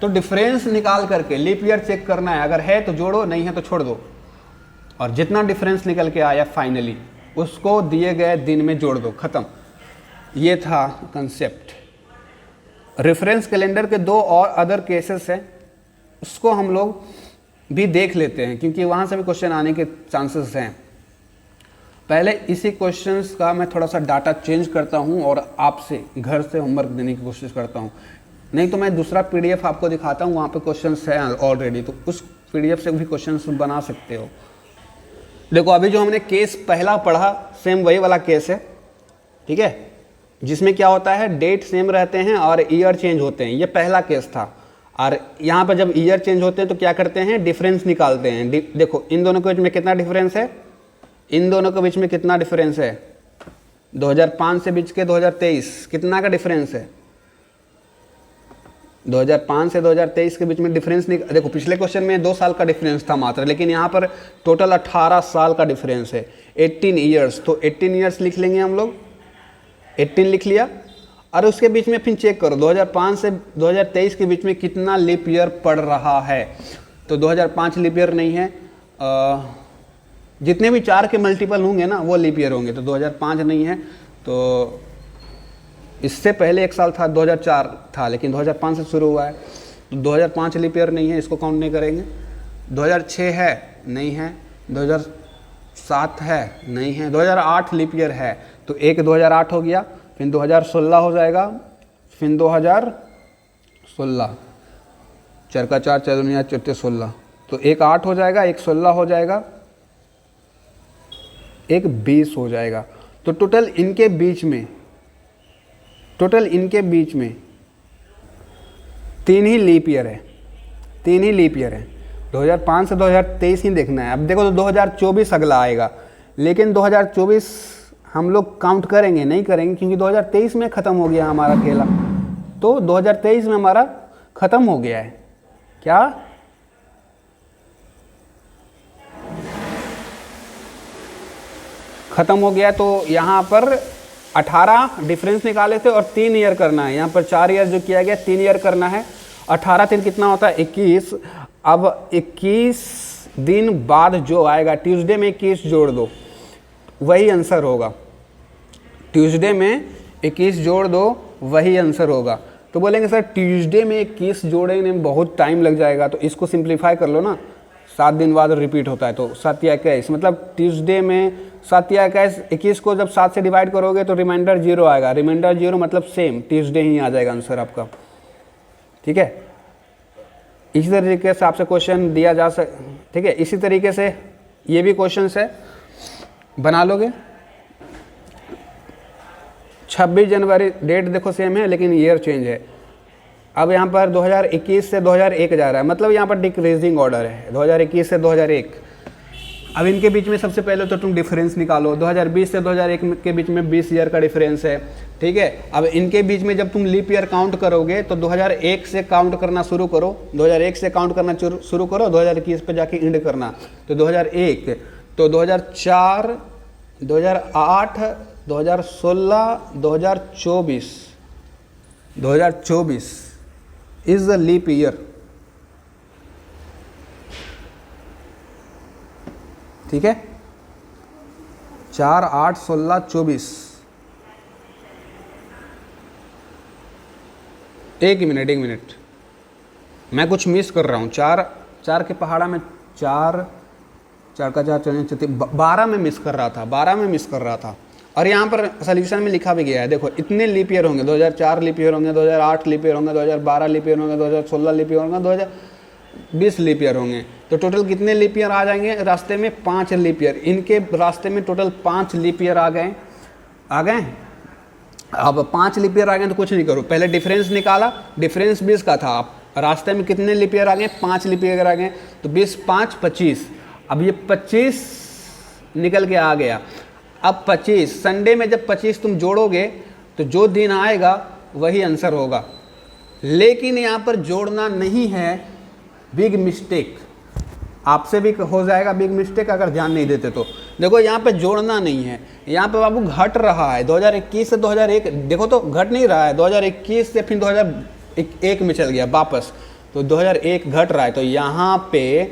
तो डिफरेंस निकाल करके लीप ईयर चेक करना है, अगर है तो जोड़ो, नहीं है तो छोड़ दो, और जितना डिफरेंस निकल के आया फाइनली उसको दिए गए दिन में जोड़ दो, ख़त्म। ये था कंसेप्ट। रेफरेंस कैलेंडर के 2 और अदर केसेस हैं, उसको हम लोग भी देख लेते हैं, क्योंकि वहाँ से भी क्वेश्चन आने के चांसेस हैं। पहले इसी क्वेश्चंस का मैं थोड़ा सा डाटा चेंज करता हूँ और आपसे घर से होमवर्क देने की कोशिश करता हूँ, नहीं तो मैं दूसरा PDF आपको दिखाता हूँ, वहाँ पे क्वेश्चंस हैं ऑलरेडी, तो उस PDF से भी क्वेश्चंस बना सकते हो। देखो अभी जो हमने केस पहला पढ़ा सेम वही वाला केस है, ठीक है, जिसमें क्या होता है डेट सेम रहते हैं और ईयर चेंज होते हैं, ये पहला केस था। और यहाँ पर जब ईयर चेंज होते हैं तो क्या करते हैं, डिफरेंस निकालते हैं। देखो इन दोनों के बीच में कितना डिफरेंस है, इन दोनों के बीच में कितना डिफरेंस है, 2005 से बीच के 2023 कितना का डिफरेंस है, 2005 से 2023 के बीच में डिफरेंस देखो पिछले क्वेश्चन में 2 साल का डिफरेंस था मात्र, लेकिन यहाँ पर टोटल 18 साल का डिफरेंस है, 18 ईयर्स। तो 18 ईयर्स लिख लेंगे हम लोग, 18 लिख लिया। और उसके बीच में फिर चेक करो 2005 से 2023 के बीच में कितना लीप ईयर पड़ रहा है, तो 2005 लीप ईयर नहीं है, जितने भी 4 के मल्टीपल होंगे ना वो लीप ईयर होंगे, तो 2005 नहीं है। तो इससे पहले एक साल था 2004 था, लेकिन 2005 से शुरू हुआ है, तो 2005 लीप ईयर नहीं है, इसको काउंट नहीं करेंगे। 2006 है, नहीं है। 2007 है, नहीं है। 2008 लीप ईयर है, तो एक 2008 हो गया, फिर 2016 हो जाएगा, फिर 2016, 4 का 4 4 दुनिया 4 16, तो एक 8 हो जाएगा, एक 16 हो जाएगा, एक 20 हो जाएगा। तो टोटल इनके बीच में 3 ही लीप ईयर है, 3 ही लीप ईयर है। 2005 से 2023 ही देखना है। अब देखो तो 2024 अगला आएगा, लेकिन 2024 हम लोग काउंट करेंगे नहीं करेंगे, क्योंकि 2023 में ख़त्म हो गया हमारा खेला, तो 2023 में हमारा ख़त्म हो गया है। क्या ख़त्म हो गया। तो यहाँ पर 18 डिफरेंस निकाले थे और 3 ईयर करना है। यहाँ पर 4 ईयर जो किया गया 3 ईयर करना है। 18 3 कितना होता है 21। अब 21 दिन बाद जो आएगा, ट्यूसडे में 21 जोड़ दो, वही आंसर होगा। ट्यूसडे में 21 जोड़ दो, वही आंसर होगा। तो बोलेंगे सर ट्यूसडे में 21 जोड़ने में बहुत टाइम लग जाएगा, तो इसको सिंप्लीफाई कर लो ना, 7 दिन बाद रिपीट होता है, तो 7 या 21, मतलब ट्यूसडे में 7 या 21, 21 को जब 7 से डिवाइड करोगे तो रिमाइंडर 0 आएगा। रिमाइंडर 0 मतलब सेम ट्यूसडे ही आ जाएगा आंसर आपका। ठीक है, इसी तरीके से आपसे क्वेश्चन दिया जा ठीक है, इसी तरीके से ये भी क्वेश्चन है, बना लोगे। 26 जनवरी डेट देखो सेम है लेकिन ईयर चेंज है। अब यहाँ पर 2021 से 2001 जा रहा है, मतलब यहाँ पर डिक्रीजिंग ऑर्डर है, 2021 से 2001। अब इनके बीच में सबसे पहले तो तुम डिफरेंस निकालो। 2020 से 2001 के बीच में 20 ईयर का डिफरेंस है। ठीक है, अब इनके बीच में जब तुम लीप ईयर काउंट करोगे तो 2001 से काउंट करना शुरू करो, 2001 से काउंट करना शुरू करो, 2021 पे जाके एंड करना। तो 2001, तो 2004, 2008, 2016, 2024 इज द लीप ईयर। ठीक है, 4, 8, 16, 24। एक मिनट, मैं कुछ मिस कर रहा हूँ। 4 के पहाड़ा में 4 का 4 12 में मिस कर रहा था। और यहाँ पर सोल्यूशन में लिखा भी गया है, देखो इतने लीप ईयर होंगे, 2004 लीप ईयर होंगे, 2008 लीप ईयर होंगे, 2012 लीप ईयर होंगे, 2016 लीप ईयर होंगे, 2020 लीप ईयर होंगे। तो टोटल कितने लीप ईयर आ जाएंगे रास्ते में? 5 लीप ईयर। इनके रास्ते में टोटल 5 लीप ईयर आ गए। अब 5 लीप ईयर आ गए तो कुछ नहीं करो, पहले डिफरेंस निकाला, डिफरेंस 20 का था। अब रास्ते में कितने लीप ईयर आ गए? 5 लीप ईयर आ गए। तो 20, 5, 25। अब ये 25 निकल के आ गया। अब 25 संडे में जब 25 तुम जोड़ोगे तो जो दिन आएगा वही आंसर होगा। लेकिन यहाँ पर जोड़ना नहीं है, बिग मिस्टेक। आपसे भी हो जाएगा बिग मिस्टेक अगर ध्यान नहीं देते तो। देखो यहाँ पे जोड़ना नहीं है, यहाँ पे बाबू घट रहा है। 2021 से 2001 देखो तो घट नहीं रहा है, 2021 से फिर 2001 में चल गया वापस, तो 2001 घट रहा है। तो यहाँ पे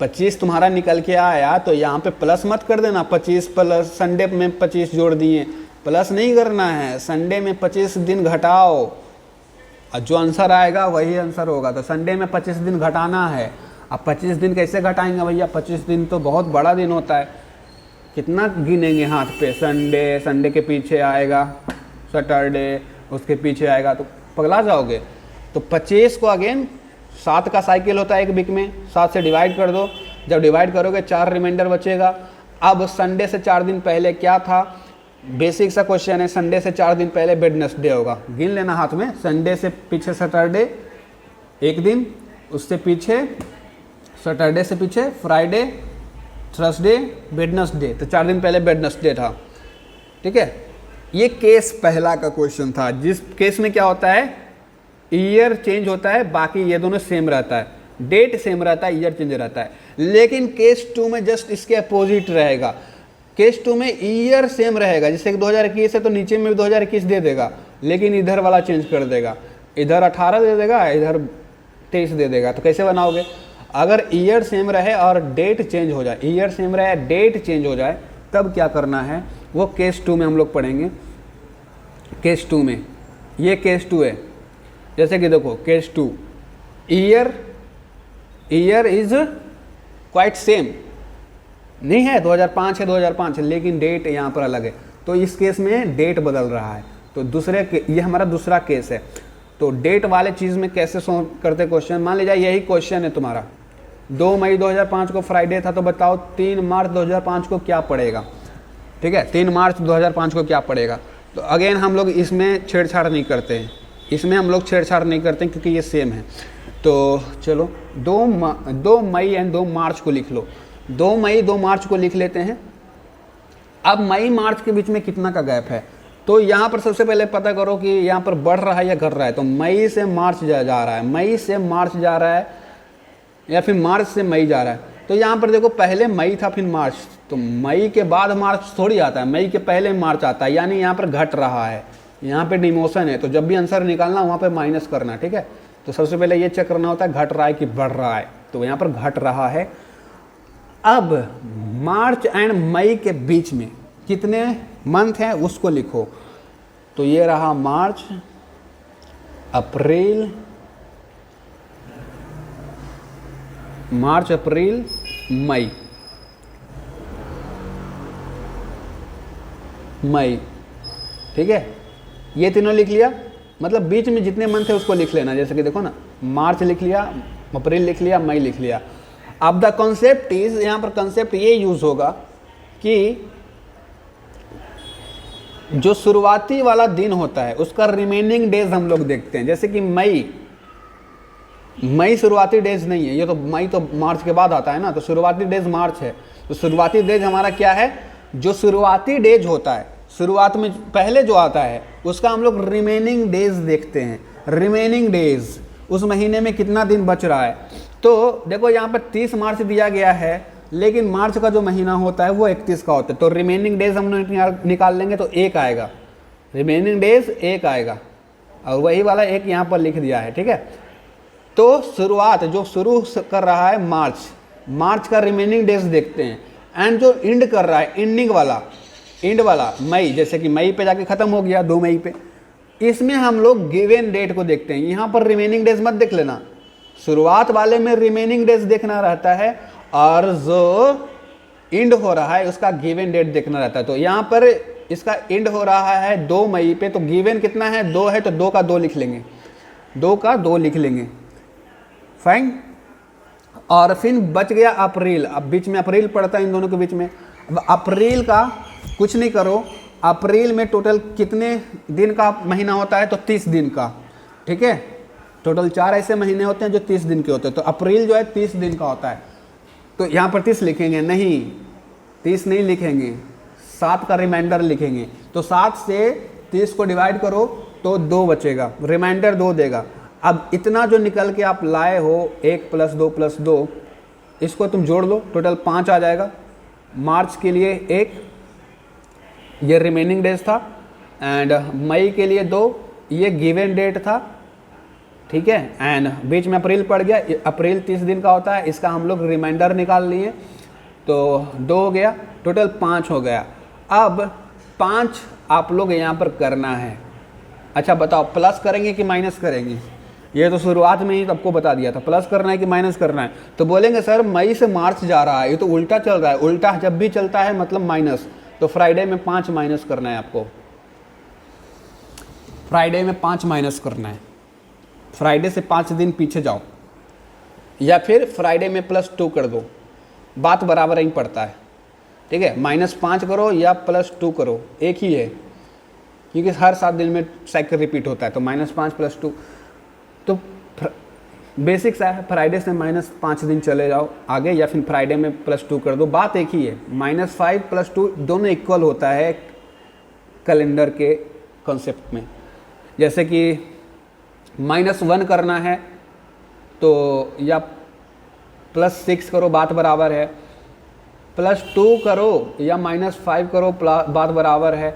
25 तुम्हारा निकल के आया, तो यहाँ पे प्लस मत कर देना। 25 प्लस, संडे में 25 जोड़ दिए, प्लस नहीं करना है, संडे में 25 दिन घटाओ और जो आंसर आएगा वही आंसर होगा। तो संडे में 25 दिन घटाना है। अब 25 दिन कैसे घटाएंगे भैया? 25 दिन तो बहुत बड़ा दिन होता है, कितना गिनेंगे हाथ पे? संडे के पीछे आएगा सैटरडे, उसके पीछे आएगा, तो पगला जाओगे। तो 25 को अगेन 7 का साइकिल होता है एक वीक में, 7 से डिवाइड कर दो। जब डिवाइड करोगे 4 रिमाइंडर बचेगा। अब संडे से 4 दिन पहले क्या था? बेसिक सा क्वेश्चन है, संडे से 4 दिन पहले वेडनेसडे होगा, गिन लेना हाथ में। संडे से पीछे सैटरडे एक दिन, उससे पीछे सैटरडे से पीछे फ्राइडे, थर्सडे, वेडनेसडे, तो 4 दिन पहले वेडनेसडे था। ठीक है, ये केस पहला का क्वेश्चन था, जिस केस में क्या होता है, ईयर चेंज होता है, बाकी ये दोनों सेम रहता है, डेट सेम रहता है, ईयर चेंज रहता है। लेकिन केस 2 में जस्ट इसके अपोजिट रहेगा। केस 2 में ईयर सेम रहेगा, जैसे कि 2021 है तो नीचे में भी 2021 दे देगा, लेकिन इधर वाला चेंज कर देगा, इधर 18 दे देगा, इधर 23 दे देगा। तो कैसे बनाओगे? अगर ईयर सेम रहे और डेट चेंज हो जाए, ईयर सेम रहे डेट चेंज हो जाए, तब क्या करना है वो केस 2 में हम लोग पढ़ेंगे। केस 2 में, ये केस 2 है, जैसे कि देखो case 2, year is quite same नहीं है, 2005 है, 2005 है, लेकिन डेट यहाँ पर अलग है। तो इस केस में डेट बदल रहा है। तो ये हमारा दूसरा केस है। तो डेट वाले चीज़ में कैसे सॉल्व करते क्वेश्चन? मान लीजिए यही क्वेश्चन है तुम्हारा, 2 मई 2005 को फ्राइडे था, तो बताओ 3 मार्च 2005 को क्या पड़ेगा? ठीक है, 3 मार्च 2005 को क्या पड़ेगा? तो अगेन हम लोग इसमें छेड़छाड़ नहीं करते हैं, क्योंकि ये सेम है। तो चलो 2 मई एंड 2 मार्च को लिख लो। 2 मई 2 मार्च को लिख लेते हैं। अब मई मार्च के बीच में कितना का गैप है? तो यहाँ पर सबसे पहले पता करो कि यहाँ पर बढ़ रहा है या घट रहा है। तो मई से मार्च जा रहा है, मई से मार्च जा रहा है, या फिर मार्च से मई जा रहा है। तो यहाँ पर देखो पहले मई था फिर मार्च, तो मई के बाद मार्च थोड़ी आता है, मई के पहले मार्च आता है, यानी यहाँ पर घट रहा है, यहाँ पे डिमोशन है। तो जब भी आंसर निकालना वहाँ पे माइनस करना, ठीक है। तो सबसे पहले ये चेक करना होता है घट रहा है कि बढ़ रहा है, तो यहाँ पर घट रहा है। अब मार्च एंड मई के बीच में कितने मंथ हैं उसको लिखो। तो ये रहा मार्च, अप्रैल, मार्च, अप्रैल, मई, मई, ठीक है। ये तीनों लिख लिया, मतलब बीच में जितने मंथ है उसको लिख लेना। जैसे कि देखो ना, मार्च लिख लिया, अप्रैल लिख लिया, मई लिख लिया। अब द कॉन्सेप्ट इज, यहाँ पर कॉन्सेप्ट ये यूज होगा कि जो शुरुआती वाला दिन होता है उसका रिमेनिंग डेज हम लोग देखते हैं। जैसे कि मई शुरुआती डेज नहीं है, ये तो मई तो मार्च के बाद आता है ना, तो शुरुआती डेज मार्च है। तो शुरुआती डेज हमारा क्या है, जो शुरुआती डेज होता है, शुरुआत में पहले जो आता है उसका हम लोग रिमेनिंग डेज देखते हैं। रिमेनिंग डेज, उस महीने में कितना दिन बच रहा है। तो देखो यहाँ पर 30 मार्च दिया गया है, लेकिन मार्च का जो महीना होता है वो 31 का होता है। तो रिमेनिंग डेज हम निकाल लेंगे तो 1 आएगा, रिमेनिंग डेज 1 आएगा, और वही वाला 1 यहाँ पर लिख दिया है, ठीक है। तो शुरुआत जो शुरू कर रहा है मार्च का रिमेनिंग डेज देखते हैं, एंड जो एंड कर रहा है एंड वाला मई, जैसे कि मई पे जाके ख़त्म हो गया 2 मई पे, इसमें हम लोग गिवन डेट को देखते हैं। यहाँ पर रिमेनिंग डेज मत देख लेना, शुरुआत वाले में रिमेनिंग डेज देखना रहता है, और जो एंड हो रहा है उसका गिवन डेट देखना रहता है। तो यहाँ पर इसका एंड हो रहा है 2 मई पे, तो गिवन कितना है, 2 है, तो 2 का 2 लिख लेंगे, 2 का 2 लिख लेंगे, फाइन। और फिर बच गया अप्रैल, अब बीच में अप्रैल पड़ता है इन दोनों के बीच में। अब अप्रैल का कुछ नहीं करो, अप्रैल में टोटल कितने दिन का महीना होता है, तो 30 दिन का, ठीक है। टोटल 4 ऐसे महीने होते हैं जो 30 दिन के होते हैं, तो अप्रैल जो है 30 दिन का होता है। तो यहाँ पर 30 लिखेंगे नहीं, 30 नहीं लिखेंगे, 7 का रिमाइंडर लिखेंगे। तो 7 से 30 को डिवाइड करो तो 2 बचेगा, रिमाइंडर 2 देगा। अब इतना जो निकल के आप लाए हो, 1 + 2 + 2, इसको तुम जोड़ लो, टोटल 5 आ जाएगा। मार्च के लिए 1, ये रिमेनिंग डेज था, एंड मई के लिए 2, ये गिवन डेट था, ठीक है। एंड बीच में अप्रैल पड़ गया, अप्रैल 30 दिन का होता है, इसका हम लोग रिमाइंडर निकाल लिए, तो 2 हो गया, टोटल 5 हो गया। अब 5 आप लोग यहाँ पर करना है। अच्छा बताओ, प्लस करेंगे कि माइनस करेंगे? ये तो शुरुआत में ही आपको बता दिया था, प्लस करना है कि माइनस करना है। तो बोलेंगे सर मई से मार्च जा रहा है, ये तो उल्टा चल रहा है। उल्टा जब भी चलता है मतलब माइनस, तो फ्राइडे में 5 माइनस करना है आपको, फ्राइडे में 5 माइनस करना है। फ्राइडे से 5 दिन पीछे जाओ, या फिर फ्राइडे में +2 कर दो, बात बराबर ही पड़ता है, ठीक है। -5 करो या +2 करो, एक ही है, क्योंकि हर 7 दिन में साइकिल रिपीट होता है। तो -5 + 2, तो बेसिक्स है, फ्राइडे से -5 दिन चले जाओ आगे, या फिर फ्राइडे में +2 कर दो, बात एक ही है। -5 + 2 दोनों इक्वल होता है कैलेंडर के कॉन्सेप्ट में। जैसे कि -1 करना है तो या +6 करो, बात बराबर है। +2 करो या -5 करो, बात बराबर है।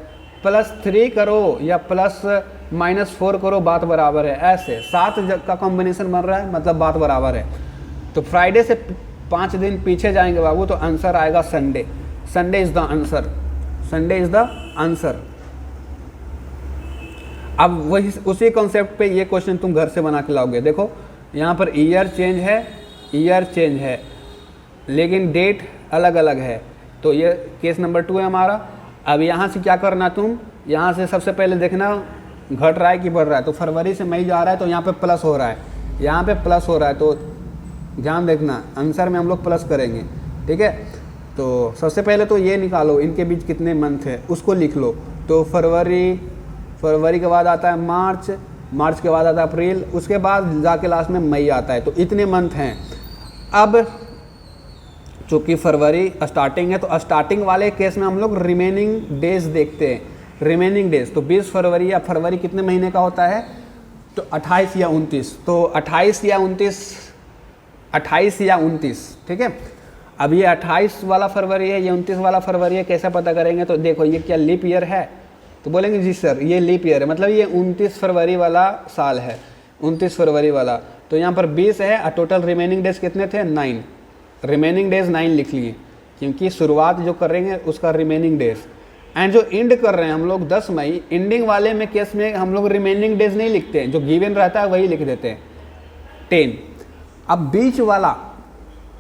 +3 करो या +-4 करो, बात बराबर है। ऐसे 7 का कॉम्बिनेशन बन रहा है, मतलब बात बराबर है। तो फ्राइडे से 5 दिन पीछे जाएंगे बाबू, तो आंसर आएगा Sunday. Sunday is the answer, Sunday is the answer. अब वही उसी कॉन्सेप्ट पे ये क्वेश्चन तुम घर से बना के लाओगे। देखो यहाँ पर ईयर चेंज है, लेकिन डेट अलग अलग है। तो ये केस नंबर 2 है हमारा। अब यहाँ से क्या करना, तुम यहाँ से सबसे पहले देखना घट रहा है कि बढ़ रहा है। तो फरवरी से मई जा रहा है, तो यहाँ पे प्लस हो रहा है, यहाँ पे प्लस हो रहा है, तो ध्यान देखना आंसर में हम लोग प्लस करेंगे, ठीक है। तो सबसे पहले तो ये निकालो इनके बीच कितने मंथ है, उसको लिख लो। तो फरवरी के बाद आता है मार्च के बाद आता है अप्रैल, उसके बाद जाके लास्ट में मई आता है। तो इतने मंथ हैं। अब चूँकि फरवरी स्टार्टिंग है, तो स्टार्टिंग वाले केस में हम लोग रिमेनिंग डेज देखते हैं, रिमेनिंग डेज। तो 20 फरवरी या फरवरी कितने महीने का होता है, तो 28 या 29। तो 28 या 29, ठीक है। अब ये 28 वाला फरवरी है, ये 29 वाला फरवरी है, कैसे पता करेंगे? तो देखो ये क्या लीप ईयर है? तो बोलेंगे जी सर ये लीप ईयर है, मतलब ये 29 फरवरी वाला साल है, 29 फरवरी वाला। तो यहाँ पर 20 है और टोटल रिमेनिंग डेज कितने थे? 9। रिमेनिंग डेज 9 लिख लिए, क्योंकि शुरुआत जो करेंगे उसका रिमेनिंग डेज। एंड जो एंड कर रहे हैं हम लोग 10 मई, एंडिंग वाले में केस में हम लोग रिमेनिंग डेज नहीं लिखते हैं, जो गिवन रहता है वही लिख देते हैं 10। अब बीच वाला,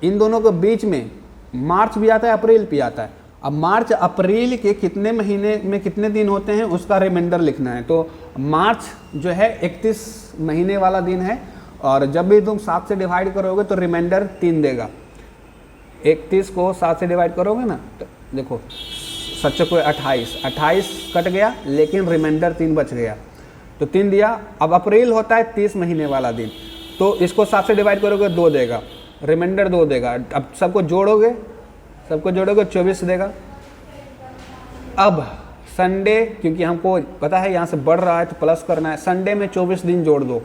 इन दोनों के बीच में मार्च भी आता है, अप्रैल भी आता है। अब मार्च अप्रैल के कितने महीने में कितने दिन होते हैं उसका रिमाइंडर लिखना है। तो मार्च जो है 31 महीने वाला दिन है, और जब भी तुम 7 से डिवाइड करोगे तो रिमाइंडर 3 देगा। 31 को 7 से डिवाइड करोगे ना, तो देखो सच्चे को 28 कट गया, लेकिन रिमाइंडर 3 बच गया, तो 3 दिया। अब अप्रैल होता है 30 महीने वाला दिन, तो इसको 7 से डिवाइड करोगे 2 देगा, रिमाइंडर 2 देगा। अब सबको जोड़ोगे 24 देगा। अब संडे, क्योंकि हमको पता है यहाँ से बढ़ रहा है तो प्लस करना है, संडे में 24 दिन जोड़ दो।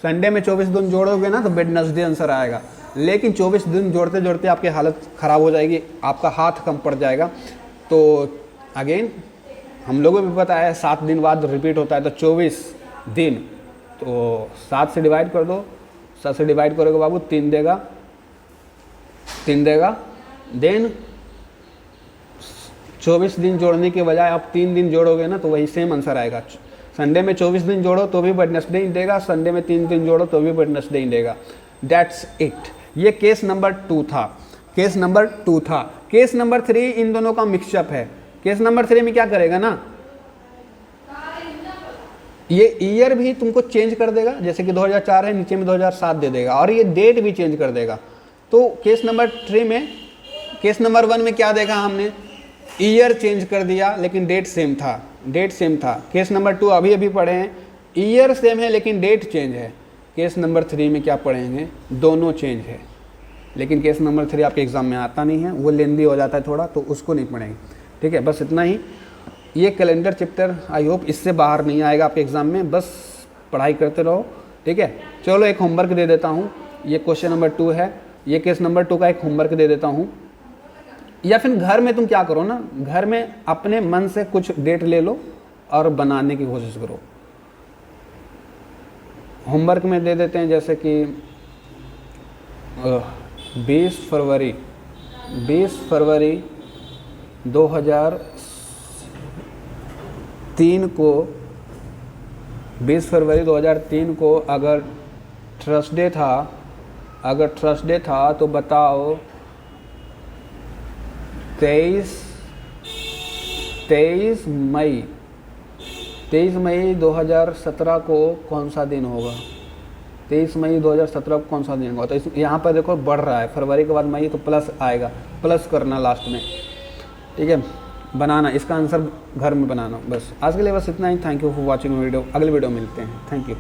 संडे में 24 दिन जोड़ोगे ना तो वेडनेसडे आंसर आएगा, लेकिन 24 दिन जोड़ते जोड़ते आपकी हालत ख़राब हो जाएगी, आपका हाथ कम पड़ जाएगा। तो अगेन हम लोगों को भी पता है 7 दिन बाद रिपीट होता है, तो 24 दिन, तो 7 से डिवाइड कर दो। 7 से डिवाइड करोगे बाबू 3 देगा, 3 देगा। देन 24 दिन जोड़ने के बजाय आप 3 दिन जोड़ोगे ना तो वही सेम आंसर आएगा। संडे में 24 दिन जोड़ो तो भी वेडनेसडे ही देगा, संडे में 3 दिन जोड़ो तो भी वेडनेसडे ही देगा। That's it. ये केस नंबर 2 था, केस नंबर 2 था। केस नंबर 3 इन दोनों का मिक्सअप है। केस नंबर 3 में क्या करेगा ना, ये ईयर भी तुमको चेंज कर देगा, जैसे कि 2004 है, नीचे में 2007 दे देगा, और ये डेट भी चेंज कर देगा। तो केस नंबर 3 में, केस नंबर 1 में क्या देखा हमने, ईयर चेंज कर दिया लेकिन डेट सेम था, डेट सेम था। केस नंबर 2 अभी अभी पढ़े हैं, ईयर सेम है लेकिन डेट चेंज है। केस नंबर 3 में क्या पढ़ेंगे, दोनों चेंज है, लेकिन केस नंबर 3 आपके एग्ज़ाम में आता नहीं है, वो लेंदी हो जाता है थोड़ा, तो उसको नहीं पढ़ेंगे। ठीक है, बस इतना ही। ये कैलेंडर चैप्टर आई होप इससे बाहर नहीं आएगा आपके एग्ज़ाम में, बस पढ़ाई करते रहो। ठीक है, चलो एक होमवर्क दे देता हूँ। ये क्वेश्चन नंबर 2 है, ये केस नंबर 2 का एक होमवर्क दे देता हूँ। या फिर घर में तुम क्या करो ना, घर में अपने मन से कुछ डेट ले लो और बनाने की कोशिश करो। होमवर्क में दे देते हैं, जैसे कि 20 फरवरी 2003 को, 20 फरवरी 2003 को अगर थर्सडे था तो बताओ 23 मई 2017 को कौन सा दिन होगा? 23 मई 2017 को कौन सा दिन होगा? तो यहाँ पर देखो बढ़ रहा है, फरवरी के बाद मई, तो प्लस आएगा, प्लस करना लास्ट में। ठीक है, बनाना, इसका आंसर घर में बनाना। बस आज के लिए बस इतना ही। Thank you for watching video. अगले वीडियो मिलते हैं। Thank you.